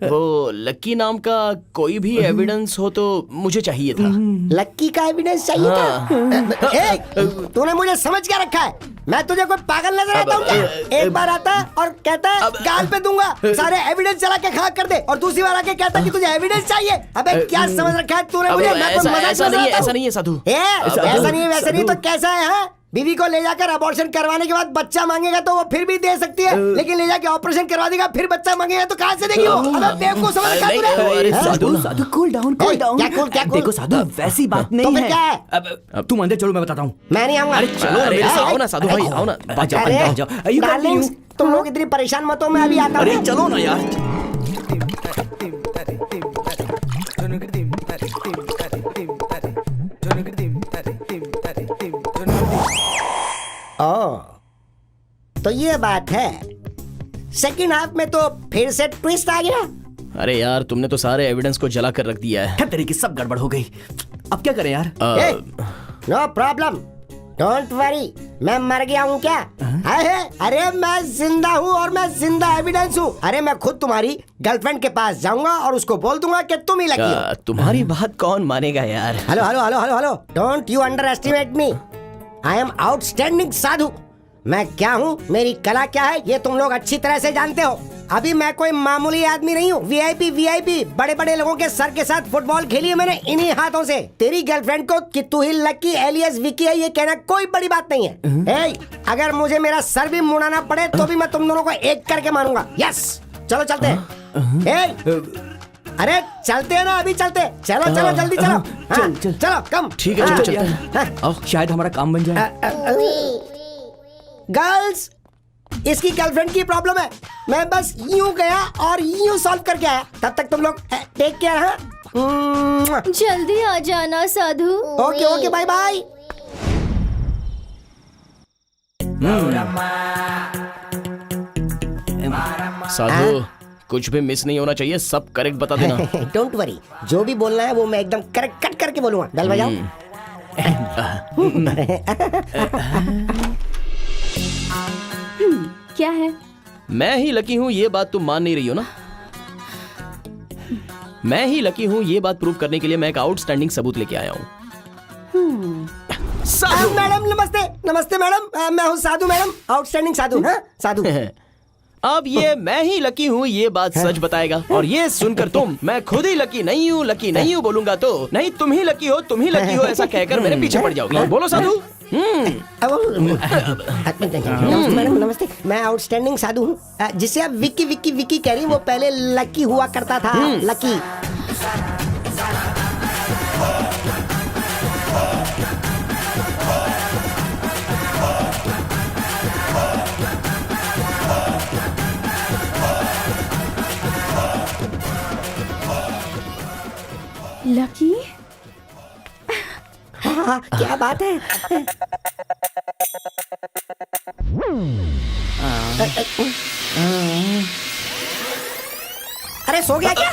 वो लक्की नाम का कोई भी एविडेंस हो तो मुझे चाहिए था। लक्की का एविडेंस चाहिए था? तूने मुझे समझ क्या रखा है? मैं तुझे कोई पागल नजर आता हूँ क्या? एक बार आता और कहता है गाल पे दूंगा, सारे एविडेंस चला के खाक कर दे, और दूसरी बार आके कहता कि तुझे एविडेंस चाहिए। अबे क्या समझ रखा है तूने मुझे? ऐसा नहीं है साधु। ऐसा नहीं है, वैसा नहीं तो कैसा है? हाँ, बीवी को ले जाकर अबॉर्शन करवाने के बाद बच्चा मांगेगा तो वो फिर भी दे सकती है, लेकिन ले जाके ऑपरेशन करवा देगा फिर बच्चा मांगेगा तो कहाँ से देगी वो? अबे बेवकूफ समझ रखा है तूने? साधु कूल डाउन। क्या कूल? देखो साधु, वैसी बात नहीं है। तो फिर क्या है? अब तुम अंदर चलो, मैं बताता हूँ। मैं नहीं आऊंगा। अरे चलो मेरे साथ, आओ ना साधु भाई, आओ ना। डार्लिंग्स, तुम लोग इतनी परेशान मत हो, मैं अभी आता हूँ। अरे चलो ना यार। तो ये बात है। सेकंड हाफ में तो फिर से ट्विस्ट आ गया। अरे यार, तुमने तो सारे एविडेंस को जला कर रख दिया है। तेरे की सब गड़बड़ हो गई। अब क्या करें यार? No problem, don't worry. मैं मर गया हूँ क्या? अरे मैं जिंदा हूँ और मैं जिंदा एविडेंस हूँ। अरे मैं खुद तुम्हारी गर्लफ्रेंड के पास जाऊंगा और उसको बोल दूंगा कि तुम ही लकी हो। तुम्हारी बात कौन मानेगा यार? Hello hello hello hello hello, don't you underestimate me. I am outstanding Sadhu. मैं क्या हूँ, मेरी कला क्या है, ये तुम लोग अच्छी तरह से जानते हो। अभी मैं कोई मामूली आदमी नहीं हूँ। वीआईपी बड़े बड़े लोगों के सर के साथ फुटबॉल खेली है मैंने इन्हीं हाथों से। तेरी गर्लफ्रेंड को कि तू ही लकी एलियस विकी है ये कहना कोई बड़ी बात नहीं है। अगर मुझे मेरा सर भी मुड़ाना पड़े तो भी मैं तुम दोनों को एक करके मारूंगा। यस, चलो चलते हैं। अरे चलते हैं ना, अभी चलते। चलो चलो जल्दी चलो। चलो कम। ठीक है, चलो चलते हैं। आओ, शायद हमारा काम बन जाए। गर्ल्स, इसकी गर्लफ्रेंड की प्रॉब्लम है। मैं बस यूं गया और यूं सॉल्व करके आया। तब तक तुम लोग टेक केयर। हाँ, जल्दी आ जाना Sadhu. Okay okay, bye bye. Sadhu, कुछ भी मिस नहीं होना चाहिए, सब करेक्ट बता देना। डोंट वरी, जो भी बोलना है वो मैं एकदम करेक्ट कट करके बोलूंगा। बेल बजाओ। क्या है? मैं ही लकी हूँ ये बात तुम मान नहीं रही हो ना? मैं ही लकी हूँ ये बात प्रूव करने के लिए मैं एक आउटस्टैंडिंग सबूत लेके आया हूँ। साधु मैडम नमस्ते। नमस्ते मैडम, मैं हूँ साधु मैडम, आउटस्टैंडिंग साधु। हाँ साधु। अब ये मैं ही लकी हूँ ये बात सच बताएगा, और ये सुनकर तुम मैं खुद ही लकी नहीं हूँ बोलूंगा तो नहीं तुम ही लकी हो ऐसा कहकर मेरे पीछे पड़ जाओगी। बोलो साधु। नमस्ते मैडम, नमस्ते। मैं आउटस्टैंडिंग साधु हूँ। जिसे आप विक्की विक्की विक्की कह रही, वो पहले लकी हुआ करता था। लकी। लकी? हाँ, क्या बात है। अरे सो गया क्या?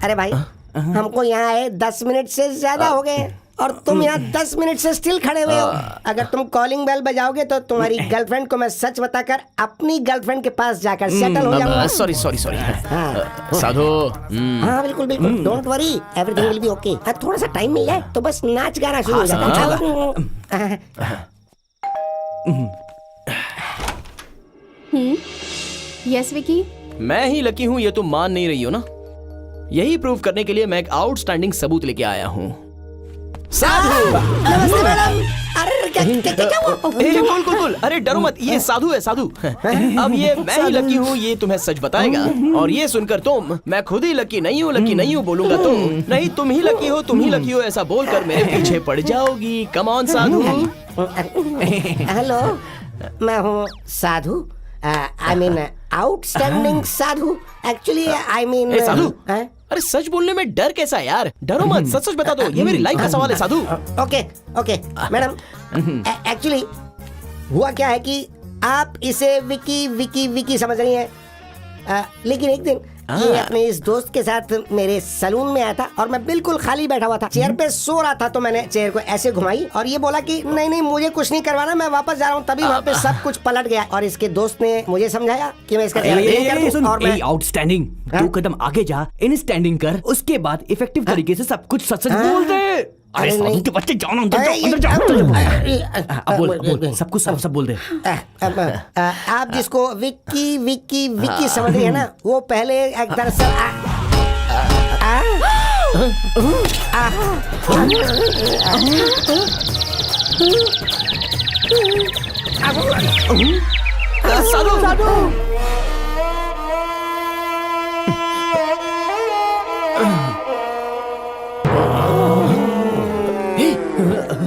अरे भाई, हमको यहाँ आए 10 मिनट से ज्यादा हो गए और तुम यहाँ 10 मिनट से स्टिल खड़े हुए हो। अगर तुम कॉलिंग बेल बजाओगे तो तुम्हारी गर्लफ्रेंड को मैं सच बताकर अपनी गर्लफ्रेंड के पास जाकर सेटल हो जाऊंगा। सॉरी साधु। हाँ बिल्कुल बिल्कुल, don't worry, everything will be okay. थोड़ा सा टाइम मिल जाए तो बस नाच गाना शुरू हो जाता है। यस विकी। मैं ही लकी हूँ ये तुम मान नहीं रही हो ना? यही प्रूव करने के लिए मैं एक आउटस्टैंडिंग सबूत लेके आया हूँ। साधु। नमस्ते मैडम। अरे क्या हुआ? कुल अरे डरो मत, ये साधु है साधु। अब ये मैं ही लकी हूँ ये तुम्हें सच बताएगा, और ये सुनकर तुम मैं खुद ही लकी नहीं हूँ बोलूंगा तो नहीं तुम ही लकी हो ऐसा बोलकर मेरे पीछे पड़ जाओगी। Come on Sadhu. हेलो, मैं हूँ Sadhu. I mean outstanding Sadhu. Actually I mean Sadhu. अरे सच बोलने में डर कैसा है यार? डरो मत, सच बता दो, ये मेरी लाइफ का सवाल है साधु। ओके मैडम, एक्चुअली हुआ क्या है कि आप इसे विकी विकी विकी समझ रही हैं, लेकिन एक दिन ये अपने इस दोस्त के साथ मेरे सलून में आया था और मैं बिल्कुल खाली बैठा हुआ था, चेयर पे सो रहा था। तो मैंने चेयर को ऐसे घुमाई और ये बोला कि नहीं मुझे कुछ नहीं करवाना, मैं वापस जा रहा हूँ। तभी वहाँ पे सब कुछ पलट गया और इसके दोस्त ने मुझे समझाया कि मैं इसका आउटस्टैंडिंग 2 कदम आगे जा, इन स्टैंडिंग कर, उसके बाद इफेक्टिव तरीके से सब कुछ सच बोल दे। अरे साधु के बच्चे, जाओ ना अंदर जाओ। अब बोल सब कुछ सब बोल दे। आप जिसको विक्की विक्की विक्की समझ रही है ना, वो पहले एक दरअसल साधु।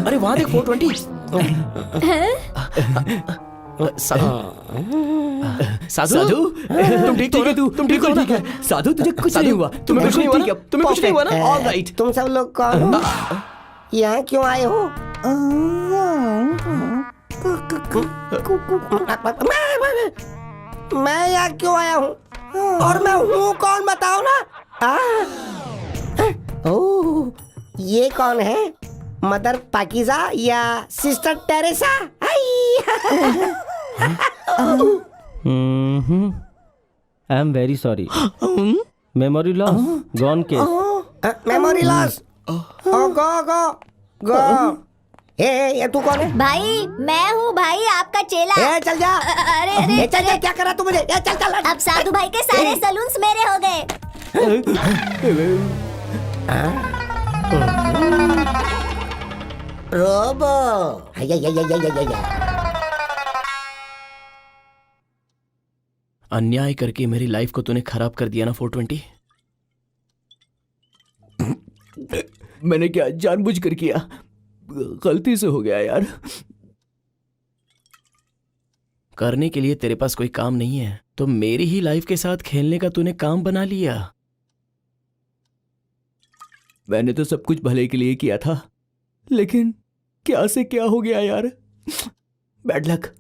अरे वहां देख 420। साधु तुम ठीक हो? तुम ठीक हो? साधु तुझे कुछ नहीं हुआ? तुम्हें कुछ नहीं हुआ ना? तुम्हें कुछ नहीं हुआ ना? All right. तुम सब लोग कौन हो? यहाँ क्यों आए हो? मैं यहाँ क्यों आया हूँ और मैं हूँ कौन बताओ ना? ओह, ये कौन है? मदर पाकीज़ा या sister Teresa? I am very sorry. Memory loss, gone case. Memory loss. Go go go. ये तू कौन है? भाई मैं हूँ भाई, आपका चेला। ए चल जा। अरे अरे चल, क्या करा तू मुझे? ए चल चल। अब साधु भाई के सारे सलून्स मेरे हो गए। रोबो। अन्याय करके मेरी लाइफ को तूने खराब कर दिया ना 420। मैंने क्या जानबूझकर किया? गलती से हो गया यार। करने के लिए तेरे पास कोई काम नहीं है तो मेरी ही लाइफ के साथ खेलने का तूने काम बना लिया। मैंने तो सब कुछ भले के लिए किया था, लेकिन क्या से क्या हो गया यार। Bad luck.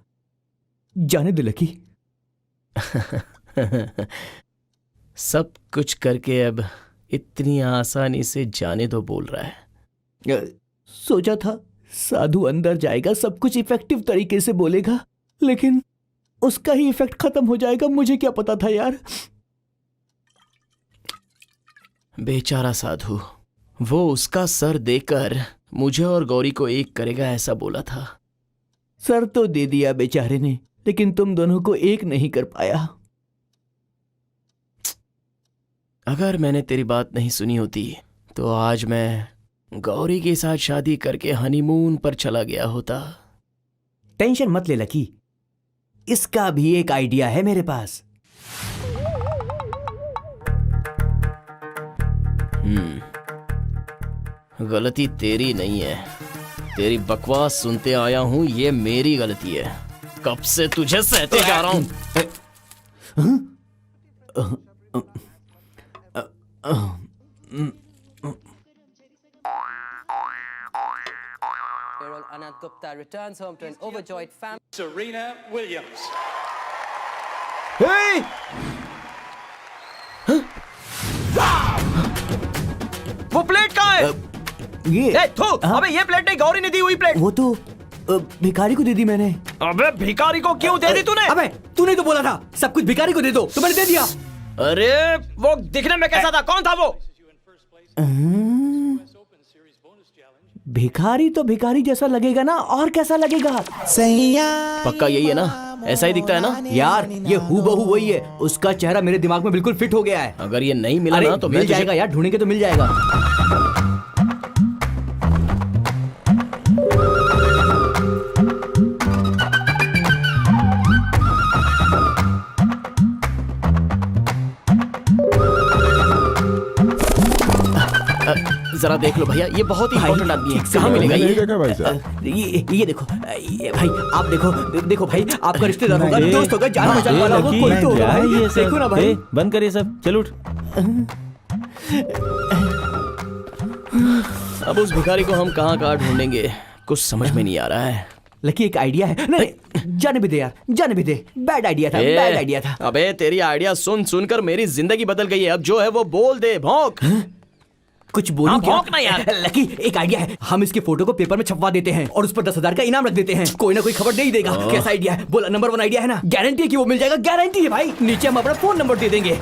जाने दे लकी। सब कुछ करके अब इतनी आसानी से जाने दो बोल रहा है। सोचा था साधु अंदर जाएगा, सब कुछ इफेक्टिव तरीके से बोलेगा, लेकिन उसका ही इफेक्ट खत्म हो जाएगा। मुझे क्या पता था यार। बेचारा साधु, वो उसका सर देकर मुझे और गौरी को एक करेगा ऐसा बोला था। सर तो दे दिया बेचारे ने, लेकिन तुम दोनों को एक नहीं कर पाया। अगर मैंने तेरी बात नहीं सुनी होती तो आज मैं गौरी के साथ शादी करके हनीमून पर चला गया होता। टेंशन मत ले लकी, इसका भी एक आइडिया है मेरे पास। गलती तेरी नहीं है, तेरी बकवास सुनते आया हूं, ये मेरी गलती है। कब से तुझे सहते जा रहा हूं। Anand Gupta returns home to an overjoyed family. Serena Williams. Hey! वो प्लेट कहाँ है? ये अबे ये प्लेट नहीं, गौरी ने दी हुई प्लेट। वो तो भिखारी को दे दी मैंने। अबे भिखारी को क्यों दे दी तूने? अबे तूने तो बोला था सब कुछ भिखारी को दे दो, तो मैंने दे दिया। अरे वो दिखने में कैसा था? कौन था वो? भिखारी तो भिखारी जैसा लगेगा ना, और कैसा लगेगा? पक्का यही है ना? ऐसा ही दिखता है ना? यार ये हूबहू वही है। उसका चेहरा मेरे दिमाग में बिल्कुल फिट हो गया है। अगर ये नहीं मिला ना तो मिल जाएगा यार, ढूंढेंगे तो मिल जाएगा। जरा देख लो भैया, ये बहुत ही इंपॉर्टेंट आदमी है। कहाँ मिलेगा ये देखो, ये भाई आप देखो, देखो भाई आपका रिश्तेदार होगा, दोस्त होगा, जान पहचान वाला होगा, कोई तो होगा भाई। देखो ना भाई। बंद करिए सब, चल उठ। अब उस भिखारी को हम कहाँ ढूंढेंगे, कुछ समझ में नहीं आ रहा है। लकी एक आइडिया है। नहीं जाने भी दे यार, जाने भी दे। बैड आइडिया था, बैड आइडिया था। अबे तेरी आइडिया सुन सुनकर मेरी जिंदगी बदल गई है। अब जो है वो बोल दे, भौंक। कुछ बोलूं क्या? भौंक ना यार। लकी एक आइडिया है, हम इसकी फोटो को पेपर में छपवा देते हैं और उस पर 10,000 का इनाम रख देते हैं। कोई ना कोई खबर नहीं देगा। कैसा आइडिया है? बोला नंबर 1 आइडिया है ना? गारंटी है कि वो मिल जाएगा, गारंटी है भाई। नीचे हम अपना फोन नंबर दे देंगे।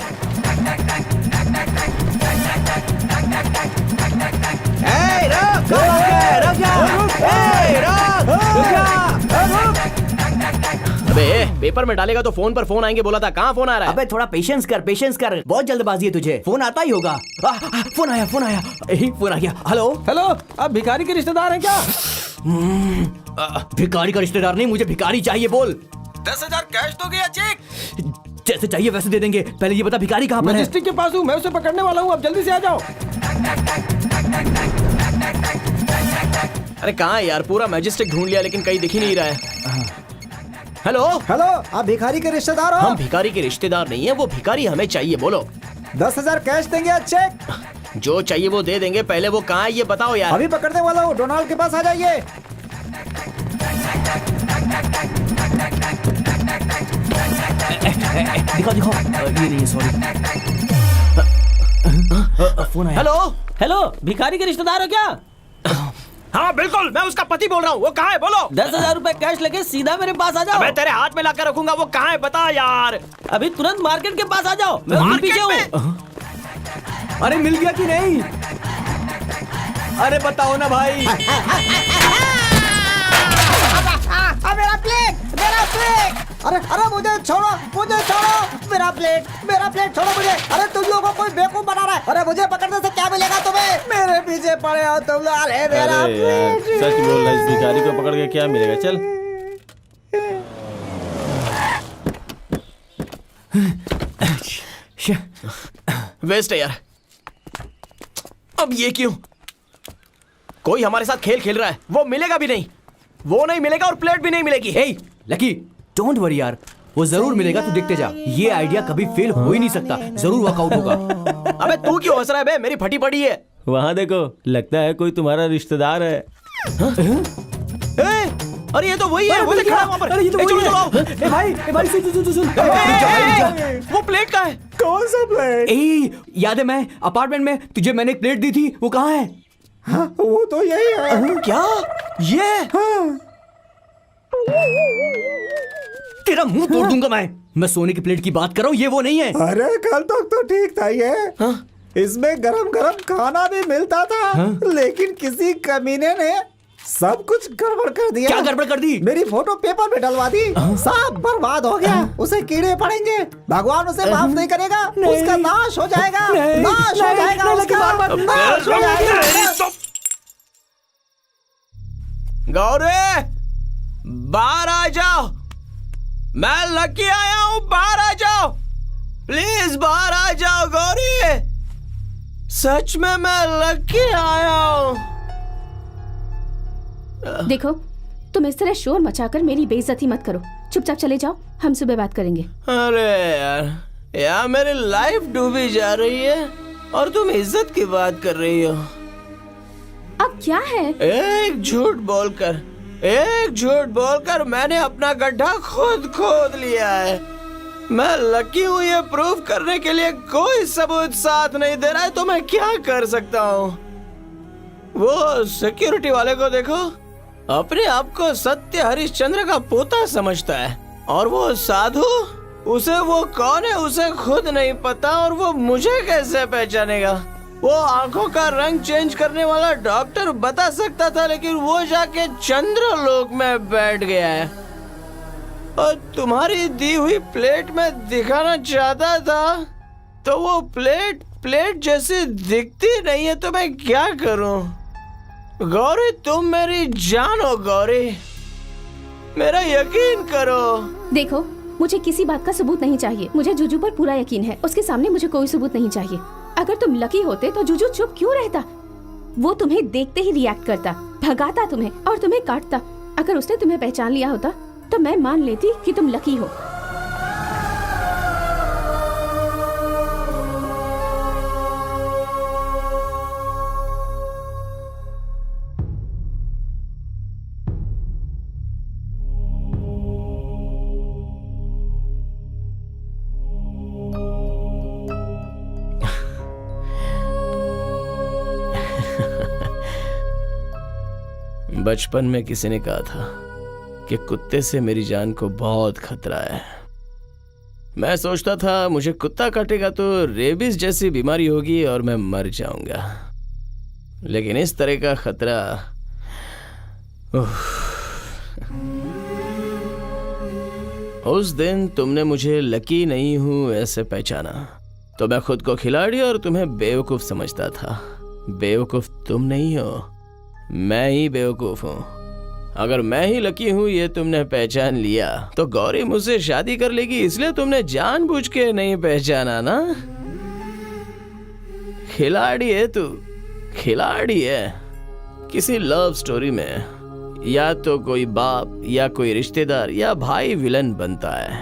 अबे पेपर में डालेगा तो फोन पर फोन आएंगे बोला था, कहाँ फोन आ रहा है? अबे थोड़ा पेशेंस कर, पेशेंस कर। बहुत जल्दबाजी है तुझे, फोन आता ही होगा। फोन आया, फोन आया, फोन आ गया। हेलो हेलो, आप भिखारी के रिश्तेदार हैं क्या? भिखारी का रिश्तेदार नहीं, मुझे भिखारी चाहिए। बोल। 10,000 कैश दोगे या चेक? जैसे चाहिए वैसे दे देंगे। पहले ये बता भिखारी कहाँ पर है? मैजिस्ट्रेट के पास हूँ, मैं उसे पकड़ने वाला हूँ, अब जल्दी से आ जाओ। अरे कहाँ है यार? पूरा मैजिस्ट्रेट ढूंढ लिया लेकिन कहीं दिख ही नहीं रहा है। हेलो हेलो, आप भिखारी के रिश्तेदार हो? हम भिखारी के रिश्तेदार नहीं है, वो भिखारी हमें चाहिए। बोलो। 10,000 कैश देंगे या चेक? जो चाहिए वो दे देंगे, पहले वो कहाँ है ये बताओ यार। अभी पकड़ने वाला हूँ, डोनाल्ड के पास आ जाइए। दिखाओ दिखाओ। ये नहीं, सॉरी। फोन आया। हेलो हेलो, भिखारी के रिश्तेदार हो क्या? हाँ बिल्कुल, मैं उसका पति बोल रहा हूँ। वो कहाँ है बोलो? 10,000 रुपए कैश लेके सीधा मेरे पास आ जाओ। मैं तेरे हाथ में लाकर रखूंगा। वो कहाँ है बता यार। अभी तुरंत मार्केट के पास आ जाओ, मैं वहीं पीछे हूँ। अरे मिल गया कि नहीं? अरे बताओ ना भाई। मेरा प्लेट, मेरा प्लेट। अरे अरे मुझे छोड़ो, मुझे छोड़ो। मेरा प्लेट छोड़ो मुझे। अरे तुम लोगों को कोई बेवकूफ बना रहा है। अरे मुझे पकड़ने से क्या मिलेगा तुम्हें? मेरे पीछे पड़े हो तुम लोग। अरे मेरा अरे यार, प्लेट। सच बोल रहा है, इस भिखारी को पकड़ के क्या मिलेगा? चल। वेस्ट है यार। अब ये क्यों? कोई हमारे साथ खेल खेल रहा है। वो मिलेगा भी नहीं, वो नहीं मिलेगा और प्लेट भी नहीं मिलेगी। हे लकी, डोंट वरी यार, वो जरूर मिलेगा, तू देखते जा। ये आइडिया कभी फेल हो ही नहीं सकता, जरूर वर्कआउट होगा। अबे तू क्यों हंस रहा है बे? मेरी फटी पड़ी है। वहाँ देखो, लगता है कोई तुम्हारा रिश्तेदार है। अरे ये तो वही है, वो खड़ा है वहाँ पर। अरे ये तो वही है। ए भाई सुन। वो प्लेट कहाँ है? कौन सा प्लेट? याद है मैं अपार्टमेंट में तुझे मैंने एक प्लेट दी थी, वो कहाँ है? हाँ, वो तो यही है। क्या ये? हाँ। तेरा मुंह तोड़ दूंगा मैं सोने की प्लेट की बात कर रहा हूँ, ये वो नहीं है। अरे कल तक तो ठीक था ये। इसमें गरम गरम खाना भी मिलता था। लेकिन किसी कमीने ने सब कुछ गड़बड़ कर दिया। क्या गड़बड़ कर दी? मेरी फोटो पेपर में डलवा दी। सब बर्बाद हो गया। उसे कीड़े पड़ेंगे, भगवान उसे माफ नहीं करेगा। उसका नाश हो जाएगा, नाश हो जाएगा उसका, नाश हो जाएगा। गौरी बाहर आ जाओ, मैं लकी आया हूँ। बाहर आ जाओ प्लीज, बाहर आ जाओ गौरी। सच में मैं लकी आया हूँ। देखो, तुम इस तरह शोर मचाकर मेरी बेइज्जती मत करो। चुपचाप चले जाओ, हम सुबह बात करेंगे। अरे यार मेरी लाइफ डूबी जा रही है और तुम इज्जत की बात कर रही हो। अब क्या है? एक झूठ बोलकर मैंने अपना गड्ढा खुद खोद लिया है। मैं लकी हूँ ये प्रूव करने के लिए कोई सबूत साथ नहीं दे रहा है, तो मैं क्या कर सकता हूँ? वो सिक्योरिटी वाले को देखो, अपने आप को सत्य हरिश्चंद्र का पोता समझता है। और वो साधु, उसे वो कौन है उसे खुद नहीं पता, और वो मुझे कैसे पहचानेगा? वो आंखों का रंग चेंज करने वाला डॉक्टर बता सकता था, लेकिन वो जाके चंद्रलोक में बैठ गया है। और तुम्हारी दी हुई प्लेट में दिखाना चाहता था, तो वो प्लेट जैसी दिखती नहीं है, तो मैं क्या करूं? गौरी तुम मेरी जान हो गौरी, मेरा यकीन करो। देखो, मुझे किसी बात का सबूत नहीं चाहिए। मुझे जुजू पर पूरा यकीन है, उसके सामने मुझे कोई सबूत नहीं चाहिए। अगर तुम लकी होते तो जुजू चुप क्यों रहता? वो तुम्हें देखते ही रिएक्ट करता, भगाता तुम्हें और तुम्हें काटता। अगर उसने तुम्हें पहचान लिया होता तो मैं मान लेती कि तुम लकी हो। बचपन में किसी ने कहा था कि कुत्ते से मेरी जान को बहुत खतरा है। मैं सोचता था मुझे कुत्ता काटेगा तो रेबीज जैसी बीमारी होगी और मैं मर जाऊंगा, लेकिन इस तरह का खतरा उस दिन तुमने मुझे लकी नहीं हूं ऐसे पहचाना, तो मैं खुद को खिलाड़ी और तुम्हें बेवकूफ समझता था। बेवकूफ तुम नहीं हो, मैं ही बेवकूफ हूँ। अगर मैं ही लकी हूँ ये तुमने पहचान लिया, तो गौरी मुझसे शादी कर लेगी, इसलिए तुमने जानबूझ के नहीं पहचाना ना। खिलाड़ी है तू, खिलाड़ी है। किसी लव स्टोरी में या तो कोई बाप या कोई रिश्तेदार या भाई विलन बनता है,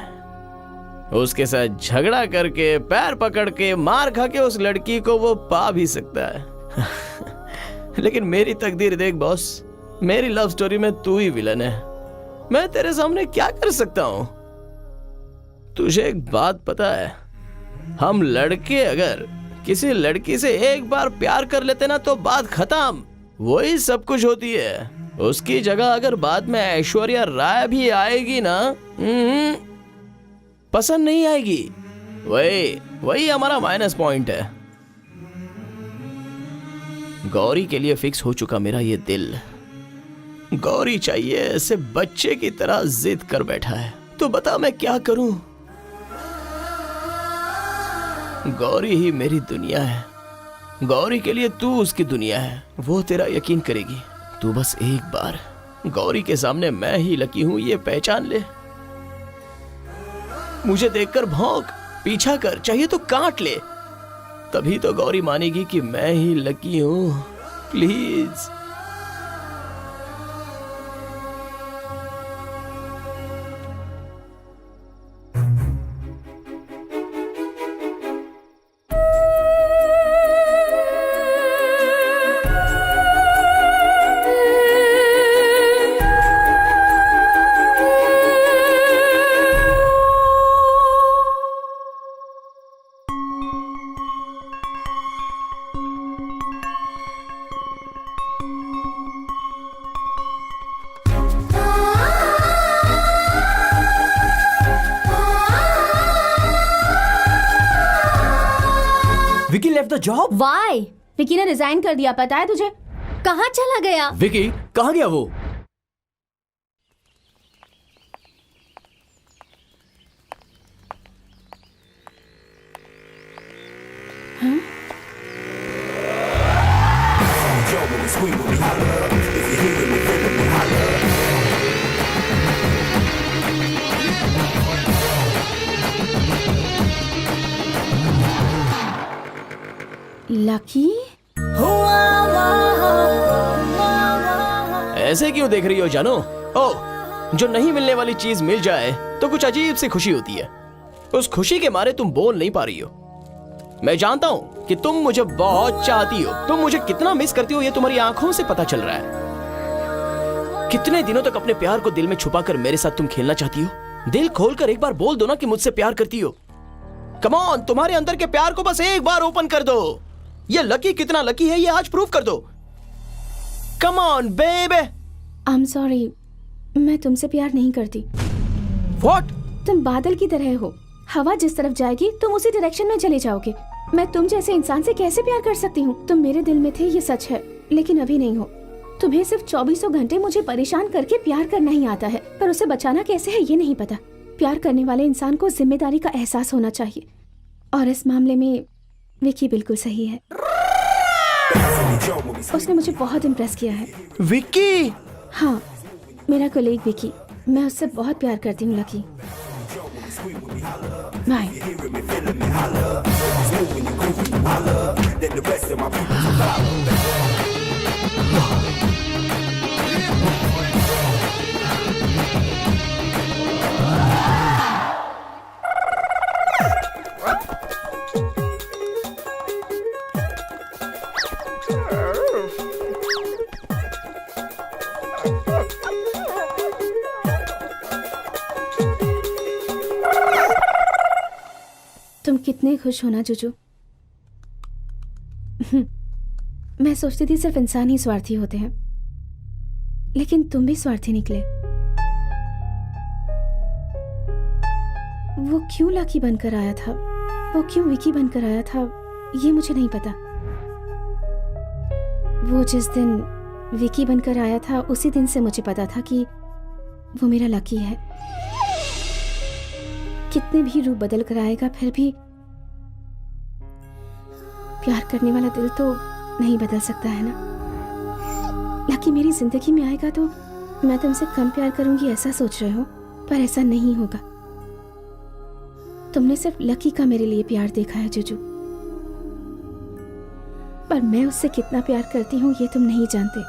उसके साथ झगड़ा करके पैर पकड़ के मार खा के उस लड़की को वो पा भी सकता है। लेकिन मेरी तकदीर देख बॉस, मेरी लव स्टोरी में तू ही विलन है। मैं तेरे सामने क्या कर सकता हूं? तुझे एक बात पता है, हम लड़के अगर किसी लड़की से एक बार प्यार कर लेते ना तो बात खत्म, वही सब कुछ होती है। उसकी जगह अगर बाद में ऐश्वर्या राय भी आएगी ना, पसंद नहीं आएगी। वही हमारा माइनस पॉइंट है। गौरी के लिए फिक्स हो चुका मेरा ये दिल। गौरी चाहिए, ऐसे बच्चे की तरह जिद कर बैठा है। तो बता मैं क्या करूं? गौरी ही मेरी दुनिया है। गौरी के लिए तू उसकी दुनिया है, वो तेरा यकीन करेगी। तू बस एक बार गौरी के सामने मैं ही लकी हूं ये पहचान ले। मुझे देखकर भौंक, पीछा कर, चाहिए तो काट ले, तभी तो गौरी मानेगी कि मैं ही लकी हूं। Please. Vicky left the job. Why? Vicky ने रिजाइन कर दिया, पता है तुझे? कहाँ चला गया? विकी कहाँ गया वो? लकी? ऐसे क्यों देख रही हो जानो? ओ, जो नहीं मिलने वाली चीज मिल जाए तो कुछ अजीब सी खुशी होती है। उस खुशी के मारे तुम बोल नहीं पा रही हो। मैं जानता हूँ कि तुम मुझे बहुत चाहती हो। तुम मुझे कितना मिस करती हो ये तुम्हारी आंखों से पता चल रहा है। कितने दिनों तक अपने प्यार को दिल में छुपा कर मेरे साथ तुम खेलना चाहती हो? दिल खोलकर एक बार बोल दो ना कि मुझसे प्यार करती हो। कम ऑन, तुम्हारे अंदर के प्यार को बस एक बार ओपन कर दो। ये लकी कितना लकी है ये आज प्रूव कर दो। Come on baby. I am sorry, मैं तुमसे प्यार नहीं करती। What? तुम बादल की तरह हो, हवा जिस तरफ जाएगी तुम उसी डायरेक्शन में चले जाओगे। मैं तुम जैसे इंसान से कैसे प्यार कर सकती हूँ? तुम मेरे दिल में थे ये सच है, लेकिन अभी नहीं हो। तुम्हें सिर्फ 24 घंटे मुझे परेशान करके प्यार करना ही आता है, पर उसे बचाना कैसे है ये नहीं पता। प्यार करने वाले इंसान को जिम्मेदारी का एहसास होना चाहिए, और इस मामले में विकी बिल्कुल सही है। उसने मुझे बहुत इम्प्रेस किया है। विकी? हाँ, मेरा कलीग विकी। मैं उससे बहुत प्यार करती हूँ लकी। बाय। तुम कितने खुश हो ना जुजू। मैं सोचती थी सिर्फ इंसान ही स्वार्थी होते हैं, लेकिन तुम भी स्वार्थी निकले। वो क्यों लकी बनकर आया था, वो क्यों विकी बनकर आया था, ये मुझे नहीं पता। वो जिस दिन विकी बनकर आया था उसी दिन से मुझे पता था कि वो मेरा लकी है। कितने भी रूप बदल कर आएगा, फिर भी प्यार करने वाला दिल तो नहीं बदल सकता है ना। लकी मेरी जिंदगी में आएगा तो मैं तुमसे कम प्यार करूंगी ऐसा सोच रहे हो, पर ऐसा नहीं होगा। तुमने सिर्फ लकी का मेरे लिए प्यार देखा है जुजू, पर मैं उससे कितना प्यार करती हूँ ये तुम नहीं जानते।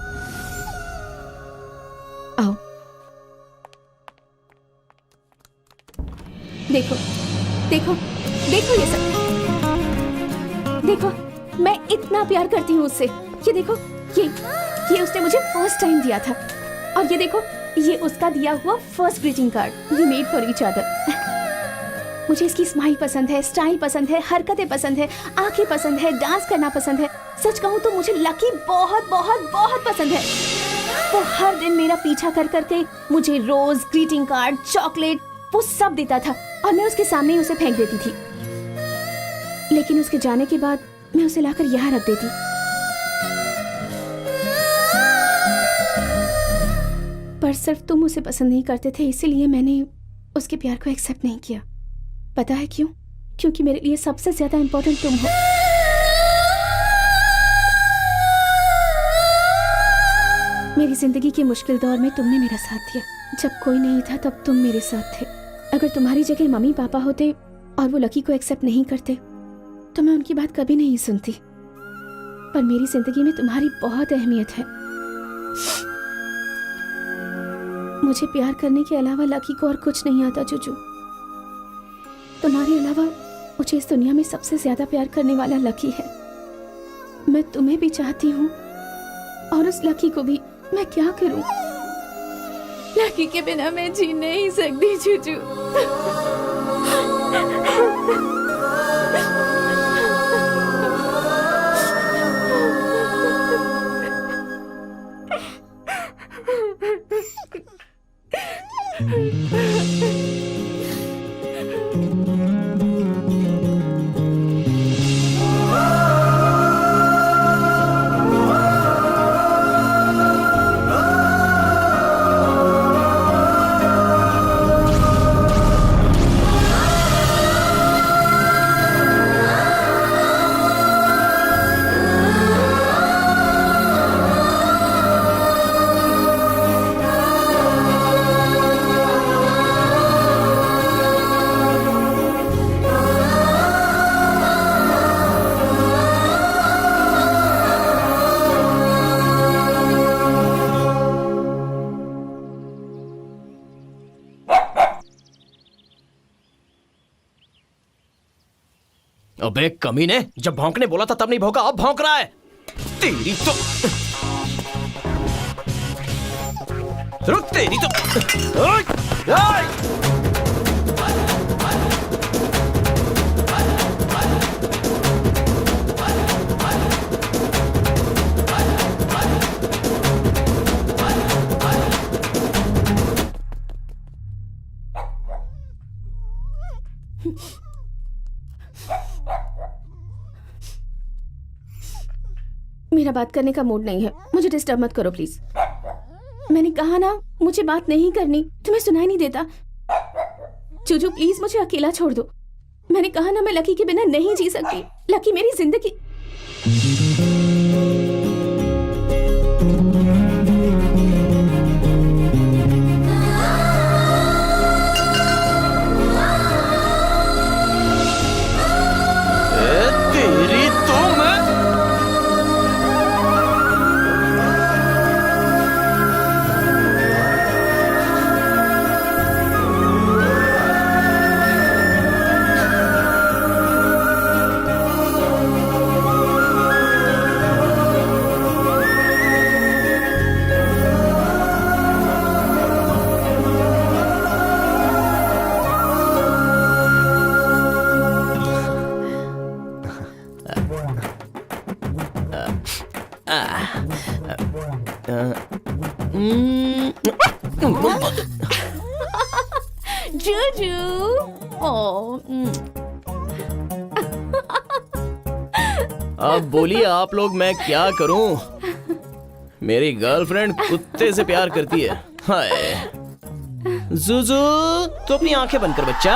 आओ देखो देखो देखो ये सब देखो, मैं इतना प्यार करती हूँ उससे। ये देखो, ये उसने मुझे फर्स्ट टाइम दिया था, और ये देखो ये उसका दिया हुआ first greeting card. We made for each other. मुझे इसकी स्माइल पसंद है, स्टाइल पसंद है, हरकतें पसंद है, आंखें पसंद है, डांस करना पसंद है। सच कहूँ तो मुझे लकी बहुत बहुत बहुत पसंद है। वो हर दिन मेरा पीछा कर करके मुझे रोज, ग्रीटिंग कार्ड, चॉकलेट वो सब देता था और मैं उसके सामने ही उसे फेंक देती थी। लेकिन उसके जाने के बाद मैं उसे लाकर यहाँ रख देती। पर सिर्फ तुम उसे पसंद नहीं करते थे, इसीलिए मैंने उसके प्यार को एक्सेप्ट नहीं किया। पता है क्यों? क्योंकि मेरे लिए सबसे ज्यादा इम्पोर्टेंट तुम हो। मेरी जिंदगी के मुश्किल दौर में तुमने मेरा साथ दिया। जब कोई नहीं था तब तुम मेरे साथ थे। अगर तुम्हारी जगह मम्मी पापा होते और वो लकी को एक्सेप्ट नहीं करते तो मैं उनकी बात कभी नहीं सुनती। पर मेरी जिंदगी में तुम्हारी बहुत अहमियत है। मुझे प्यार करने के अलावा लकी को और कुछ नहीं आता चूचू। तुम्हारे अलावा मुझे इस दुनिया में सबसे ज्यादा प्यार करने वाला लकी है। मैं तुम्हें भी चाहती हूँ और उस लकी को भी। मैं क्या करूँ? लकी के बिना मैं जी नहीं सकती चूचू। अबे कमीने, जब भौंकने बोला था तब नहीं भौंका, अब भौंक रहा है। तेरी तो रुक, तेरी तो ओए, ओए। मेरा बात करने का मूड नहीं है, मुझे डिस्टर्ब मत करो प्लीज। मैंने कहा ना मुझे बात नहीं करनी, तुम्हें सुनाई नहीं देता? चूचू प्लीज मुझे अकेला छोड़ दो। मैंने कहा ना मैं लकी के बिना नहीं जी सकती। लकी मेरी जिंदगी। तेरी तो मैं जूजू। अब बोलिए आप लोग, मैं क्या करूं? मेरी गर्लफ्रेंड कुत्ते से प्यार करती है। हाय जुजू, तो अपनी आंखें बंद कर बच्चा।